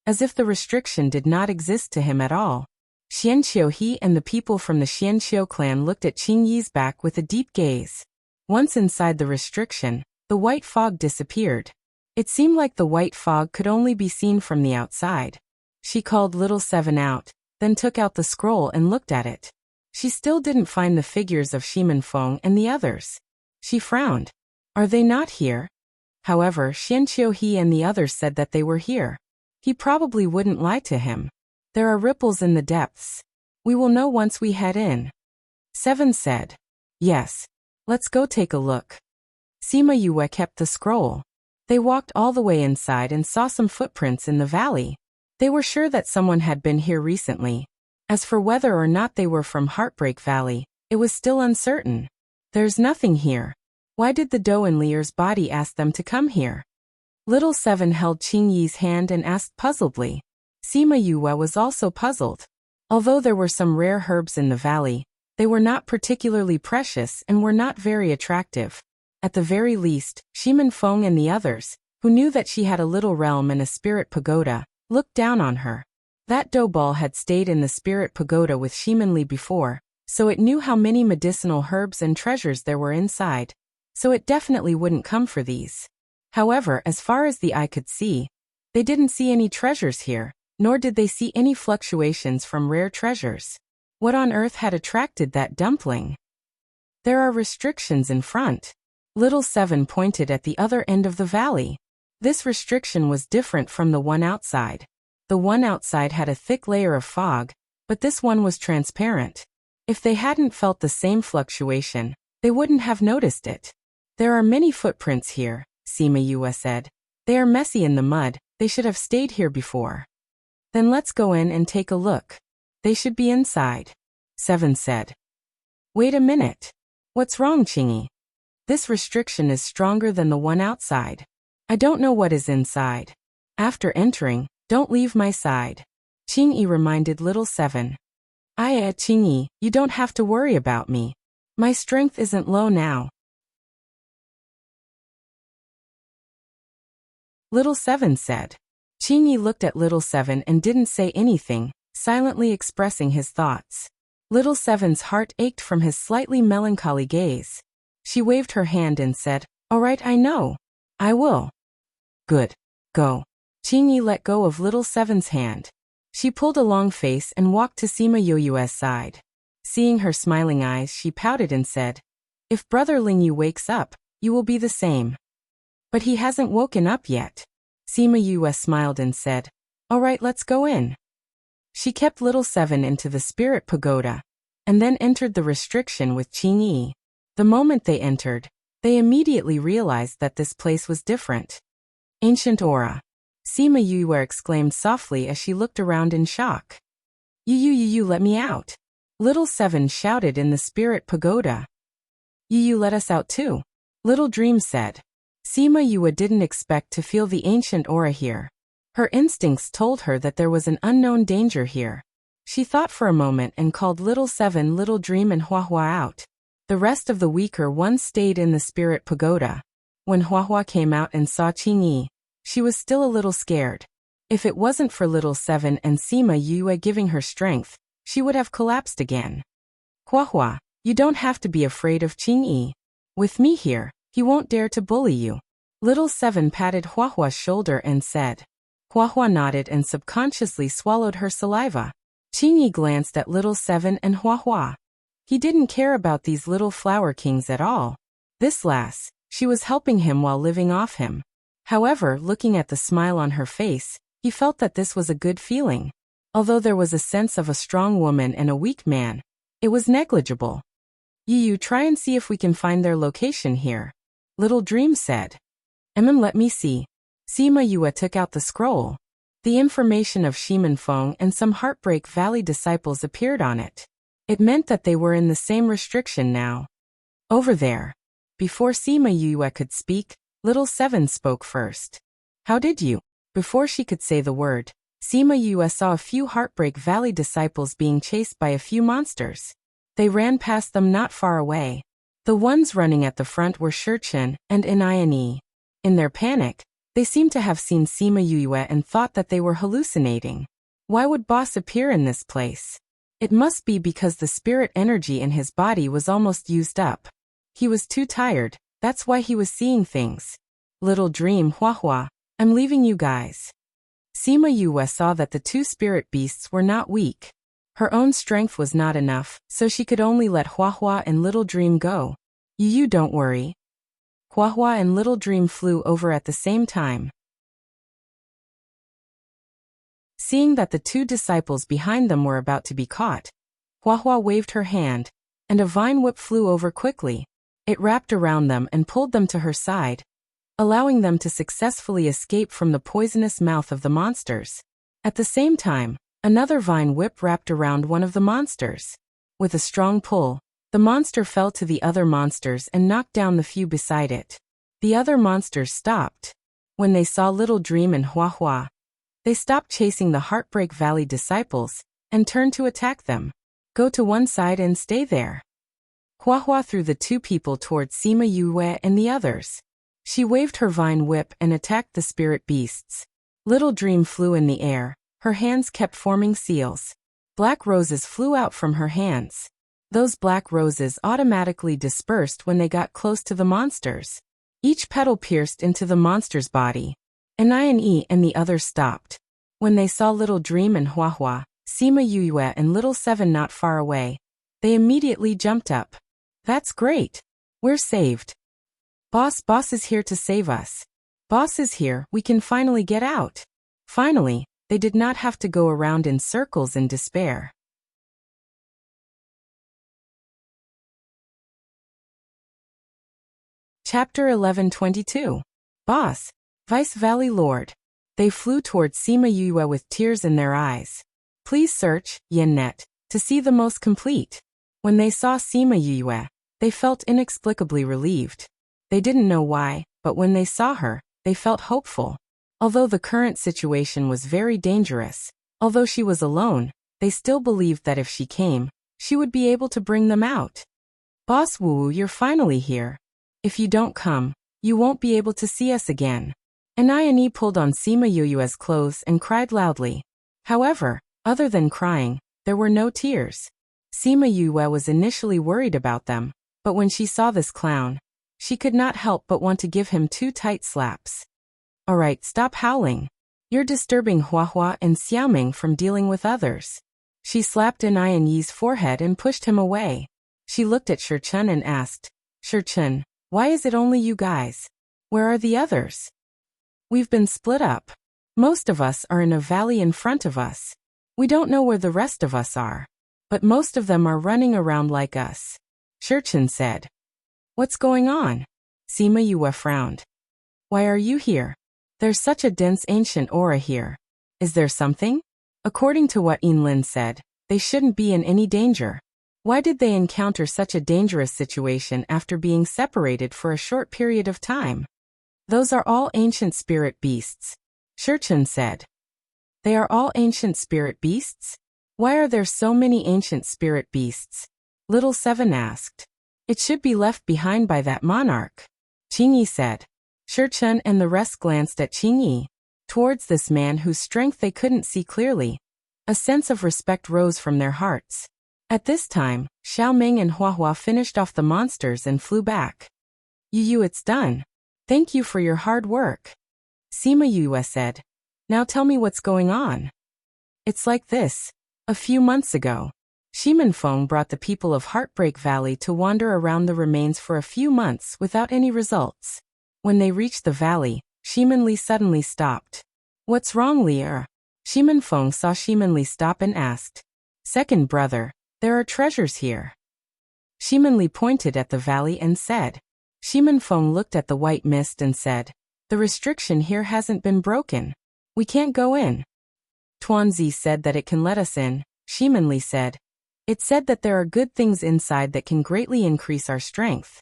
as if the restriction did not exist to him at all. Xianqiu he and the people from the Xianqiu clan looked at Qingyi's back with a deep gaze. Once inside the restriction, the white fog disappeared. It seemed like the white fog could only be seen from the outside. She called Little 7 out, then took out the scroll and looked at it. She still didn't find the figures of Shimenfeng and the others. She frowned. Are they not here? However, Xianqiu he and the others said that they were here. He probably wouldn't lie to him. There are ripples in the depths. We will know once we head in. 7 said. Yes. Let's go take a look. Sima Yue kept the scroll. They walked all the way inside and saw some footprints in the valley. They were sure that someone had been here recently. As for whether or not they were from Heartbreak Valley, it was still uncertain. There's nothing here. Why did the Doan Leer's body ask them to come here? Little 7 held Qingyi's hand and asked puzzledly. Sima Yue was also puzzled. Although there were some rare herbs in the valley, they were not particularly precious and were not very attractive. At the very least, Shimin Feng and the others, who knew that she had a little realm and a spirit pagoda, looked down on her. That dough ball had stayed in the spirit pagoda with Shimin Li before, so it knew how many medicinal herbs and treasures there were inside, so it definitely wouldn't come for these. However, as far as the eye could see, they didn't see any treasures here, nor did they see any fluctuations from rare treasures. What on earth had attracted that dumpling? There are restrictions in front. Little Seven pointed at the other end of the valley. This restriction was different from the one outside. The one outside had a thick layer of fog, but this one was transparent. If they hadn't felt the same fluctuation, they wouldn't have noticed it. There are many footprints here, Sima Yue said. They are messy in the mud, they should have stayed here before. Then let's go in and take a look. They should be inside, Seven said. Wait a minute. What's wrong, Qingyi? This restriction is stronger than the one outside. I don't know what is inside. After entering, don't leave my side. Qingyi reminded Little Seven. Qingyi, you don't have to worry about me. My strength isn't low now. Little Seven said. Qingyi looked at Little Seven and didn't say anything, silently expressing his thoughts. Little Seven's heart ached from his slightly melancholy gaze. She waved her hand and said, "All right, I know. I will." Good. Go. Qingyi let go of Little Seven's hand. She pulled a long face and walked to Sima Yue's side. Seeing her smiling eyes, she pouted and said, "If Brother Lingyu wakes up, you will be the same." But he hasn't woken up yet. Sima Yue smiled and said, "All right, let's go in." She kept Little Seven into the spirit pagoda, and then entered the restriction with Qingyi. The moment they entered, they immediately realized that this place was different. Ancient aura. Sima Yue exclaimed softly as she looked around in shock. You, let me out. Little Seven shouted in the spirit pagoda. You let us out too. Little Dream said. Sima Yue didn't expect to feel the ancient aura here. Her instincts told her that there was an unknown danger here. She thought for a moment and called Little Seven, Little Dream and Huahua out. The rest of the weaker ones stayed in the spirit pagoda. When Huahua came out and saw Qingyi, she was still a little scared. If it wasn't for Little Seven and Sima Yue giving her strength, she would have collapsed again. Huahua, you don't have to be afraid of Qingyi. With me here, he won't dare to bully you. Little Seven patted Huahua's shoulder and said. Huahua nodded and subconsciously swallowed her saliva. Qingyi glanced at Little Seven and Huahua. He didn't care about these little flower kings at all. This lass, she was helping him while living off him. However, looking at the smile on her face, he felt that this was a good feeling. Although there was a sense of a strong woman and a weak man, it was negligible. You try and see if we can find their location here, Little Dream said. Let me see. Sima Yue took out the scroll. The information of Shimin Feng and some Heartbreak Valley disciples appeared on it. It meant that they were in the same restriction now. Over there. Before Sima Yue could speak, Little Seven spoke first. How did you? Before she could say the word, Sima Yue saw a few Heartbreak Valley disciples being chased by a few monsters. They ran past them not far away. The ones running at the front were Shurchen and Inayani. In their panic, they seemed to have seen Sima Yue and thought that they were hallucinating. Why would Boss appear in this place? It must be because the spirit energy in his body was almost used up. He was too tired, that's why he was seeing things. Little Dream, Huahua, I'm leaving you guys. Sima Yue saw that the two spirit beasts were not weak. Her own strength was not enough, so she could only let Huahua and Little Dream go. You don't worry. Huahua and Little Dream flew over at the same time. Seeing that the two disciples behind them were about to be caught, Huahua waved her hand, and a vine whip flew over quickly. It wrapped around them and pulled them to her side, allowing them to successfully escape from the poisonous mouth of the monsters. At the same time, another vine whip wrapped around one of the monsters. With a strong pull, the monster fell to the other monsters and knocked down the few beside it. The other monsters stopped. When they saw Little Dream and Huahua, they stopped chasing the Heartbreak Valley disciples and turned to attack them. Go to one side and stay there. Huahua threw the two people towards Sima Yue and the others. She waved her vine whip and attacked the spirit beasts. Little Dream flew in the air. Her hands kept forming seals. Black roses flew out from her hands. Those black roses automatically dispersed when they got close to the monsters. Each petal pierced into the monster's body. Anine and the others stopped. When they saw Little Dream and Huahua, Sima Yue and Little Seven not far away, they immediately jumped up. That's great. We're saved. Boss is here to save us. Boss is here, we can finally get out. Finally, they did not have to go around in circles in despair. Chapter 11:22. Boss, Vice Valley Lord. They flew towards Sima Yue with tears in their eyes. Please search, Yennet, to see the most complete. When they saw Sima Yue, they felt inexplicably relieved. They didn't know why, but when they saw her, they felt hopeful. Although the current situation was very dangerous, although she was alone, they still believed that if she came, she would be able to bring them out. Boss Wu, you're finally here. If you don't come, you won't be able to see us again. Anine pulled on Sima Yue's clothes and cried loudly. However, other than crying, there were no tears. Sima Yue was initially worried about them, but when she saw this clown, she could not help but want to give him 2 tight slaps. Alright, stop howling. You're disturbing Huahua and Xiaoming from dealing with others. She slapped Anine's forehead and pushed him away. She looked at Shichen and asked, Shichen, why is it only you guys? Where are the others? We've been split up. Most of us are in a valley in front of us. We don't know where the rest of us are. But most of them are running around like us. Shichen said. What's going on? Sima Yue frowned. Why are you here? There's such a dense ancient aura here. Is there something? According to what Yinlin said, they shouldn't be in any danger. Why did they encounter such a dangerous situation after being separated for a short period of time? Those are all ancient spirit beasts. Shichen said. They are all ancient spirit beasts? Why are there so many ancient spirit beasts? Little Seven asked. It should be left behind by that monarch. Qingyi said. Shichen and the rest glanced at Qingyi, towards this man whose strength they couldn't see clearly. A sense of respect rose from their hearts. At this time, Xiaoming and Huahua finished off the monsters and flew back. Yu, it's done. Thank you for your hard work. Sima Yue said. Now tell me what's going on. It's like this. A few months ago, Shimenfeng brought the people of Heartbreak Valley to wander around the remains for a few months without any results. When they reached the valley, Shimenli suddenly stopped. What's wrong, Lier? Shimenfeng saw Shimenli stop and asked. Second brother, there are treasures here. Shimenli pointed at the valley and said. Shimenfeng looked at the white mist and said. The restriction here hasn't been broken. We can't go in. Tuanzi said that it can let us in, Shimenli said. It said that there are good things inside that can greatly increase our strength.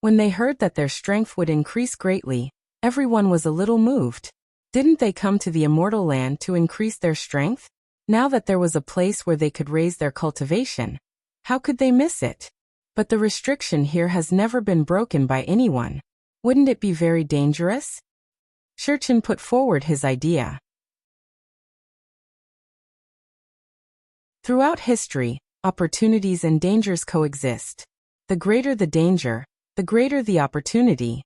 When they heard that their strength would increase greatly, everyone was a little moved. Didn't they come to the immortal land to increase their strength? Now that there was a place where they could raise their cultivation, how could they miss it? But the restriction here has never been broken by anyone. Wouldn't it be very dangerous? Shichen put forward his idea. Throughout history, opportunities and dangers coexist. The greater the danger, the greater the opportunity.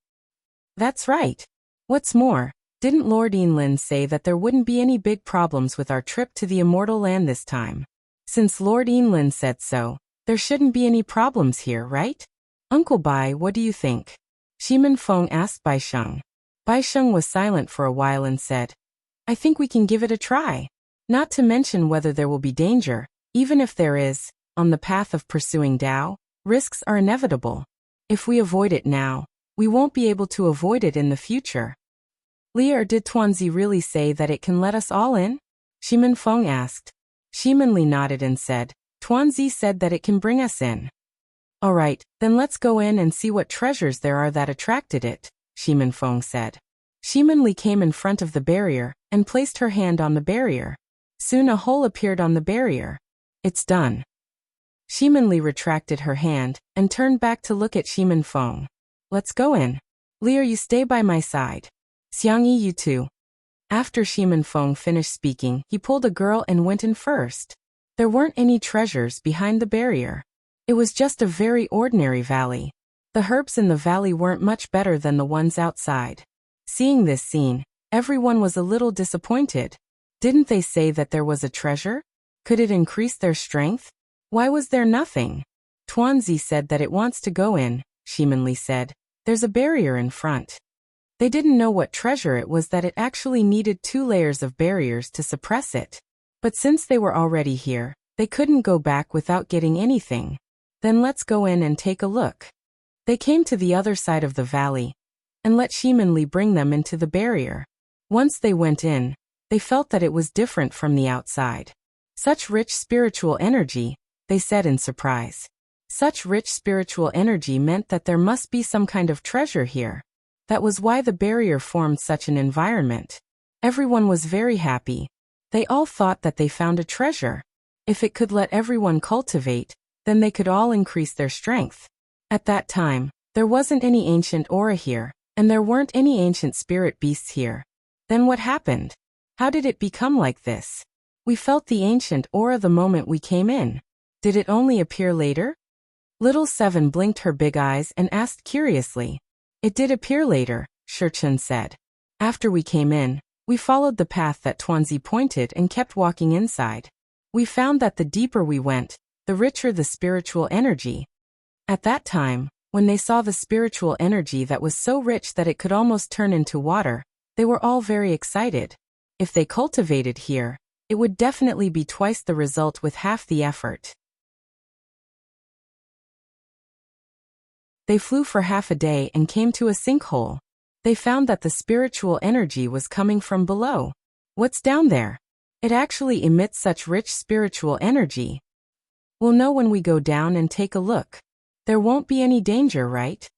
That's right. What's more, didn't Lord Yinlin say that there wouldn't be any big problems with our trip to the immortal land this time? Since Lord Yinlin said so, there shouldn't be any problems here, right? Uncle Bai, what do you think? Shimenfeng asked Bai Sheng. Bai Sheng was silent for a while and said, I think we can give it a try. Not to mention whether there will be danger, even if there is, on the path of pursuing Tao, risks are inevitable. If we avoid it now, we won't be able to avoid it in the future. Lier, did Tuanzi really say that it can let us all in? Shimenfeng asked. Shimenli nodded and said, Tuanzi said that it can bring us in. Alright, then let's go in and see what treasures there are that attracted it, Shimenfeng said. Shimenli came in front of the barrier and placed her hand on the barrier. Soon a hole appeared on the barrier. It's done. Shimonli retracted her hand and turned back to look at Shimen Feng. Let's go in. Lear, you stay by my side. Xiangyi, you too. After Shimen Feng finished speaking, he pulled a girl and went in first. There weren't any treasures behind the barrier. It was just a very ordinary valley. The herbs in the valley weren't much better than the ones outside. Seeing this scene, everyone was a little disappointed. Didn't they say that there was a treasure? Could it increase their strength? Why was there nothing? Tuanzi said that it wants to go in, Shimonli said. There's a barrier in front. They didn't know what treasure it was, that it actually needed 2 layers of barriers to suppress it. But since they were already here, they couldn't go back without getting anything. Then let's go in and take a look. They came to the other side of the valley and let Shimonli bring them into the barrier. Once they went in, they felt that it was different from the outside. Such rich spiritual energy, they said in surprise. Such rich spiritual energy meant that there must be some kind of treasure here. That was why the barrier formed such an environment. Everyone was very happy. They all thought that they found a treasure. If it could let everyone cultivate, then they could all increase their strength. At that time, there wasn't any ancient aura here, and there weren't any ancient spirit beasts here. Then what happened? How did it become like this? We felt the ancient aura the moment we came in. Did it only appear later? Little Seven blinked her big eyes and asked curiously. It did appear later, Shurchen said. After we came in, we followed the path that Tuanzi pointed and kept walking inside. We found that the deeper we went, the richer the spiritual energy. At that time, when they saw the spiritual energy that was so rich that it could almost turn into water, they were all very excited. If they cultivated here, it would definitely be twice the result with half the effort. They flew for half a day and came to a sinkhole. They found that the spiritual energy was coming from below. What's down there? It actually emits such rich spiritual energy. We'll know when we go down and take a look. There won't be any danger, right?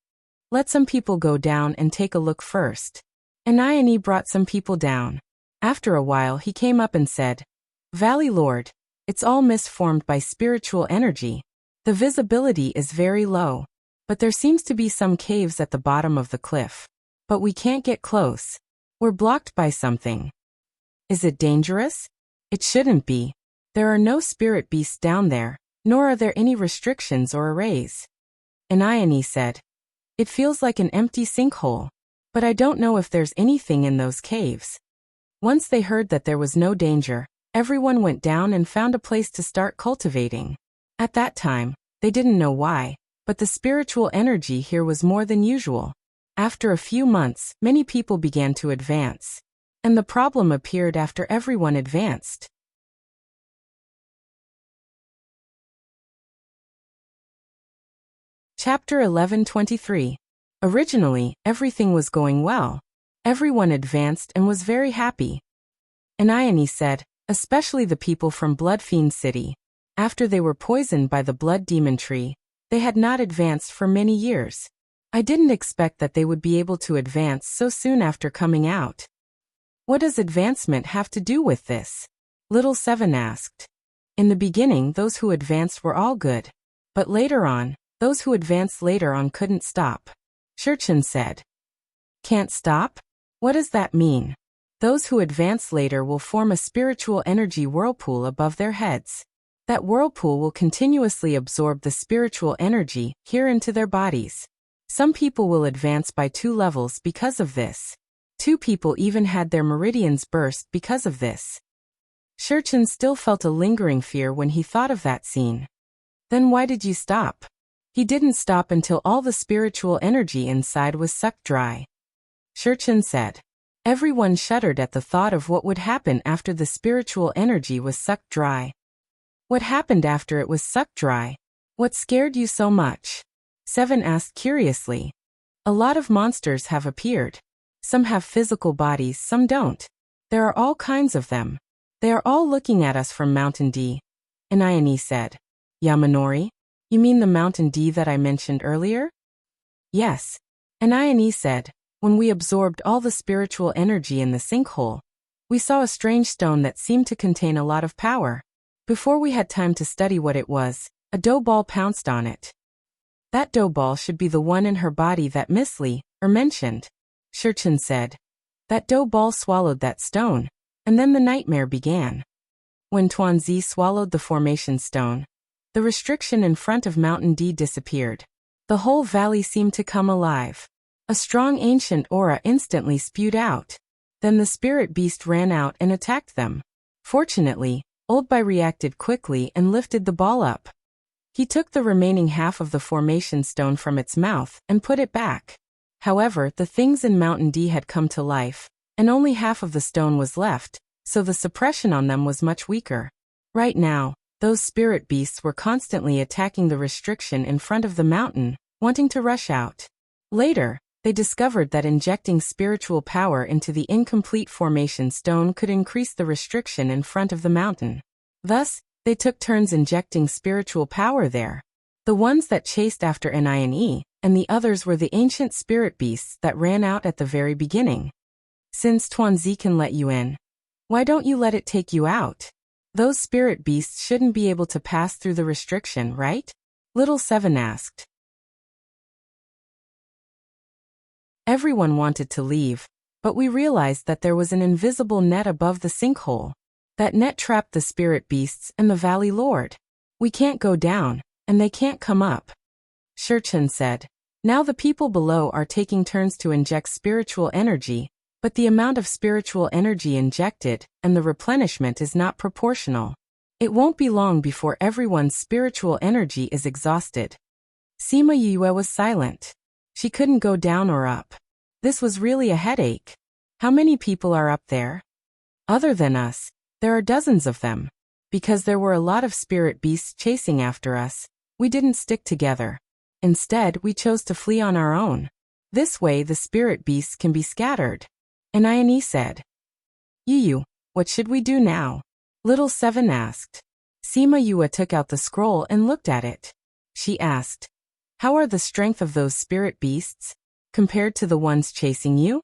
Let some people go down and take a look first. Anayani brought some people down. After a while he came up and said, Valley Lord, it's all misformed by spiritual energy. The visibility is very low. But there seems to be some caves at the bottom of the cliff. But we can't get close. We're blocked by something. Is it dangerous? It shouldn't be. There are no spirit beasts down there, nor are there any restrictions or arrays. Anayani said, It feels like an empty sinkhole. But I don't know if there's anything in those caves. Once they heard that there was no danger, everyone went down and found a place to start cultivating. At that time, they didn't know why, but the spiritual energy here was more than usual. After a few months, many people began to advance. And the problem appeared after everyone advanced. Chapter 11:23. Originally, everything was going well. Everyone advanced and was very happy. Anayani said, especially the people from Bloodfiend City. After they were poisoned by the blood demon tree, they had not advanced for many years. I didn't expect that they would be able to advance so soon after coming out. What does advancement have to do with this? Little Seven asked. In the beginning, those who advanced were all good. But later on, those who advanced later on couldn't stop. Shurchen said. Can't stop? What does that mean? Those who advance later will form a spiritual energy whirlpool above their heads. That whirlpool will continuously absorb the spiritual energy here into their bodies. Some people will advance by 2 levels because of this. 2 people even had their meridians burst because of this. Shurchen still felt a lingering fear when he thought of that scene. Then why did you stop? He didn't stop until all the spiritual energy inside was sucked dry. Shurchen said. Everyone shuddered at the thought of what would happen after the spiritual energy was sucked dry. What happened after it was sucked dry? What scared you so much? Seven asked curiously. A lot of monsters have appeared. Some have physical bodies, some don't. There are all kinds of them. They are all looking at us from Mountain D. Anayani said. Yamanori? You mean the Mountain D that I mentioned earlier? Yes. Anayani said. When we absorbed all the spiritual energy in the sinkhole, we saw a strange stone that seemed to contain a lot of power. Before we had time to study what it was, A dough ball pounced on it. That dough ball should be the one in her body that Miss Li mentioned, Shurchen said. That dough ball swallowed that stone, and then the nightmare began. When Tuanzi swallowed the formation stone, the restriction in front of Mountain D disappeared. The whole valley seemed to come alive. A strong ancient aura instantly spewed out. Then the spirit beast ran out and attacked them. Fortunately, Old Bai reacted quickly and lifted the ball up. He took the remaining half of the formation stone from its mouth and put it back. However, the things in Mountain D had come to life, and only half of the stone was left, so the suppression on them was much weaker. Right now, those spirit beasts were constantly attacking the restriction in front of the mountain, wanting to rush out. Later, they discovered that injecting spiritual power into the incomplete formation stone could increase the restriction in front of the mountain. Thus, they took turns injecting spiritual power there. The ones that chased after Nine, and the others were the ancient spirit beasts that ran out at the very beginning. Since Tuanzi can let you in, why don't you let it take you out? Those spirit beasts shouldn't be able to pass through the restriction, right? Little Seven asked. Everyone wanted to leave, but we realized that there was an invisible net above the sinkhole. That net trapped the spirit beasts and the valley lord. We can't go down, and they can't come up. Shurchen said. Now the people below are taking turns to inject spiritual energy, but the amount of spiritual energy injected and the replenishment is not proportional. It won't be long before everyone's spiritual energy is exhausted. Sima Yue was silent. She couldn't go down or up. This was really a headache. How many people are up there? Other than us, there are dozens of them. Because there were a lot of spirit beasts chasing after us, we didn't stick together. Instead, we chose to flee on our own. This way the spirit beasts can be scattered. Nine said. Yu, what should we do now? Little Seven asked. Sima Yue took out the scroll and looked at it. She asked, how are the strength of those spirit beasts, compared to the ones chasing you?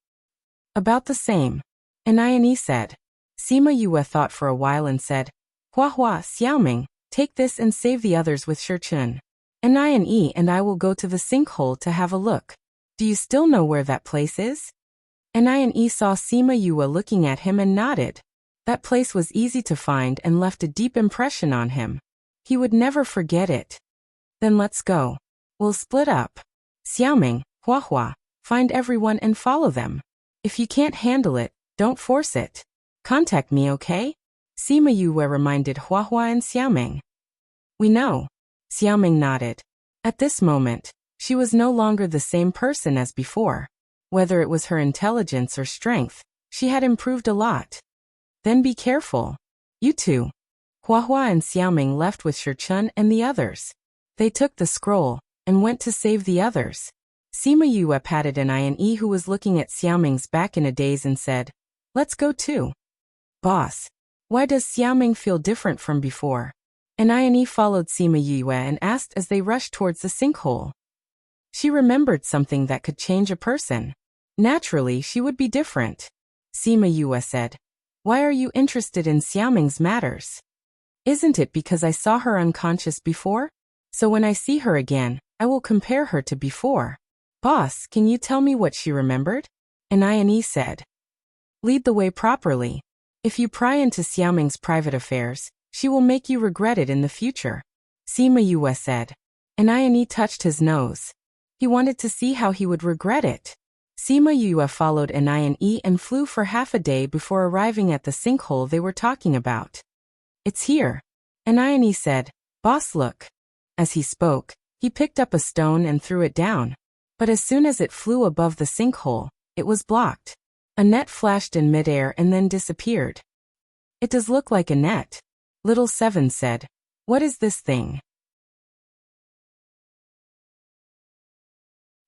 About the same. Nine said. Sima Yue thought for a while and said, Hua Xiaoming, take this and save the others with Shurchen. Nine and I will go to the sinkhole to have a look. Do you still know where that place is? Nine saw Sima Yue looking at him and nodded. That place was easy to find and left a deep impression on him. He would never forget it. Then let's go. We'll split up. Xiaoming, Hua, find everyone and follow them. If you can't handle it, don't force it. Contact me, okay? Sima Yue reminded Hua and Xiaoming. We know. Xiaoming nodded. At this moment, she was no longer the same person as before. Whether it was her intelligence or strength, she had improved a lot. Then be careful. You two. Hua and Xiaoming left with Shurchen and the others. They took the scroll and went to save the others. Sima Yue patted Nine who was looking at Xiaoming's back in a daze and said, let's go too. Boss, why does Xiaoming feel different from before? Nine followed Sima Yue and asked as they rushed towards the sinkhole. She remembered something that could change a person. Naturally, she would be different. Sima Yue said, why are you interested in Xiaoming's matters? Isn't it because I saw her unconscious before? So when I see her again, I will compare her to before. Boss, can you tell me what she remembered? Nine said. Lead the way properly. If you pry into Xiaoming's private affairs, she will make you regret it in the future. Sima Yue said. Nine touched his nose. He wanted to see how he would regret it. Sima Yue followed Nine and flew for half a day before arriving at the sinkhole they were talking about. It's here. Nine said, Boss, look. As he spoke, he picked up a stone and threw it down. But as soon as it flew above the sinkhole, it was blocked. A net flashed in midair and then disappeared. It does look like a net. Little Seven said. What is this thing?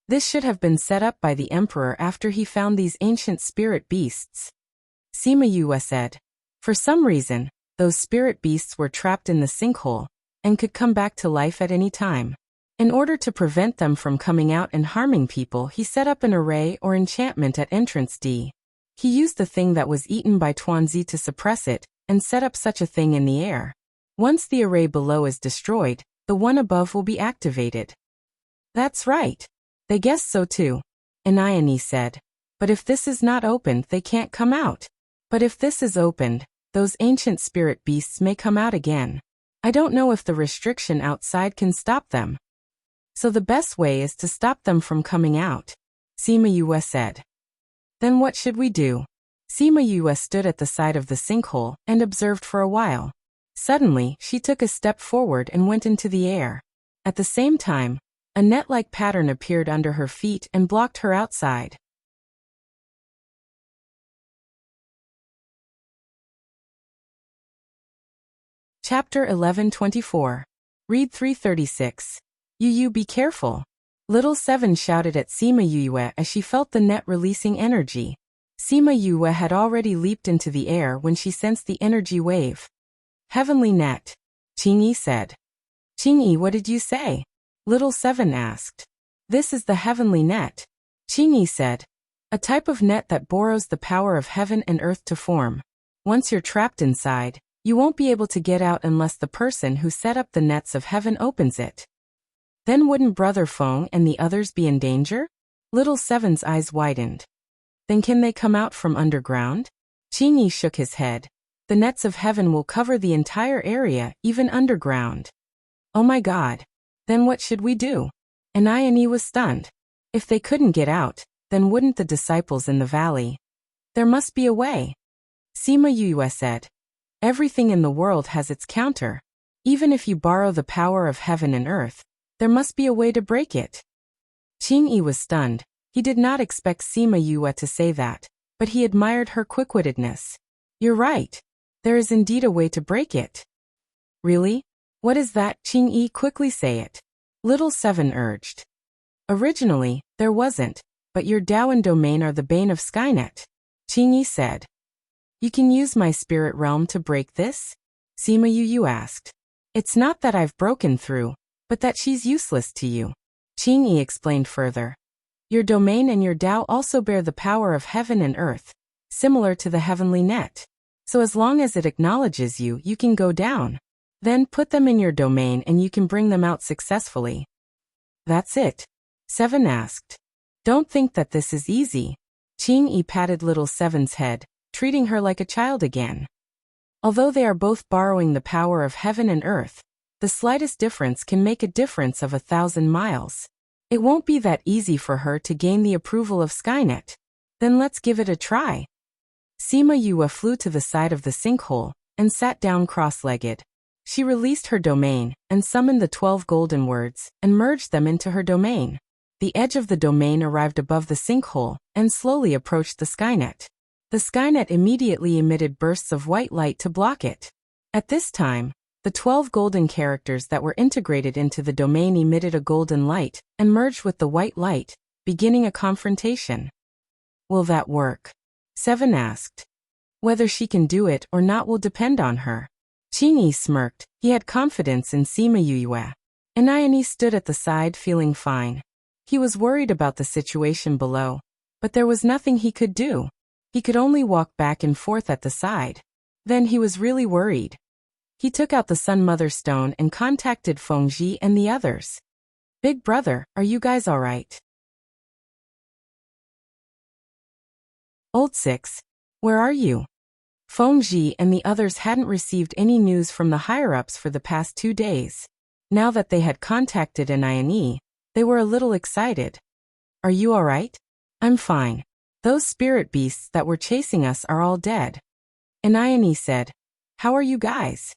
This should have been set up by the emperor after he found these ancient spirit beasts. Sima Yue said. For some reason, those spirit beasts were trapped in the sinkhole and could come back to life at any time. In order to prevent them from coming out and harming people, he set up an array or enchantment at entrance D. He used the thing that was eaten by Tuanzi to suppress it and set up such a thing in the air. Once the array below is destroyed, the one above will be activated. That's right. They guessed so too. Anayani said. But if this is not opened, they can't come out. But if this is opened, those ancient spirit beasts may come out again. I don't know if the restriction outside can stop them. So the best way is to stop them from coming out, Sima Yue said. Then what should we do? Sima Yue stood at the side of the sinkhole and observed for a while. Suddenly, she took a step forward and went into the air. At the same time, a net-like pattern appeared under her feet and blocked her outside. Chapter 1124. Read 336. Yu, be careful. Little Seven shouted at Sima Yue as she felt the net releasing energy. Sima Yue had already leaped into the air when she sensed the energy wave. Heavenly net. Qingyi said. Qingyi, what did you say? Little Seven asked. This is the heavenly net. Qingyi said. A type of net that borrows the power of heaven and earth to form. Once you're trapped inside, you won't be able to get out unless the person who set up the nets of heaven opens it. Then wouldn't Brother Feng and the others be in danger? Little Seven's eyes widened. Then can they come out from underground? Qingyi shook his head. The nets of heaven will cover the entire area, even underground. Oh my God. Then what should we do? Anayani was stunned. If they couldn't get out, then wouldn't the disciples in the valley? There must be a way. Sima Yue said. Everything in the world has its counter. Even if you borrow the power of heaven and earth, there must be a way to break it. Qingyi was stunned. He did not expect Sima Yue to say that, but he admired her quick-wittedness. You're right. There is indeed a way to break it. Really? What is that? Qingyi, quickly say it. Little Seven urged. Originally, there wasn't, but your Tao and domain are the bane of Skynet. Qingyi said. You can use my spirit realm to break this? Sima Yue asked. It's not that I've broken through, but that she's useless to you. Qingyi explained further. Your domain and your Tao also bear the power of heaven and earth, similar to the heavenly net. So as long as it acknowledges you, you can go down. Then put them in your domain and you can bring them out successfully. That's it? Seven asked. Don't think that this is easy. Qingyi patted Little Seven's head, treating her like a child again. Although they are both borrowing the power of heaven and earth, the slightest difference can make a difference of 1,000 miles. It won't be that easy for her to gain the approval of Skynet. Then let's give it a try. Sima Yue flew to the side of the sinkhole and sat down cross-legged. She released her domain and summoned the 12 golden words and merged them into her domain. The edge of the domain arrived above the sinkhole and slowly approached the Skynet. The Skynet immediately emitted bursts of white light to block it. At this time, the 12 golden characters that were integrated into the domain emitted a golden light and merged with the white light, beginning a confrontation. Will that work? Seven asked. Whether she can do it or not will depend on her. Qingyi smirked. He had confidence in Sima Yue. Anayani stood at the side feeling fine. He was worried about the situation below, but there was nothing he could do. He could only walk back and forth at the side. Then he was really worried. He took out the Sun Mother Stone and contacted Fengji and the others. Big brother, are you guys alright? Old Six, where are you? Fengji and the others hadn't received any news from the higher-ups for the past 2 days. Now that they had contacted Anayani, they were a little excited. Are you alright? I'm fine. Those spirit beasts that were chasing us are all dead. Anayani said. How are you guys?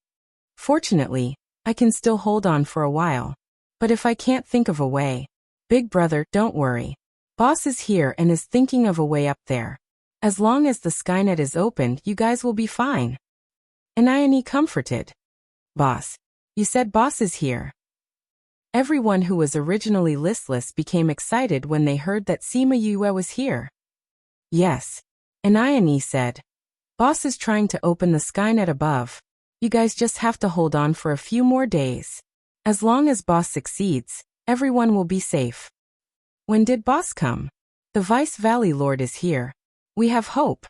Fortunately, I can still hold on for a while. But if I can't think of a way, big brother, don't worry. Boss is here and is thinking of a way up there. As long as the Skynet is opened, you guys will be fine. Anayani comforted. Boss. You said boss is here. Everyone who was originally listless became excited when they heard that Sima Yue was here. Yes. Anayani said. Boss is trying to open the Skynet above. You guys just have to hold on for a few more days. As long as boss succeeds, everyone will be safe. When did boss come? The Vice Valley Lord is here. We have hope.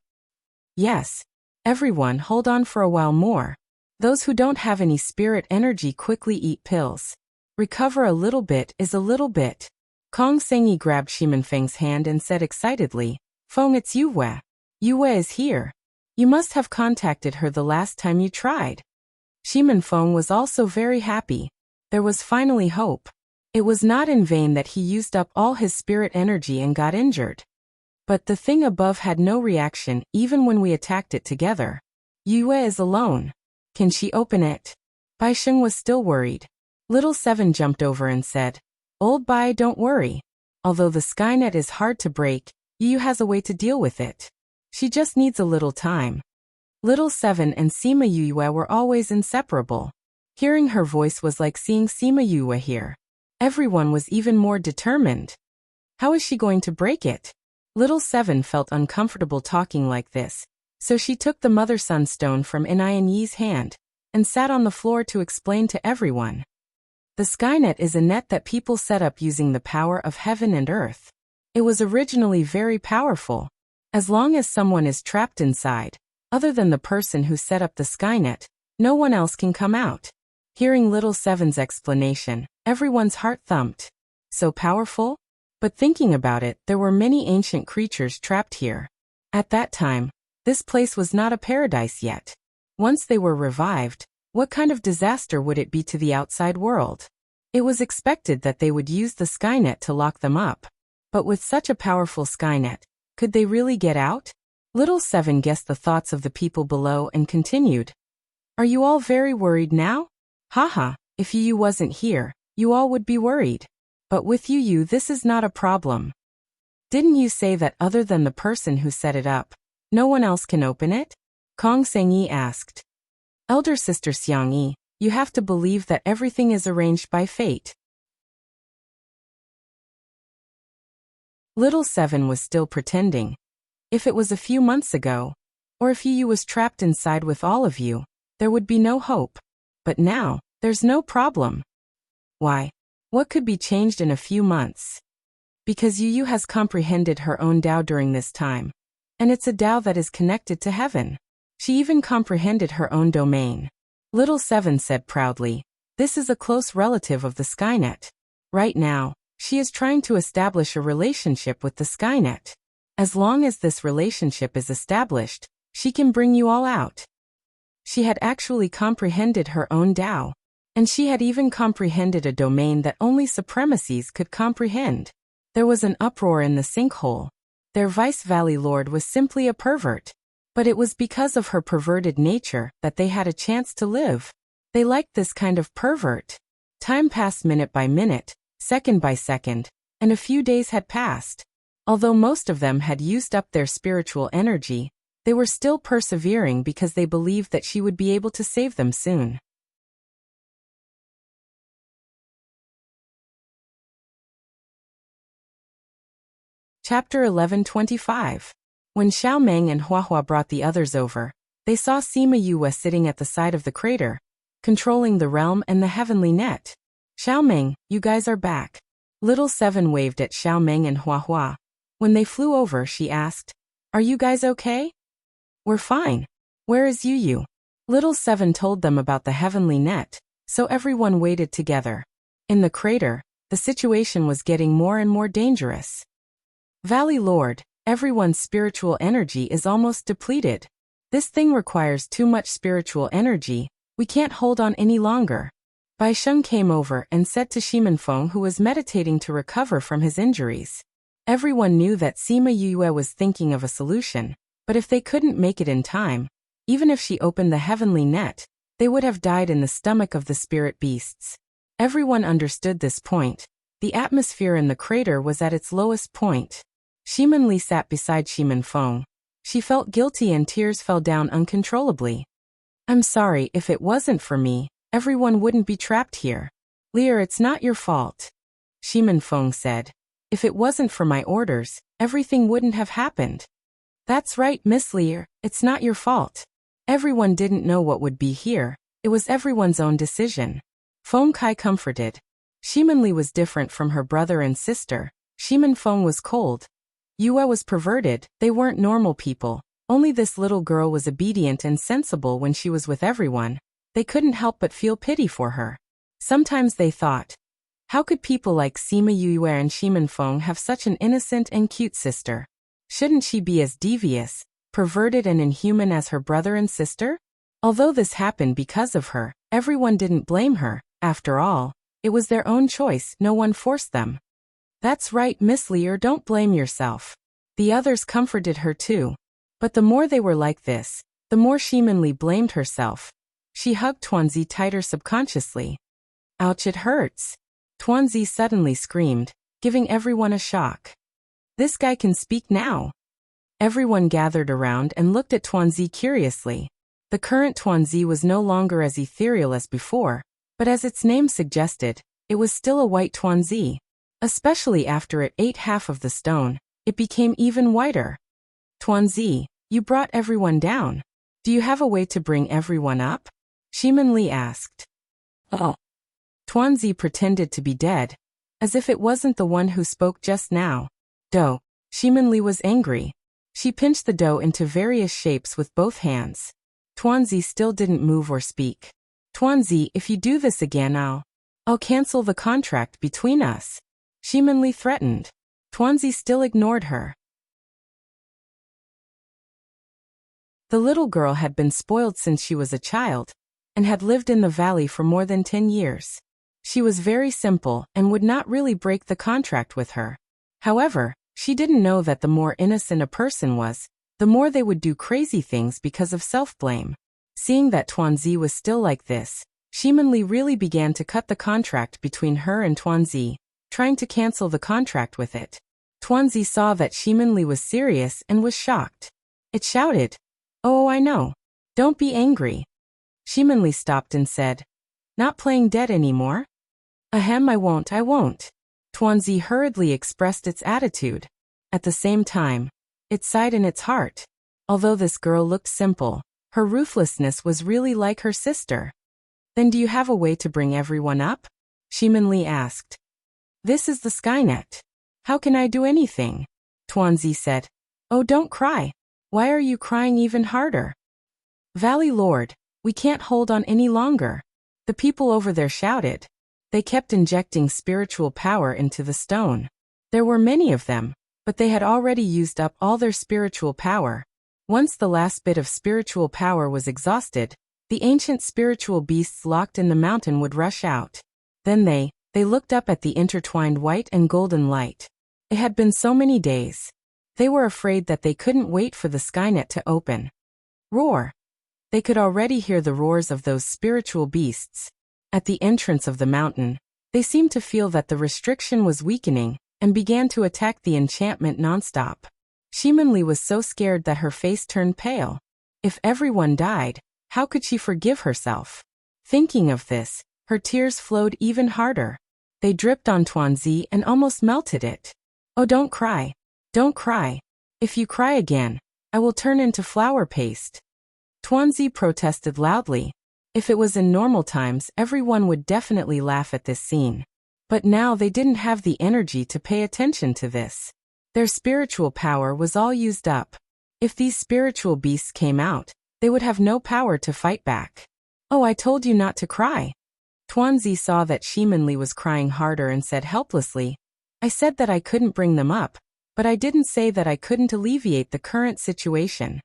Yes. Everyone hold on for a while more. Those who don't have any spirit energy quickly eat pills. Recover a little bit is a little bit. Kong Sengyi grabbed Shimenfeng's hand and said excitedly, Feng, it's Yue. Yue is here. You must have contacted her the last time you tried. Shimenfeng was also very happy. There was finally hope. It was not in vain that he used up all his spirit energy and got injured. But the thing above had no reaction even when we attacked it together. Yue is alone. Can she open it? Bai Sheng was still worried. Little Seven jumped over and said, Old Bai, don't worry. Although the Skynet is hard to break, Yu has a way to deal with it. She just needs a little time. Little Seven and Sima Yue were always inseparable. Hearing her voice was like seeing Sima Yue here. Everyone was even more determined. How is she going to break it? Little Seven felt uncomfortable talking like this, so she took the Mother-Sun stone from Inian Yi's hand and sat on the floor to explain to everyone. The Skynet is a net that people set up using the power of heaven and earth. It was originally very powerful. As long as someone is trapped inside, other than the person who set up the Skynet, no one else can come out. Hearing Little Seven's explanation, everyone's heart thumped. So powerful? But thinking about it, there were many ancient creatures trapped here. At that time, this place was not a paradise yet. Once they were revived, what kind of disaster would it be to the outside world? It was expected that they would use the Skynet to lock them up. But with such a powerful Skynet, could they really get out? Little Seven guessed the thoughts of the people below and continued. Are you all very worried now? Haha, if Yu wasn't here, you all would be worried. But with Yu, this is not a problem. Didn't you say that other than the person who set it up, no one else can open it? Kong Sengyi asked. Elder sister Xiangyi, you have to believe that everything is arranged by fate. Little Seven was still pretending. If it was a few months ago, or if Yu was trapped inside with all of you, there would be no hope. But now, there's no problem. Why? What could be changed in a few months? Because Yu has comprehended her own Tao during this time. And it's a Tao that is connected to heaven. She even comprehended her own domain. Little Seven said proudly, this is a close relative of the Skynet. Right now, she is trying to establish a relationship with the Skynet. As long as this relationship is established, she can bring you all out. She had actually comprehended her own Tao. And she had even comprehended a domain that only supremacies could comprehend. There was an uproar in the sinkhole. Their Vice Valley Lord was simply a pervert. But it was because of her perverted nature that they had a chance to live. They liked this kind of pervert. Time passed minute by minute, second by second, and a few days had passed. Although most of them had used up their spiritual energy, they were still persevering because they believed that she would be able to save them soon. Chapter 11:25. When Xiaomeng and Huahua brought the others over, they saw Sima Yue sitting at the side of the crater, controlling the realm and the heavenly net. Xiaomeng, you guys are back. Little Seven waved at Xiaomeng and Huahua. When they flew over, she asked, Are you guys okay? We're fine. Where is Yu? Little Seven told them about the heavenly net, so everyone waited together. In the crater, the situation was getting more and more dangerous. Valley Lord, everyone's spiritual energy is almost depleted. This thing requires too much spiritual energy, we can't hold on any longer. Bai Sheng came over and said to Shimenfeng, who was meditating to recover from his injuries. Everyone knew that Sima Yue was thinking of a solution, but if they couldn't make it in time, even if she opened the heavenly net, they would have died in the stomach of the spirit beasts. Everyone understood this point. The atmosphere in the crater was at its lowest point. Shimenli sat beside Shimenfeng. She felt guilty and tears fell down uncontrollably. I'm sorry, if it wasn't for me, everyone wouldn't be trapped here. Lear, it's not your fault. Shimenfeng said. If it wasn't for my orders, everything wouldn't have happened. That's right, Miss Lear, it's not your fault. Everyone didn't know what would be here, it was everyone's own decision. Feng Kai comforted. Shimenli was different from her brother and sister. Shimenfeng was cold. Yue was perverted, they weren't normal people. Only this little girl was obedient and sensible when she was with everyone. They couldn't help but feel pity for her. Sometimes they thought, How could people like Sima Yue and Shimen Feng have such an innocent and cute sister? Shouldn't she be as devious, perverted and inhuman as her brother and sister? Although this happened because of her, everyone didn't blame her. After all, it was their own choice, no one forced them. That's right, Miss Lear, don't blame yourself. The others comforted her too. But the more they were like this, the more Shimen Li blamed herself. She hugged Tuanzi tighter subconsciously. Ouch, it hurts. Tuanzi suddenly screamed, giving everyone a shock. This guy can speak now. Everyone gathered around and looked at Tuanzi curiously. The current Tuanzi was no longer as ethereal as before, but as its name suggested, it was still a white Tuanzi. Especially after it ate half of the stone, it became even whiter. Tuanzi, you brought everyone down. Do you have a way to bring everyone up? Shimen Li asked. Oh. Tuanzi pretended to be dead, as if it wasn't the one who spoke just now. Dough. Shimen Li was angry. She pinched the dough into various shapes with both hands. Tuanzi still didn't move or speak. Tuanzi, if you do this again, I'll cancel the contract between us. Shimen Li threatened. Tuanzi still ignored her. The little girl had been spoiled since she was a child, and had lived in the valley for more than 10 years. She was very simple and would not really break the contract with her. However, she didn't know that the more innocent a person was, the more they would do crazy things because of self-blame. Seeing that Tuanzi was still like this, Shimen Li really began to cut the contract between her and Tuanzi, trying to cancel the contract with it. Tuanzi saw that Shimen Li was serious and was shocked. It shouted, "Oh, I know. Don't be angry." Shimen Li stopped and said, "Not playing dead anymore?" Ahem, I won't. Tuanzi hurriedly expressed its attitude. At the same time, it sighed in its heart. Although this girl looked simple, her ruthlessness was really like her sister. Then do you have a way to bring everyone up? Shimen Li asked. This is the Skynet. How can I do anything? Tuanzi said. Oh, don't cry. Why are you crying even harder? Valley Lord, we can't hold on any longer. The people over there shouted. They kept injecting spiritual power into the stone. There were many of them, but they had already used up all their spiritual power. Once the last bit of spiritual power was exhausted, the ancient spiritual beasts locked in the mountain would rush out. Then they looked up at the intertwined white and golden light. It had been so many days. They were afraid that they couldn't wait for the Skynet to open. Roar! They could already hear the roars of those spiritual beasts. At the entrance of the mountain, they seemed to feel that the restriction was weakening, and began to attack the enchantment nonstop. Shimen Li was so scared that her face turned pale. If everyone died, how could she forgive herself? Thinking of this, her tears flowed even harder. They dripped on Tuanzi and almost melted it. Oh, don't cry. Don't cry. If you cry again, I will turn into flour paste. Tuanzi protested loudly. If it was in normal times, everyone would definitely laugh at this scene. But now they didn't have the energy to pay attention to this. Their spiritual power was all used up. If these spiritual beasts came out, they would have no power to fight back. Oh, I told you not to cry. Tuanzi saw that Shimen Li was crying harder and said helplessly, I said that I couldn't bring them up, but I didn't say that I couldn't alleviate the current situation.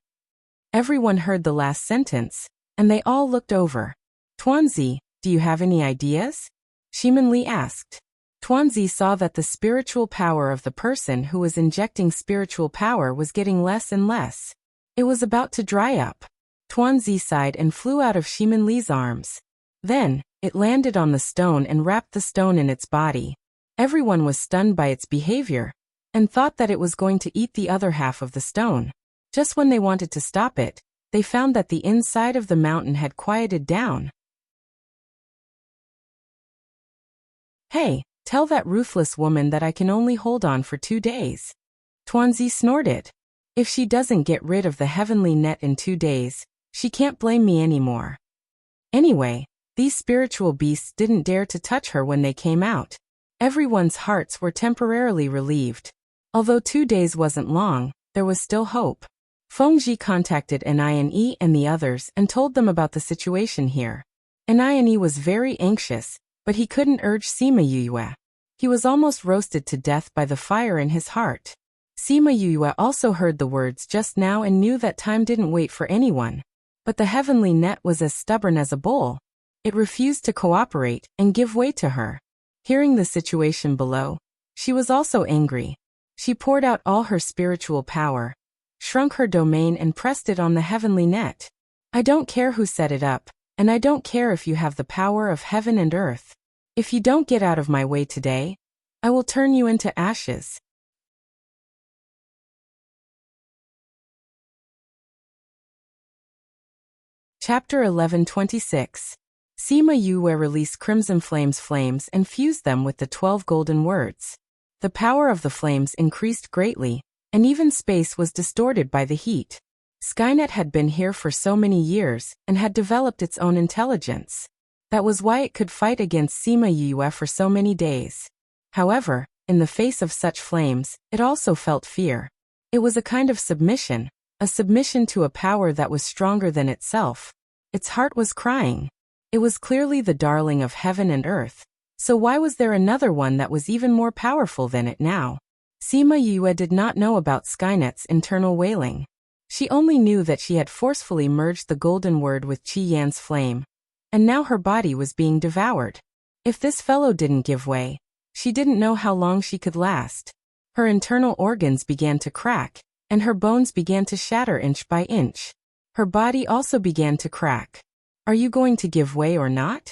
Everyone heard the last sentence, and they all looked over. Tuanzi, do you have any ideas? Shimen Li asked. Tuanzi saw that the spiritual power of the person who was injecting spiritual power was getting less and less. It was about to dry up. Tuanzi sighed and flew out of Shimen Li's arms. Then, it landed on the stone and wrapped the stone in its body. Everyone was stunned by its behavior, and thought that it was going to eat the other half of the stone. Just when they wanted to stop it, they found that the inside of the mountain had quieted down. Hey, tell that ruthless woman that I can only hold on for 2 days. Tuanzi snorted. If she doesn't get rid of the heavenly net in 2 days, she can't blame me anymore. Anyway, these spiritual beasts didn't dare to touch her when they came out. Everyone's hearts were temporarily relieved. Although 2 days wasn't long, there was still hope. Fengji contacted Nine and the others and told them about the situation here. Nine was very anxious, But he couldn't urge Sima Yue. He was almost roasted to death by the fire in his heart. Sima Yue also heard the words just now and knew that time didn't wait for anyone. But the heavenly net was as stubborn as a bull. It refused to cooperate and give way to her. Hearing the situation below, she was also angry. She poured out all her spiritual power, shrunk her domain and pressed it on the heavenly net. I don't care who set it up, and I don't care if you have the power of heaven and earth. If you don't get out of my way today, I will turn you into ashes. Chapter 11:26. Sima Yue released crimson flames and fused them with the 12 golden words. The power of the flames increased greatly, and even space was distorted by the heat. Skynet had been here for so many years and had developed its own intelligence. That was why it could fight against Sima Yue for so many days. However, in the face of such flames, it also felt fear. It was a kind of submission, a submission to a power that was stronger than itself. Its heart was crying. It was clearly the darling of heaven and earth. So why was there another one that was even more powerful than it now? Sima Yue did not know about Skynet's internal wailing. She only knew that she had forcefully merged the golden word with Qi Yan's flame, and now her body was being devoured. If this fellow didn't give way, she didn't know how long she could last. Her internal organs began to crack, and her bones began to shatter inch by inch. Her body also began to crack. Are you going to give way or not?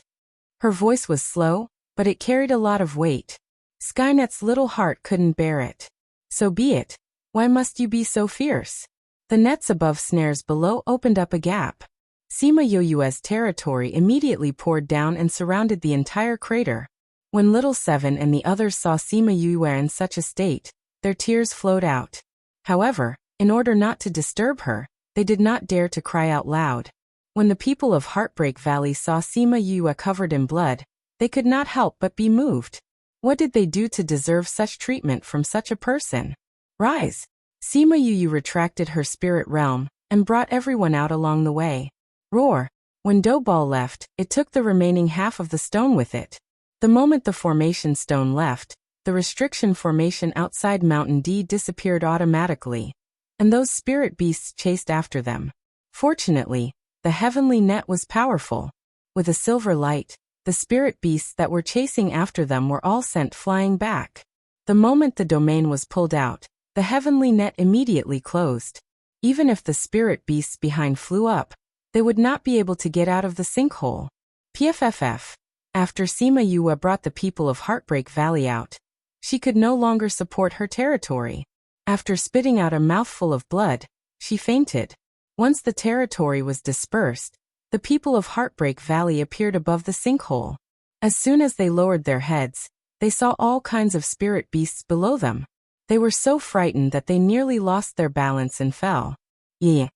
Her voice was slow, but it carried a lot of weight. Skynet's little heart couldn't bear it. So be it. Why must you be so fierce? The nets above, snares below opened up a gap. Sima Yue's territory immediately poured down and surrounded the entire crater. When Little Seven and the others saw Sima Yue in such a state, their tears flowed out. However, in order not to disturb her, they did not dare to cry out loud. When the people of Heartbreak Valley saw Sima Yue covered in blood, they could not help but be moved. What did they do to deserve such treatment from such a person? Rise! Sima Yue retracted her spirit realm and brought everyone out along the way. Roar! When Doughball left, it took the remaining half of the stone with it. The moment the formation stone left, the restriction formation outside Mountain D disappeared automatically, and those spirit beasts chased after them. Fortunately, the heavenly net was powerful. With a silver light, the spirit beasts that were chasing after them were all sent flying back. The moment the domain was pulled out, the heavenly net immediately closed. Even if the spirit beasts behind flew up, they would not be able to get out of the sinkhole. PFFF. After Sima Yue brought the people of Heartbreak Valley out, she could no longer support her territory. After spitting out a mouthful of blood, she fainted. Once the territory was dispersed, the people of Heartbreak Valley appeared above the sinkhole. As soon as they lowered their heads, they saw all kinds of spirit beasts below them. They were so frightened that they nearly lost their balance and fell. Yeah.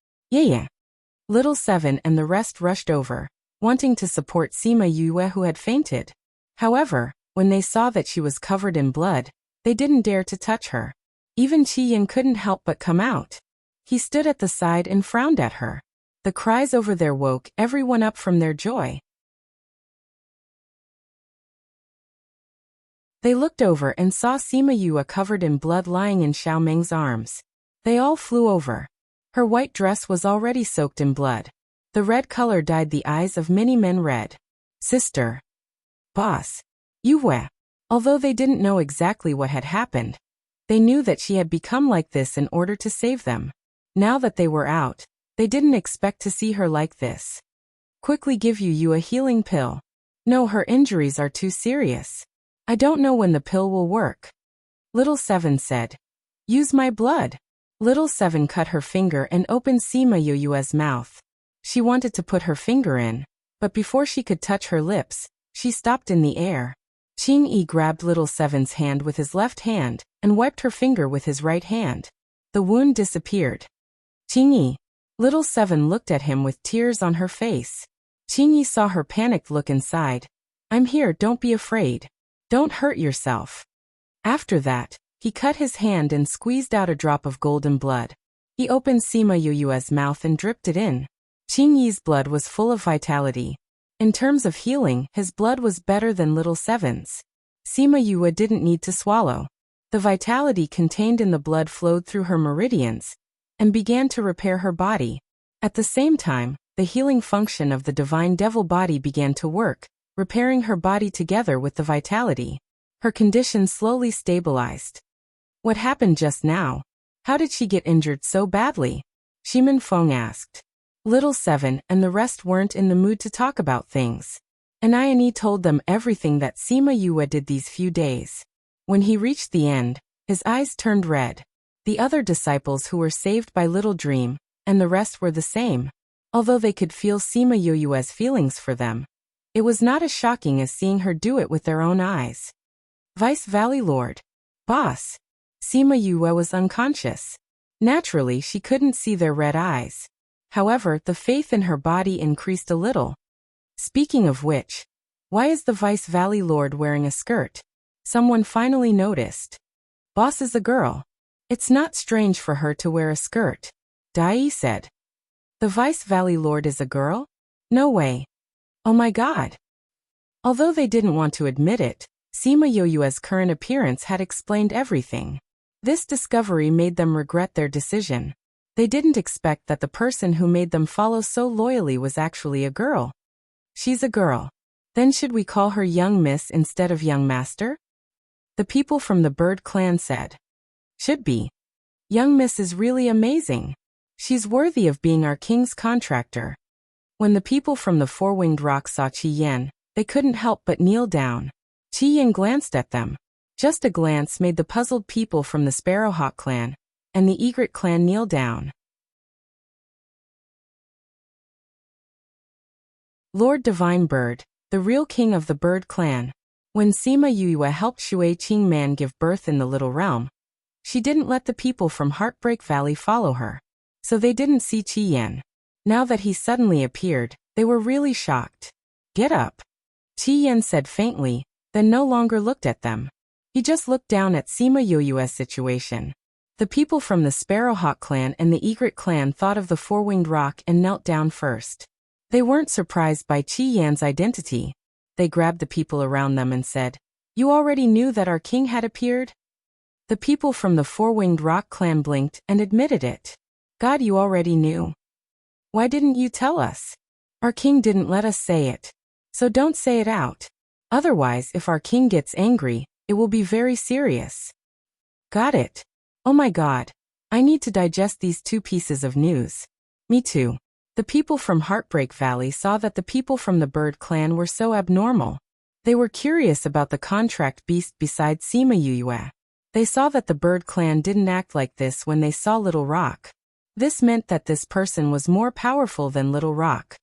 Little Seven and the rest rushed over, wanting to support Sima Yue who had fainted. However, when they saw that she was covered in blood, they didn't dare to touch her. Even Qi Yan couldn't help but come out. He stood at the side and frowned at her. The cries over there woke everyone up from their joy. They looked over and saw Sima Yue covered in blood lying in Xiaoming's arms. They all flew over. Her white dress was already soaked in blood. The red color dyed the eyes of many men red. Sister. Boss. Yue. Although they didn't know exactly what had happened, they knew that she had become like this in order to save them. Now that they were out, they didn't expect to see her like this. Quickly give you a healing pill. No, her injuries are too serious. I don't know when the pill will work. Little Seven said. Use my blood. Little Seven cut her finger and opened Sima Yue's mouth. She wanted to put her finger in, but before she could touch her lips, she stopped in the air. Qing Yi grabbed Little Seven's hand with his left hand and wiped her finger with his right hand. The wound disappeared. Qing Yi. Little Seven looked at him with tears on her face. Qing Yi saw her panicked look inside. I'm here, don't be afraid. Don't hurt yourself. After that, he cut his hand and squeezed out a drop of golden blood. He opened Sima Yue's mouth and dripped it in. Qing Yi's blood was full of vitality. In terms of healing, his blood was better than little Seven's. Sima Yue didn't need to swallow. The vitality contained in the blood flowed through her meridians and began to repair her body. At the same time, the healing function of the divine devil body began to work, repairing her body together with the vitality. Her condition slowly stabilized. What happened just now? How did she get injured so badly? Shimin Feng asked. Little Seven and the rest weren't in the mood to talk about things. Anayani told them everything that Sima Yue did these few days. When he reached the end, his eyes turned red. The other disciples who were saved by Little Dream, and the rest were the same. Although they could feel Sima Yue's feelings for them, it was not as shocking as seeing her do it with their own eyes. Vice Valley Lord. Boss. Sima Yue was unconscious. Naturally, she couldn't see their red eyes. However, the faith in her body increased a little. Speaking of which, why is the Vice Valley Lord wearing a skirt? Someone finally noticed. Boss is a girl. It's not strange for her to wear a skirt. Dai said. The Vice Valley Lord is a girl? No way. Oh my god. Although they didn't want to admit it, Sima Yue's current appearance had explained everything. This discovery made them regret their decision. They didn't expect that the person who made them follow so loyally was actually a girl. She's a girl. Then should we call her Young Miss instead of Young Master? The people from the Bird Clan said. Should be. Young Miss is really amazing. She's worthy of being our king's contractor. When the people from the Four-Winged Rock saw Qi Yan, they couldn't help but kneel down. Qi Yan glanced at them. Just a glance made the puzzled people from the Sparrowhawk clan and the Egret clan kneel down. Lord Divine Bird, the real king of the Bird Clan. When Sima Yue helped Shui Qingman give birth in the Little Realm, she didn't let the people from Heartbreak Valley follow her. So they didn't see Qi Yan. Now that he suddenly appeared, they were really shocked. Get up. Qi Yan said faintly, then no longer looked at them. He just looked down at Sima Yue's situation. The people from the Sparrowhawk clan and the Egret clan thought of the Four-Winged Rock and knelt down first. They weren't surprised by Qi Yan's identity. They grabbed the people around them and said, You already knew that our king had appeared? The people from the Four-Winged Rock clan blinked and admitted it. God, you already knew. Why didn't you tell us? Our king didn't let us say it. So don't say it out. Otherwise, if our king gets angry, it will be very serious. Got it. Oh my god. I need to digest these two pieces of news. Me too. The people from Heartbreak Valley saw that the people from the Bird Clan were so abnormal. They were curious about the contract beast besides Sima Yue. They saw that the Bird Clan didn't act like this when they saw Little Rock. This meant that this person was more powerful than Little Rock.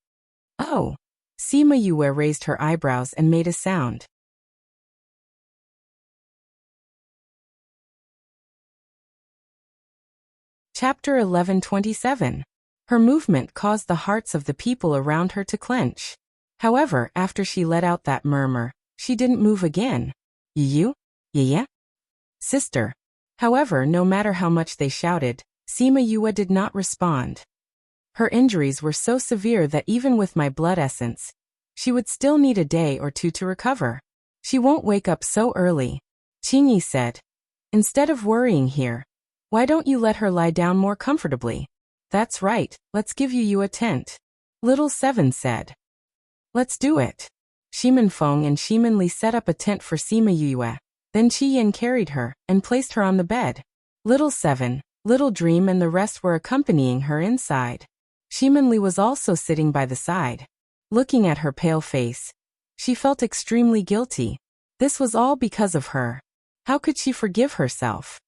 Oh. Sima Yue raised her eyebrows and made a sound. Chapter 1127. Her movement caused the hearts of the people around her to clench. However, after she let out that murmur, she didn't move again. You? Yeah? Sister. However, no matter how much they shouted, Sima Yue did not respond. Her injuries were so severe that even with my blood essence, she would still need a day or two to recover. She won't wake up so early, Qingyi said. Instead of worrying here, why don't you let her lie down more comfortably? That's right, let's give you a tent. Little Seven said. Let's do it. Shimin Feng and Shimin Li set up a tent for Sima Yue. Then Qi Yan carried her and placed her on the bed. Little Seven, Little Dream and the rest were accompanying her inside. Shimin Li was also sitting by the side. Looking at her pale face, she felt extremely guilty. This was all because of her. How could she forgive herself?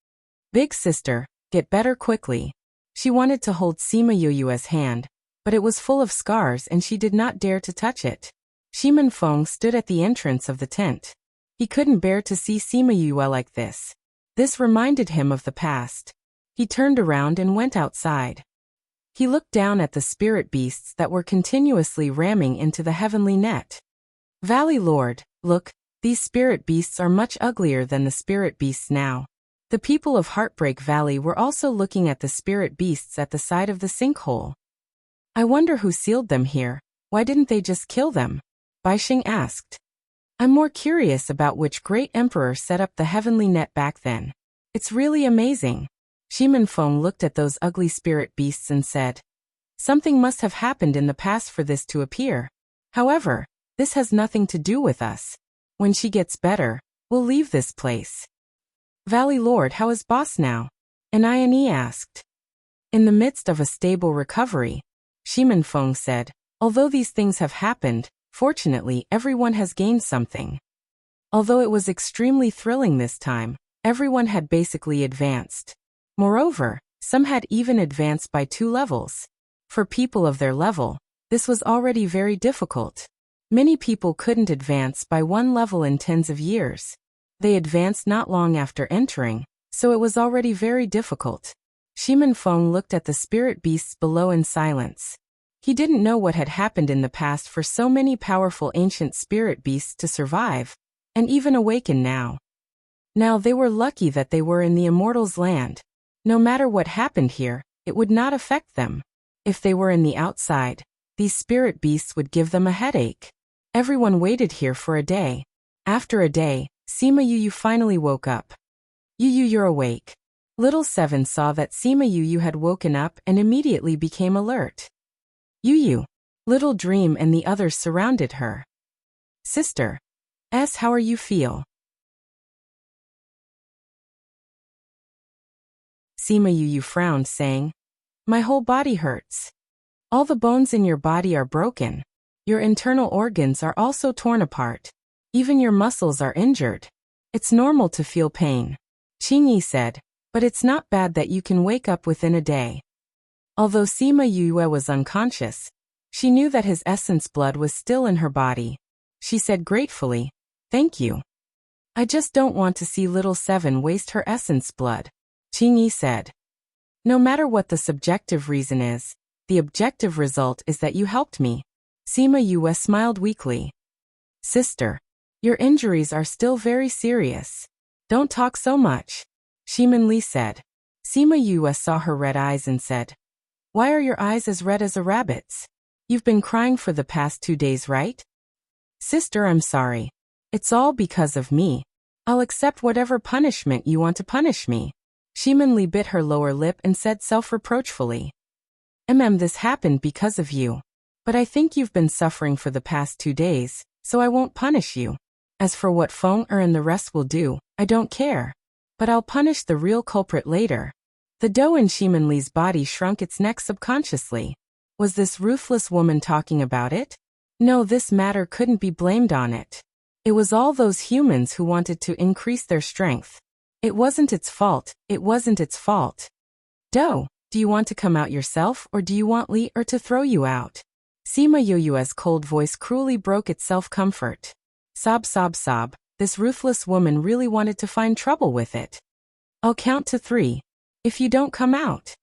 Big sister, get better quickly. She wanted to hold Sima Yue's hand, but it was full of scars and she did not dare to touch it. Shimin Feng stood at the entrance of the tent. He couldn't bear to see Sima Yue like this. This reminded him of the past. He turned around and went outside. He looked down at the spirit beasts that were continuously ramming into the heavenly net. Valley Lord, look, these spirit beasts are much uglier than the spirit beasts now. The people of Heartbreak Valley were also looking at the spirit beasts at the side of the sinkhole. I wonder who sealed them here. Why didn't they just kill them? Baixing asked. I'm more curious about which great emperor set up the heavenly net back then. It's really amazing. Shimen Feng looked at those ugly spirit beasts and said, something must have happened in the past for this to appear. However, this has nothing to do with us. When she gets better, we'll leave this place. Valley Lord, how is boss now? Ine asked. In the midst of a stable recovery, Shimen Feng said, although these things have happened, fortunately everyone has gained something. Although it was extremely thrilling this time, everyone had basically advanced. Moreover, some had even advanced by 2 levels. For people of their level, this was already very difficult. Many people couldn't advance by 1 level in tens of years. They advanced not long after entering, so it was already very difficult. Shimen Feng looked at the spirit beasts below in silence. He didn't know what had happened in the past for so many powerful ancient spirit beasts to survive, and even awaken now. Now they were lucky that they were in the immortals' land. No matter what happened here, it would not affect them. If they were in the outside, these spirit beasts would give them a headache. Everyone waited here for a day. After a day, Sima Yu finally woke up. Yu, you're awake. Little Seven saw that Sima Yu had woken up and immediately became alert. Yu, Little Dream and the others surrounded her. Sister. How are you feel? Sima Yu frowned, saying, my whole body hurts. All the bones in your body are broken. Your internal organs are also torn apart. Even your muscles are injured. It's normal to feel pain. Qingyi said, but it's not bad that you can wake up within a day. Although Sima Yu was unconscious, she knew that his essence blood was still in her body. She said gratefully, thank you. I just don't want to see little Seven waste her essence blood. Qingyi said. No matter what the subjective reason is, the objective result is that you helped me. Sima Yu smiled weakly. Sister, your injuries are still very serious. Don't talk so much. Shimen Li said. Sima Yu saw her red eyes and said, why are your eyes as red as a rabbit's? You've been crying for the past 2 days, right? Sister, I'm sorry. It's all because of me. I'll accept whatever punishment you want to punish me. Shimen Li bit her lower lip and said self-reproachfully. This happened because of you. But I think you've been suffering for the past 2 days, so I won't punish you. As for what Feng and the rest will do, I don't care. But I'll punish the real culprit later. The dough in Shimen Li's body shrunk its neck subconsciously. Was this ruthless woman talking about it? No, this matter couldn't be blamed on it. It was all those humans who wanted to increase their strength. It wasn't its fault. It wasn't its fault. Do you want to come out yourself or do you want Li to throw you out? Sima Yu's cold voice cruelly broke its self-comfort. Sob, sob, sob. This ruthless woman really wanted to find trouble with it. I'll count to 3. If you don't come out.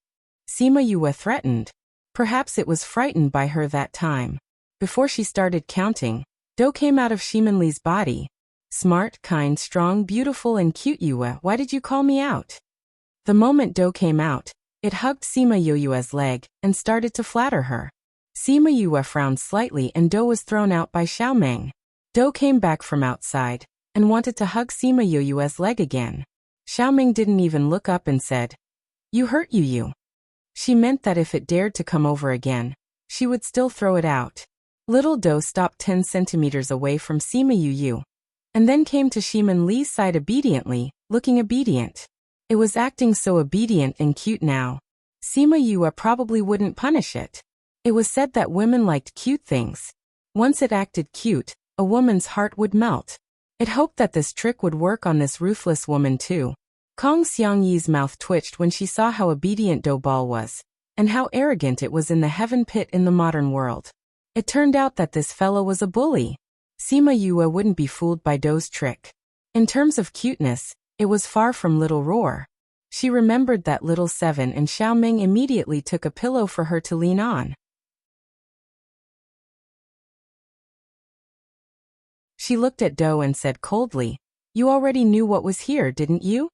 Sima Yu threatened. Perhaps it was frightened by her that time. Before she started counting, Do came out of Shimen Li's body. Smart, kind, strong, beautiful and cute Yue, why did you call me out? The moment Do came out, it hugged Sima Yu's leg and started to flatter her. Sima Yu frowned slightly and Do was thrown out by Xiaomeng. Do came back from outside and wanted to hug Sima Yu's leg again. Xiaomeng didn't even look up and said, you hurt Yu. She meant that if it dared to come over again, she would still throw it out. Little Do stopped 10 centimeters away from Sima Yu. And then came to Shimen Li's side obediently, looking obedient. It was acting so obedient and cute now. Sima Yu probably wouldn't punish it. It was said that women liked cute things. Once it acted cute, a woman's heart would melt. It hoped that this trick would work on this ruthless woman too. Kong Xiangyi's mouth twitched when she saw how obedient Do Ball was, and how arrogant it was in the heaven pit in the modern world. It turned out that this fellow was a bully. Sima Yu wouldn't be fooled by Do's trick. In terms of cuteness, it was far from Little Roar. She remembered that Little Seven and Xiaomeng immediately took a pillow for her to lean on. She looked at Do and said coldly, you already knew what was here, didn't you?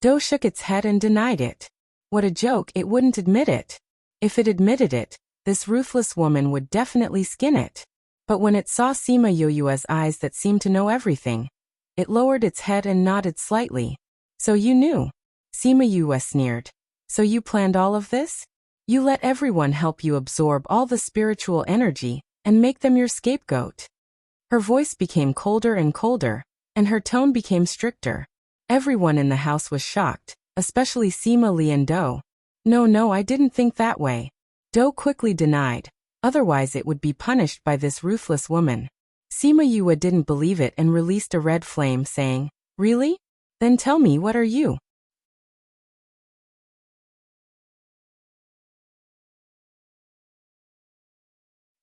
Do shook its head and denied it. What a joke, it wouldn't admit it. If it admitted it, this ruthless woman would definitely skin it. But when it saw Sima Yoyue's eyes that seemed to know everything, it lowered its head and nodded slightly. So you knew? Sima Yue sneered. So you planned all of this? You let everyone help you absorb all the spiritual energy and make them your scapegoat. Her voice became colder and colder, and her tone became stricter. Everyone in the house was shocked, especially Sima Li and Do. No, I didn't think that way. Do quickly denied, otherwise it would be punished by this ruthless woman. Sima Yue didn't believe it and released a red flame, saying, Really? Then tell me, what are you?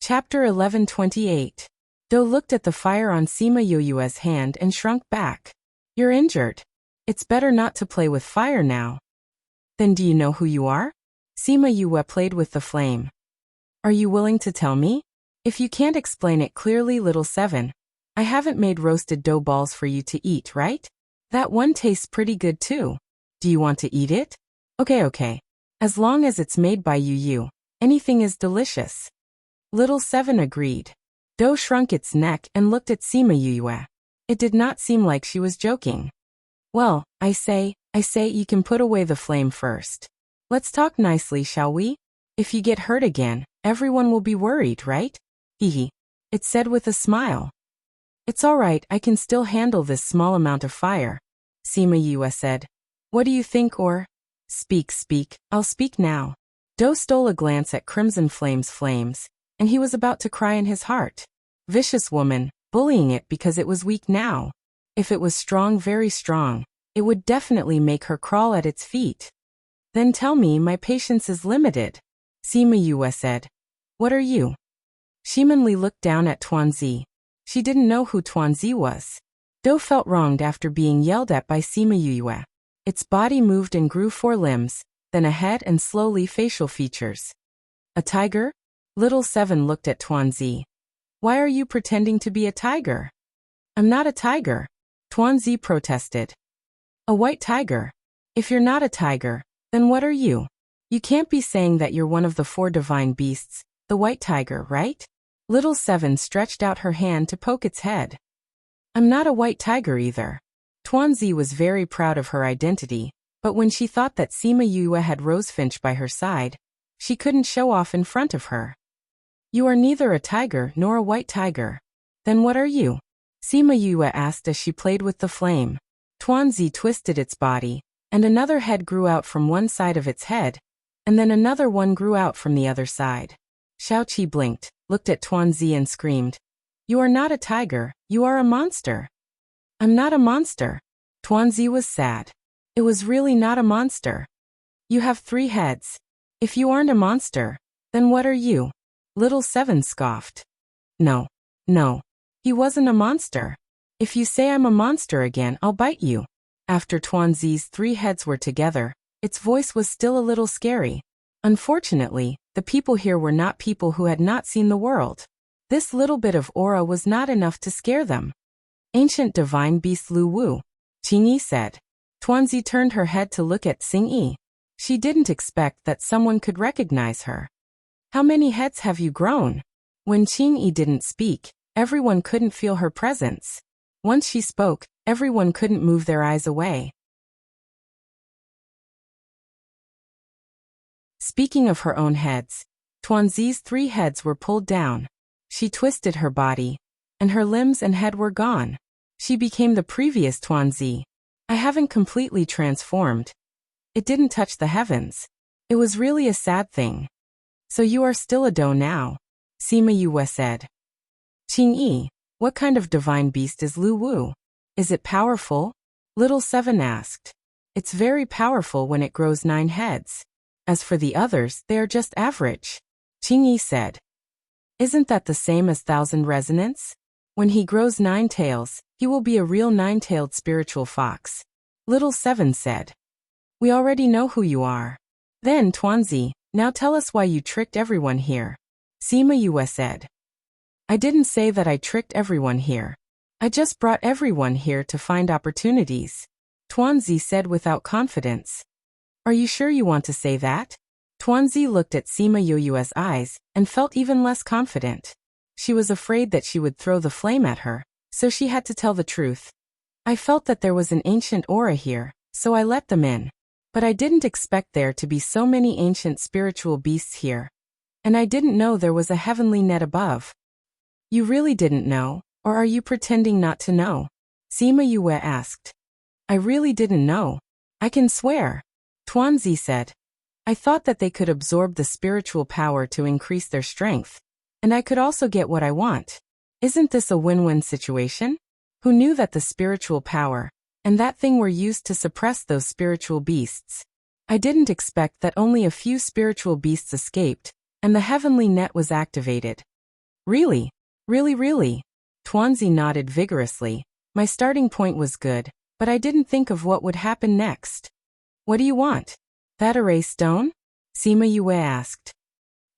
Chapter 11:28. Do looked at the fire on Sima Yoyue's hand and shrunk back. You're injured. It's better not to play with fire now. Then do you know who you are? Sima Yue played with the flame. Are you willing to tell me? If you can't explain it clearly, little seven, I haven't made roasted dough balls for you to eat, right? That one tastes pretty good too. Do you want to eat it? Okay. As long as it's made by you, anything is delicious. Little seven agreed. Do shrunk its neck and looked at Sima Yue. It did not seem like she was joking. Well, I say you can put away the flame first. Let's talk nicely, shall we? If you get hurt again, everyone will be worried, right? Hehe. It said with a smile. It's all right, I can still handle this small amount of fire. Sima Yue said. What do you think, or? Speak, I'll speak now. Do stole a glance at Crimson Flame's flames, and he was about to cry in his heart. Vicious woman, bullying it because it was weak now. If it was strong, very strong, it would definitely make her crawl at its feet. Then tell me, my patience is limited. Sima Yue said. What are you? Shimonli looked down at Tuanzi. She didn't know who Tuanzi was. Do felt wronged after being yelled at by Sima Yue. Its body moved and grew 4 limbs, then a head and slowly facial features. A tiger? Little seven looked at Tuanzi. Why are you pretending to be a tiger? I'm not a tiger. Tuanzi protested. A white tiger? If you're not a tiger, then what are you? You can't be saying that you're one of the 4 divine beasts, the white tiger, right? Little seven stretched out her hand to poke its head. I'm not a white tiger either. Tuanzi was very proud of her identity, but when she thought that Sima Yue had Rosefinch by her side, she couldn't show off in front of her. You are neither a tiger nor a white tiger. Then what are you? Sima Yue asked as she played with the flame. Tuanzi twisted its body, and another head grew out from one side of its head, and then another one grew out from the other side. Xiaoqi blinked, looked at Tuanzi and screamed, You are not a tiger, you are a monster. I'm not a monster. Tuanzi was sad. It was really not a monster. You have 3 heads. If you aren't a monster, then what are you? Little seven scoffed. No. He wasn't a monster. If you say I'm a monster again, I'll bite you. After Tuanzi's 3 heads were together, its voice was still a little scary. Unfortunately, the people here were not people who had not seen the world. This little bit of aura was not enough to scare them. Ancient divine beast Lu Wu, Qingyi said. Tuanzi turned her head to look at Xingyi. She didn't expect that someone could recognize her. How many heads have you grown? When Qingyi didn't speak, everyone couldn't feel her presence. Once she spoke, everyone couldn't move their eyes away. Speaking of her own heads, Tuanzi's 3 heads were pulled down. She twisted her body, and her limbs and head were gone. She became the previous Tuanzi. I haven't completely transformed. It didn't touch the heavens. It was really a sad thing. So you are still a doe now, Sima Yue said. Qingyi, what kind of divine beast is Lu Wu? Is it powerful? Little seven asked. It's very powerful when it grows 9 heads. As for the others, they are just average, Qingyi said. Isn't that the same as Thousand Resonance? When he grows 9 tails, he will be a real 9-tailed spiritual fox, Little seven said. We already know who you are. Then, Tuanzi, now tell us why you tricked everyone here, Sima Yue said. I didn't say that I tricked everyone here. I just brought everyone here to find opportunities, Tuanzi said without confidence. Are you sure you want to say that? Tuanzi looked at Sima Yoyue's eyes and felt even less confident. She was afraid that she would throw the flame at her, so she had to tell the truth. I felt that there was an ancient aura here, so I let them in. But I didn't expect there to be so many ancient spiritual beasts here. And I didn't know there was a heavenly net above. You really didn't know, or are you pretending not to know? Sima Yue asked. I really didn't know. I can swear. Tuanzi said. I thought that they could absorb the spiritual power to increase their strength. And I could also get what I want. Isn't this a win-win situation? Who knew that the spiritual power and that thing were used to suppress those spiritual beasts? I didn't expect that only a few spiritual beasts escaped, and the heavenly net was activated. Really? Really? Tuanzi nodded vigorously. My starting point was good, but I didn't think of what would happen next. What do you want? That array stone? Sima Yue asked.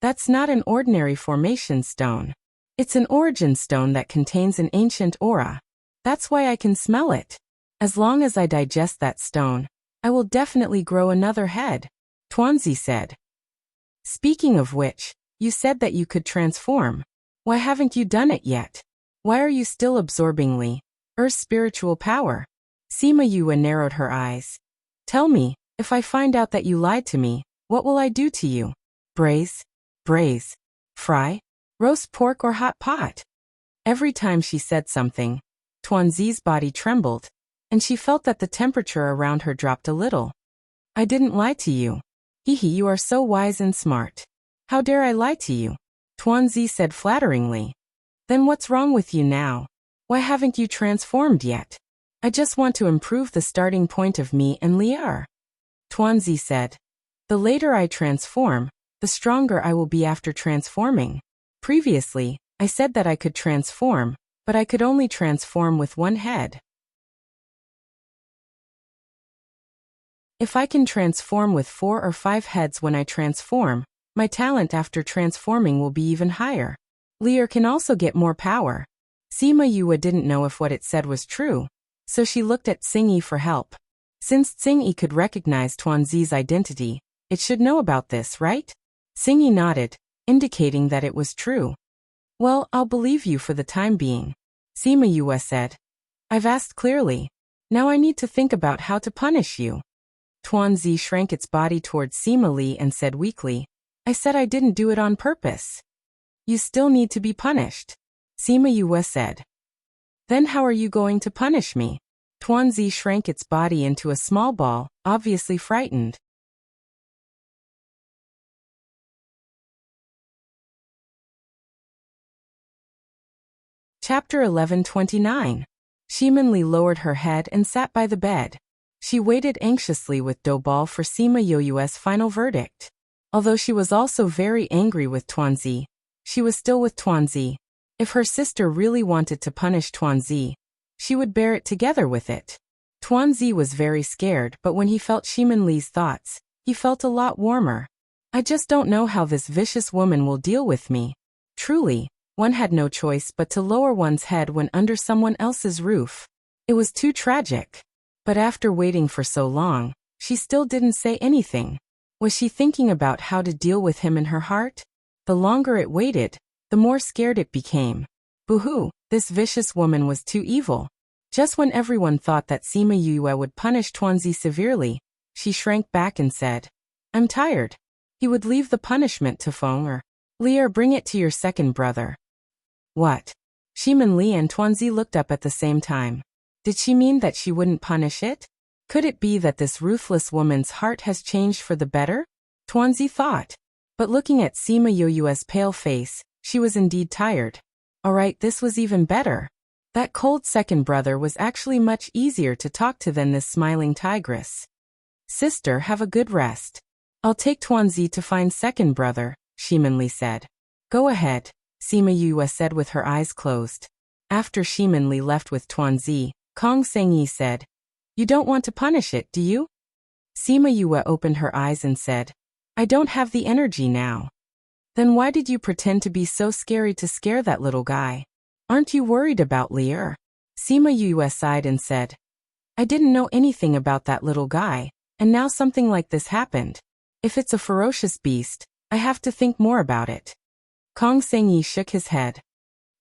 That's not an ordinary formation stone. It's an origin stone that contains an ancient aura. That's why I can smell it. As long as I digest that stone, I will definitely grow another head, Tuanzi said. Speaking of which, you said that you could transform. Why haven't you done it yet? Why are you still absorbing Li's spiritual power? Sima Yue narrowed her eyes. Tell me, if I find out that you lied to me, what will I do to you? Braise, fry, roast pork or hot pot? Every time she said something, Tuanzi's body trembled, and she felt that the temperature around her dropped a little. I didn't lie to you. Hehe, you are so wise and smart. How dare I lie to you? Tuanzi said flatteringly. Then what's wrong with you now? Why haven't you transformed yet? I just want to improve the starting point of me and Li'er. Tuanzi said. The later I transform, the stronger I will be after transforming. Previously, I said that I could transform, but I could only transform with one head. If I can transform with 4 or 5 heads when I transform, my talent after transforming will be even higher. Li'er can also get more power. Sima Yue didn't know if what it said was true, so she looked at Xingyi for help. Since Xingyi could recognize Tuanzi's identity, it should know about this, right? Xingyi nodded, indicating that it was true. Well, I'll believe you for the time being, Sima Yue said. I've asked clearly. Now I need to think about how to punish you. Tuanzi shrank its body towards Sima Li and said weakly, I said I didn't do it on purpose. You still need to be punished, Sima Yue said. Then how are you going to punish me? Tuanzi shrank its body into a small ball, obviously frightened. Chapter 11:29. Shimanli lowered her head and sat by the bed. She waited anxiously with Dobal for Sima Yue's final verdict. Although she was also very angry with Tuanzi, she was still with Tuanzi. If her sister really wanted to punish Tuanzi, she would bear it together with it. Tuanzi was very scared, but when he felt Shimanli's thoughts, he felt a lot warmer. I just don't know how this vicious woman will deal with me. Truly, one had no choice but to lower one's head when under someone else's roof. It was too tragic. But after waiting for so long, she still didn't say anything. Was she thinking about how to deal with him in her heart? The longer it waited, the more scared it became. Boo-hoo, this vicious woman was too evil. Just when everyone thought that Sima Yue would punish Tuanzi severely, she shrank back and said, I'm tired. He would leave the punishment to Feng or Li'er, bring it to your second brother. What? Shimanli and Tuanzi looked up at the same time. Did she mean that she wouldn't punish it? Could it be that this ruthless woman's heart has changed for the better? Tuanzi thought. But looking at Sima Yue's pale face, she was indeed tired. Alright, this was even better. That cold second brother was actually much easier to talk to than this smiling tigress. Sister, have a good rest. I'll take Tuanzi to find second brother, Shimanli said. Go ahead, Sima Yue said with her eyes closed. After Shimanli left with Tuanzi, Kong Sengyi said, You don't want to punish it, do you? Sima Yue opened her eyes and said, I don't have the energy now. Then why did you pretend to be so scary to scare that little guy? Aren't you worried about Li'er? Sima Yue sighed and said, I didn't know anything about that little guy, and now something like this happened. If it's a ferocious beast, I have to think more about it. Kong Sengyi shook his head.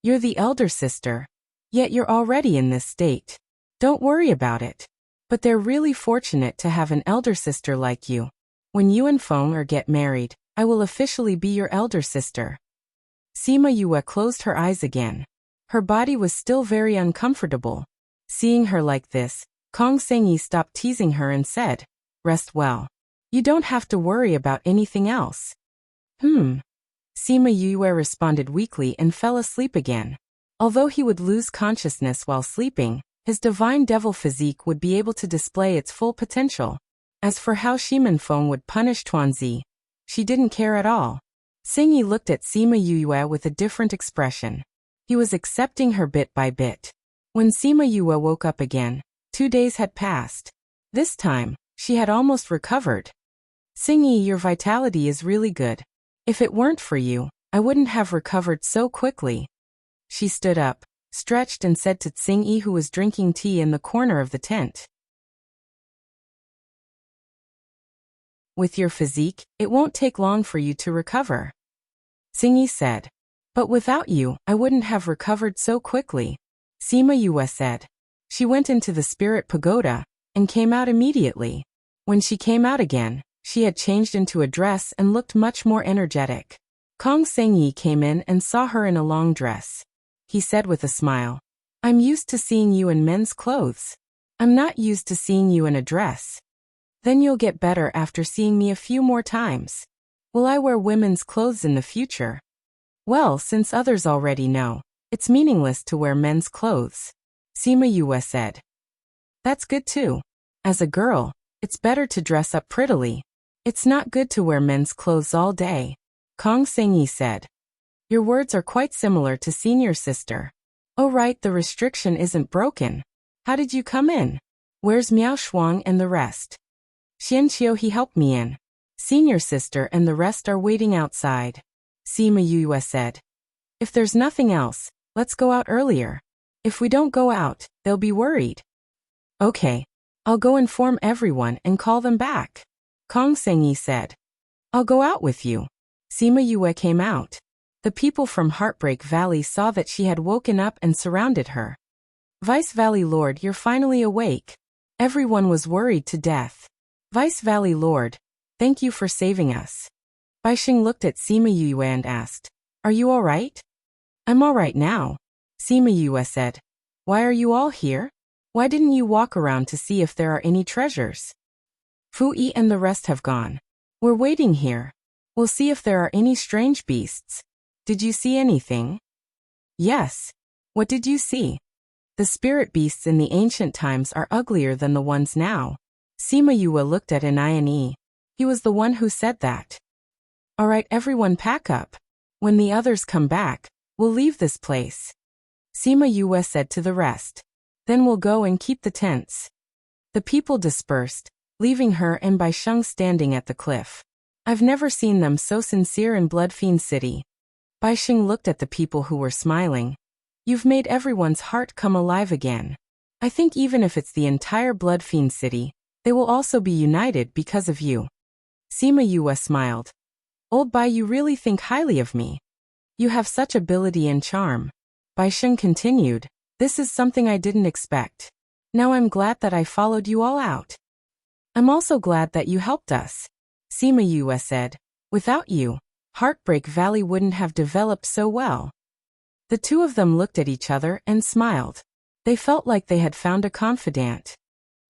You're the elder sister. Yet you're already in this state. Don't worry about it. But they're really fortunate to have an elder sister like you. When you and Feng get married, I will officially be your elder sister. Sima Yue closed her eyes again. Her body was still very uncomfortable. Seeing her like this, Kong Sengyi stopped teasing her and said, "Rest well. You don't have to worry about anything else." Sima Yue responded weakly and fell asleep again. Although he would lose consciousness while sleeping, his divine devil physique would be able to display its full potential. As for how Shimen Feng would punish Tuanzi, she didn't care at all. Sengyi looked at Sima Yue with a different expression. He was accepting her bit by bit. When Sima Yue woke up again, 2 days had passed. This time, she had almost recovered. "Sengyi, your vitality is really good. If it weren't for you, I wouldn't have recovered so quickly." She stood up, stretched and said to Tsingyi, who was drinking tea in the corner of the tent. "With your physique, it won't take long for you to recover." Tsingyi said. "But without you, I wouldn't have recovered so quickly." Sima Yue said. She went into the spirit pagoda and came out immediately. When she came out again, she had changed into a dress and looked much more energetic. Kong Sengyi came in and saw her in a long dress. He said with a smile, "I'm used to seeing you in men's clothes. I'm not used to seeing you in a dress." "Then you'll get better after seeing me a few more times." "Will I wear women's clothes in the future?" "Well, since others already know, it's meaningless to wear men's clothes," Sima Yue said. "That's good too. As a girl, it's better to dress up prettily. It's not good to wear men's clothes all day," Kong Sengyi said. "Your words are quite similar to senior sister." "Oh right, the restriction isn't broken. How did you come in? Where's Miao Shuang and the rest?" "Xianqiu, he helped me in. Senior sister and the rest are waiting outside," Sima Yue said. "If there's nothing else, let's go out earlier. If we don't go out, they'll be worried." "Okay. I'll go inform everyone and call them back," Kong Sengyi said. "I'll go out with you." Sima Yue came out. The people from Heartbreak Valley saw that she had woken up and surrounded her. "Vice Valley Lord, you're finally awake." Everyone was worried to death. "Vice Valley Lord, thank you for saving us." Baixing looked at Sima Yue and asked, "Are you all right?" "I'm all right now," Sima Yue said. "Why are you all here? Why didn't you walk around to see if there are any treasures?" "Fu Yi and the rest have gone. We're waiting here. We'll see if there are any strange beasts." "Did you see anything?" "Yes." "What did you see?" "The spirit beasts in the ancient times are uglier than the ones now." Sima Yue looked at Anine. He was the one who said that. "All right, everyone pack up. When the others come back, we'll leave this place," Sima Yue said to the rest. "Then we'll go and keep the tents." The people dispersed, leaving her and Baisheng standing at the cliff. I've never seen them so sincere in Bloodfiend City. Baisheng looked at the people who were smiling. "You've made everyone's heart come alive again. I think even if it's the entire Bloodfiend City, they will also be united because of you." Sima Yue smiled. "Old Bai, you really think highly of me. You have such ability and charm." Baisheng continued, "This is something I didn't expect. Now I'm glad that I followed you all out." "I'm also glad that you helped us," Sima Yue said. "Without you, Heartbreak Valley wouldn't have developed so well." The two of them looked at each other and smiled. They felt like they had found a confidant.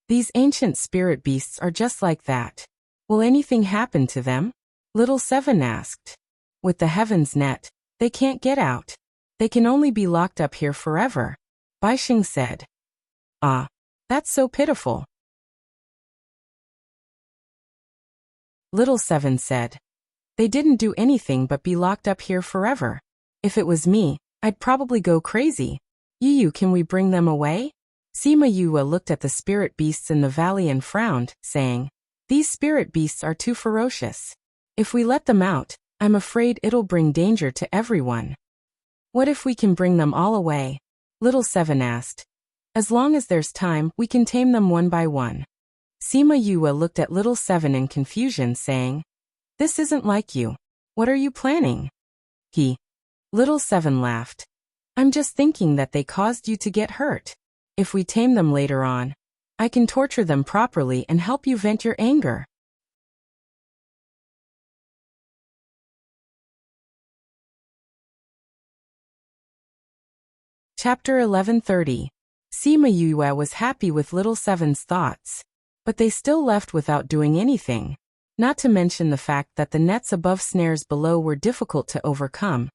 These ancient spirit beasts are just like that. Will anything happen to them? Little Seven asked. With the heavens net, they can't get out. They can only be locked up here forever, Baisheng said. Ah, that's so pitiful. Little Seven said. They didn't do anything but be locked up here forever. If it was me, I'd probably go crazy. Yu, can we bring them away? Sima Yue looked at the spirit beasts in the valley and frowned, saying, These spirit beasts are too ferocious. If we let them out, I'm afraid it'll bring danger to everyone. What if we can bring them all away? Little Seven asked. As long as there's time, we can tame them one by one. Sima Yue looked at Little Seven in confusion, saying, This isn't like you. What are you planning? Little Seven laughed. I'm just thinking that they caused you to get hurt. If we tame them later on, I can torture them properly and help you vent your anger. Chapter 1130. Sima Yue was happy with Little Seven's thoughts. But they still left without doing anything. Not to mention the fact that the nets above snares below were difficult to overcome.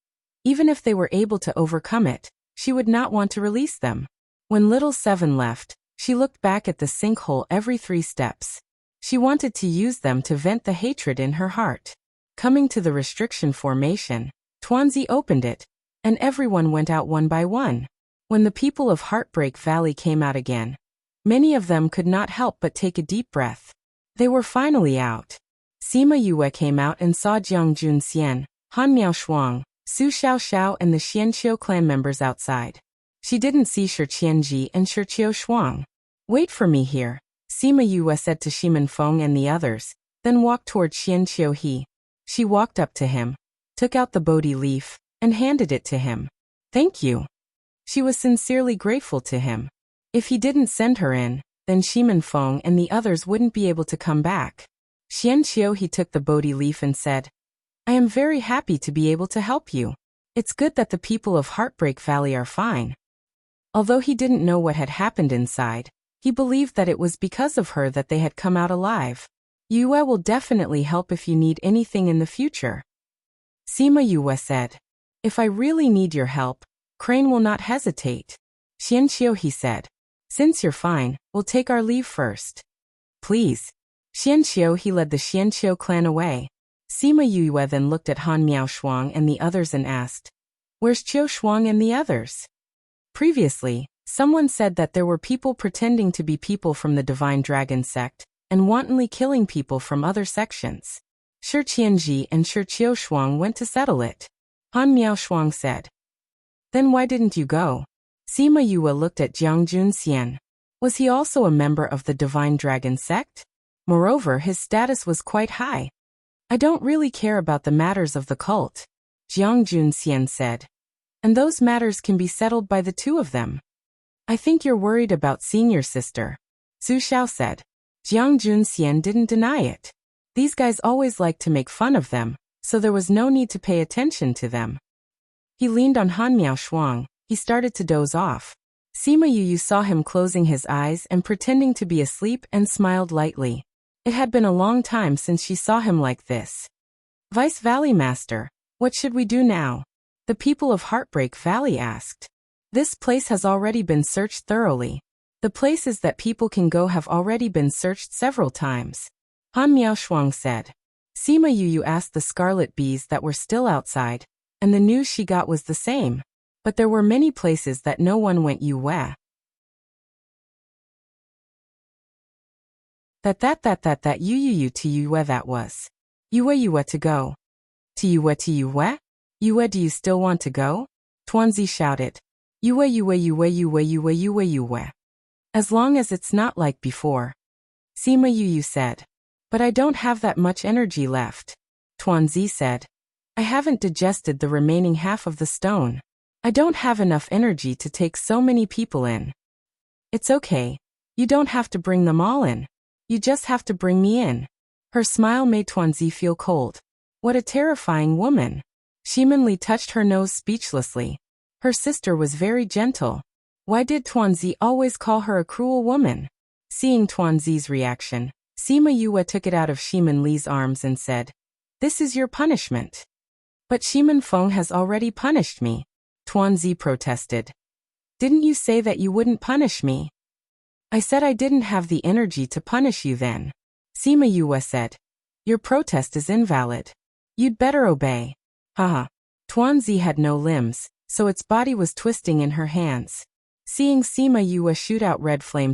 Even if they were able to overcome it, she would not want to release them. When Little Seven left, she looked back at the sinkhole every 3 steps. She wanted to use them to vent the hatred in her heart. Coming to the restriction formation, Tuanzi opened it, and everyone went out one by one. When the people of Heartbreak Valley came out again, many of them could not help but take a deep breath. They were finally out. Sima Yue came out and saw Jiang Junxian, Han Miaoshuang, Su Xiaoxiao and the Xianqiu clan members outside. She didn't see Shi Qianji and Shi Qiushuang. Wait for me here, Sima Yue said to Shimen Feng and the others, then walked toward Xianqiu He. She walked up to him, took out the Bodhi leaf, and handed it to him. Thank you. She was sincerely grateful to him. If he didn't send her in, then Shimen Feng and the others wouldn't be able to come back. Xianqiu He took the Bodhi leaf and said, I am very happy to be able to help you. It's good that the people of Heartbreak Valley are fine. Although he didn't know what had happened inside, he believed that it was because of her that they had come out alive. Yue will definitely help if you need anything in the future. Sima Yue said, If I really need your help, Crane will not hesitate. Xianqiu He said, Since you're fine, we'll take our leave first. Please. Xianqiu He led the Xianqiu clan away. Sima Yue then looked at Han Miaoshuang and the others and asked, Where's Qiu Shuang and the others? Previously, someone said that there were people pretending to be people from the Divine Dragon sect and wantonly killing people from other sections. Shi Qianji and Shi Qiushuang went to settle it. Han Miaoshuang said, Then why didn't you go? Sima Yue looked at Jiang Junxian. Was he also a member of the Divine Dragon sect? Moreover, his status was quite high. I don't really care about the matters of the cult, Jiang Junxian said. And those matters can be settled by the 2 of them. I think you're worried about seeing your sister, Su Xiao said. Jiang Junxian didn't deny it. These guys always like to make fun of them, so there was no need to pay attention to them. He leaned on Han Miaoshuang. He started to doze off. Sima Yue saw him closing his eyes and pretending to be asleep and smiled lightly. It had been a long time since she saw him like this. Vice Valley Master, what should we do now? The people of Heartbreak Valley asked. This place has already been searched thoroughly. The places that people can go have already been searched several times. Han Miaoshuang said. Sima Yue asked the scarlet bees that were still outside, and the news she got was the same. But there were many places that no one went. Yue. That Yue to Yue that was. Yue to go. To Yue to Yue? Yue, do you still want to go? Tuanzi shouted. Yue. As long as it's not like before. Sima Yue said. But I don't have that much energy left. Tuanzi said. I haven't digested the remaining half of the stone. I don't have enough energy to take so many people in. It's okay. You don't have to bring them all in. You just have to bring me in. Her smile made Tuanzi feel cold. What a terrifying woman. Shimen Li touched her nose speechlessly. Her sister was very gentle. Why did Tuanzi always call her a cruel woman? Seeing Tuanzi's reaction, Sima Yue took it out of Shimen Li's arms and said, This is your punishment. But Shimen Feng has already punished me. Tuanzi protested. Didn't you say that you wouldn't punish me? I said I didn't have the energy to punish you then. Sima Yue said. Your protest is invalid. You'd better obey. Haha. Tuanzi had no limbs, so its body was twisting in her hands. Seeing Sima Yue shoot out red flame,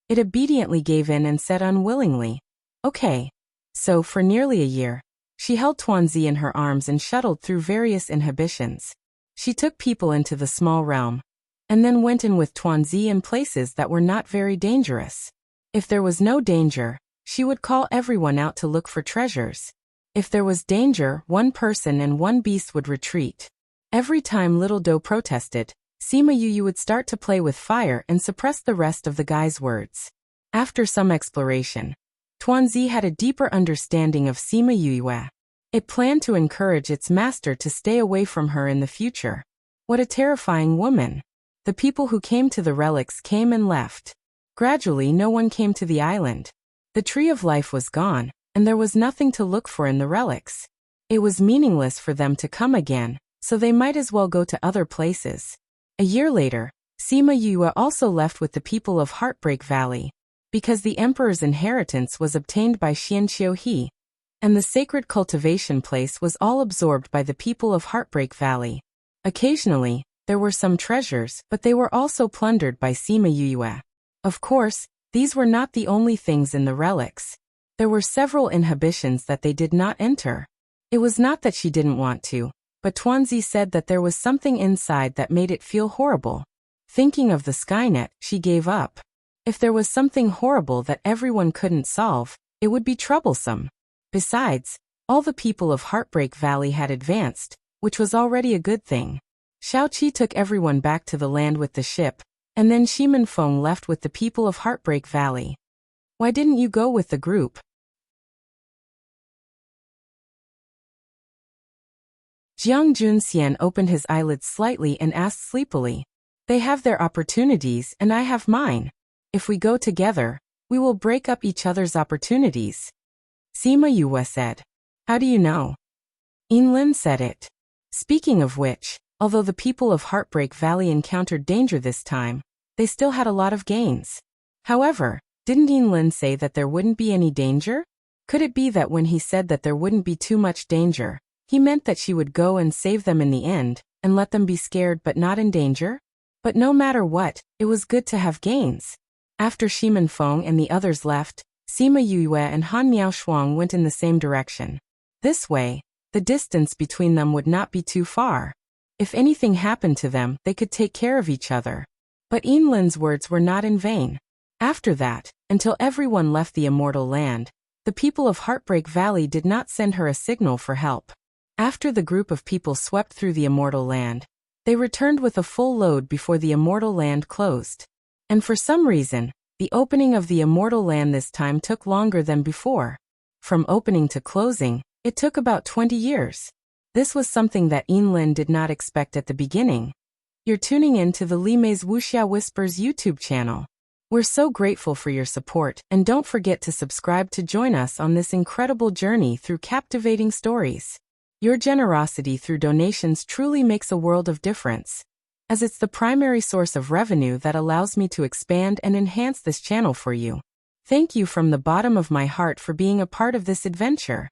it obediently gave in and said unwillingly, Okay. So, for nearly a year, she held Tuanzi in her arms and shuttled through various inhibitions. She took people into the small realm, and then went in with Tuanzi in places that were not very dangerous. If there was no danger, she would call everyone out to look for treasures. If there was danger, one person and one beast would retreat. Every time Little Doe protested, Sima Yu would start to play with fire and suppress the rest of the guy's words. After some exploration, Tuanzi had a deeper understanding of Sima Yue. It planned to encourage its master to stay away from her in the future. What a terrifying woman! The people who came to the relics came and left. Gradually no one came to the island. The tree of life was gone, and there was nothing to look for in the relics. It was meaningless for them to come again, so they might as well go to other places. A year later, Sima Yue also left with the people of Heartbreak Valley, because the emperor's inheritance was obtained by Xianqiu He, and the sacred cultivation place was all absorbed by the people of Heartbreak Valley. Occasionally, there were some treasures, but they were also plundered by Sima Yue. Of course, these were not the only things in the relics. There were several inhibitions that they did not enter. It was not that she didn't want to, but Tuanzi said that there was something inside that made it feel horrible. Thinking of the Skynet, she gave up. If there was something horrible that everyone couldn't solve, it would be troublesome. Besides, all the people of Heartbreak Valley had advanced, which was already a good thing. Xiaoqi took everyone back to the land with the ship, and then Shimen Feng left with the people of Heartbreak Valley. Why didn't you go with the group? Jiang Junxian opened his eyelids slightly and asked sleepily. They have their opportunities and I have mine. If we go together, we will break up each other's opportunities. Sima Yue said. How do you know? Yinlin said it. Speaking of which, although the people of Heartbreak Valley encountered danger this time, they still had a lot of gains. However, didn't Yinlin say that there wouldn't be any danger? Could it be that when he said that there wouldn't be too much danger, he meant that she would go and save them in the end, and let them be scared but not in danger? But no matter what, it was good to have gains. After Shimen Feng and the others left, Sima Yue and Han Miaoshuang went in the same direction. This way, the distance between them would not be too far. If anything happened to them, they could take care of each other. But Yinlin's words were not in vain. After that, until everyone left the immortal land, the people of Heartbreak Valley did not send her a signal for help. After the group of people swept through the immortal land, they returned with a full load before the immortal land closed. And for some reason, the opening of the immortal land this time took longer than before. From opening to closing, it took about 20 years. This was something that Yinlin did not expect at the beginning. You're tuning in to the Li Mei's Wuxia Whispers YouTube channel. We're so grateful for your support, and don't forget to subscribe to join us on this incredible journey through captivating stories. Your generosity through donations truly makes a world of difference, as it's the primary source of revenue that allows me to expand and enhance this channel for you. Thank you from the bottom of my heart for being a part of this adventure.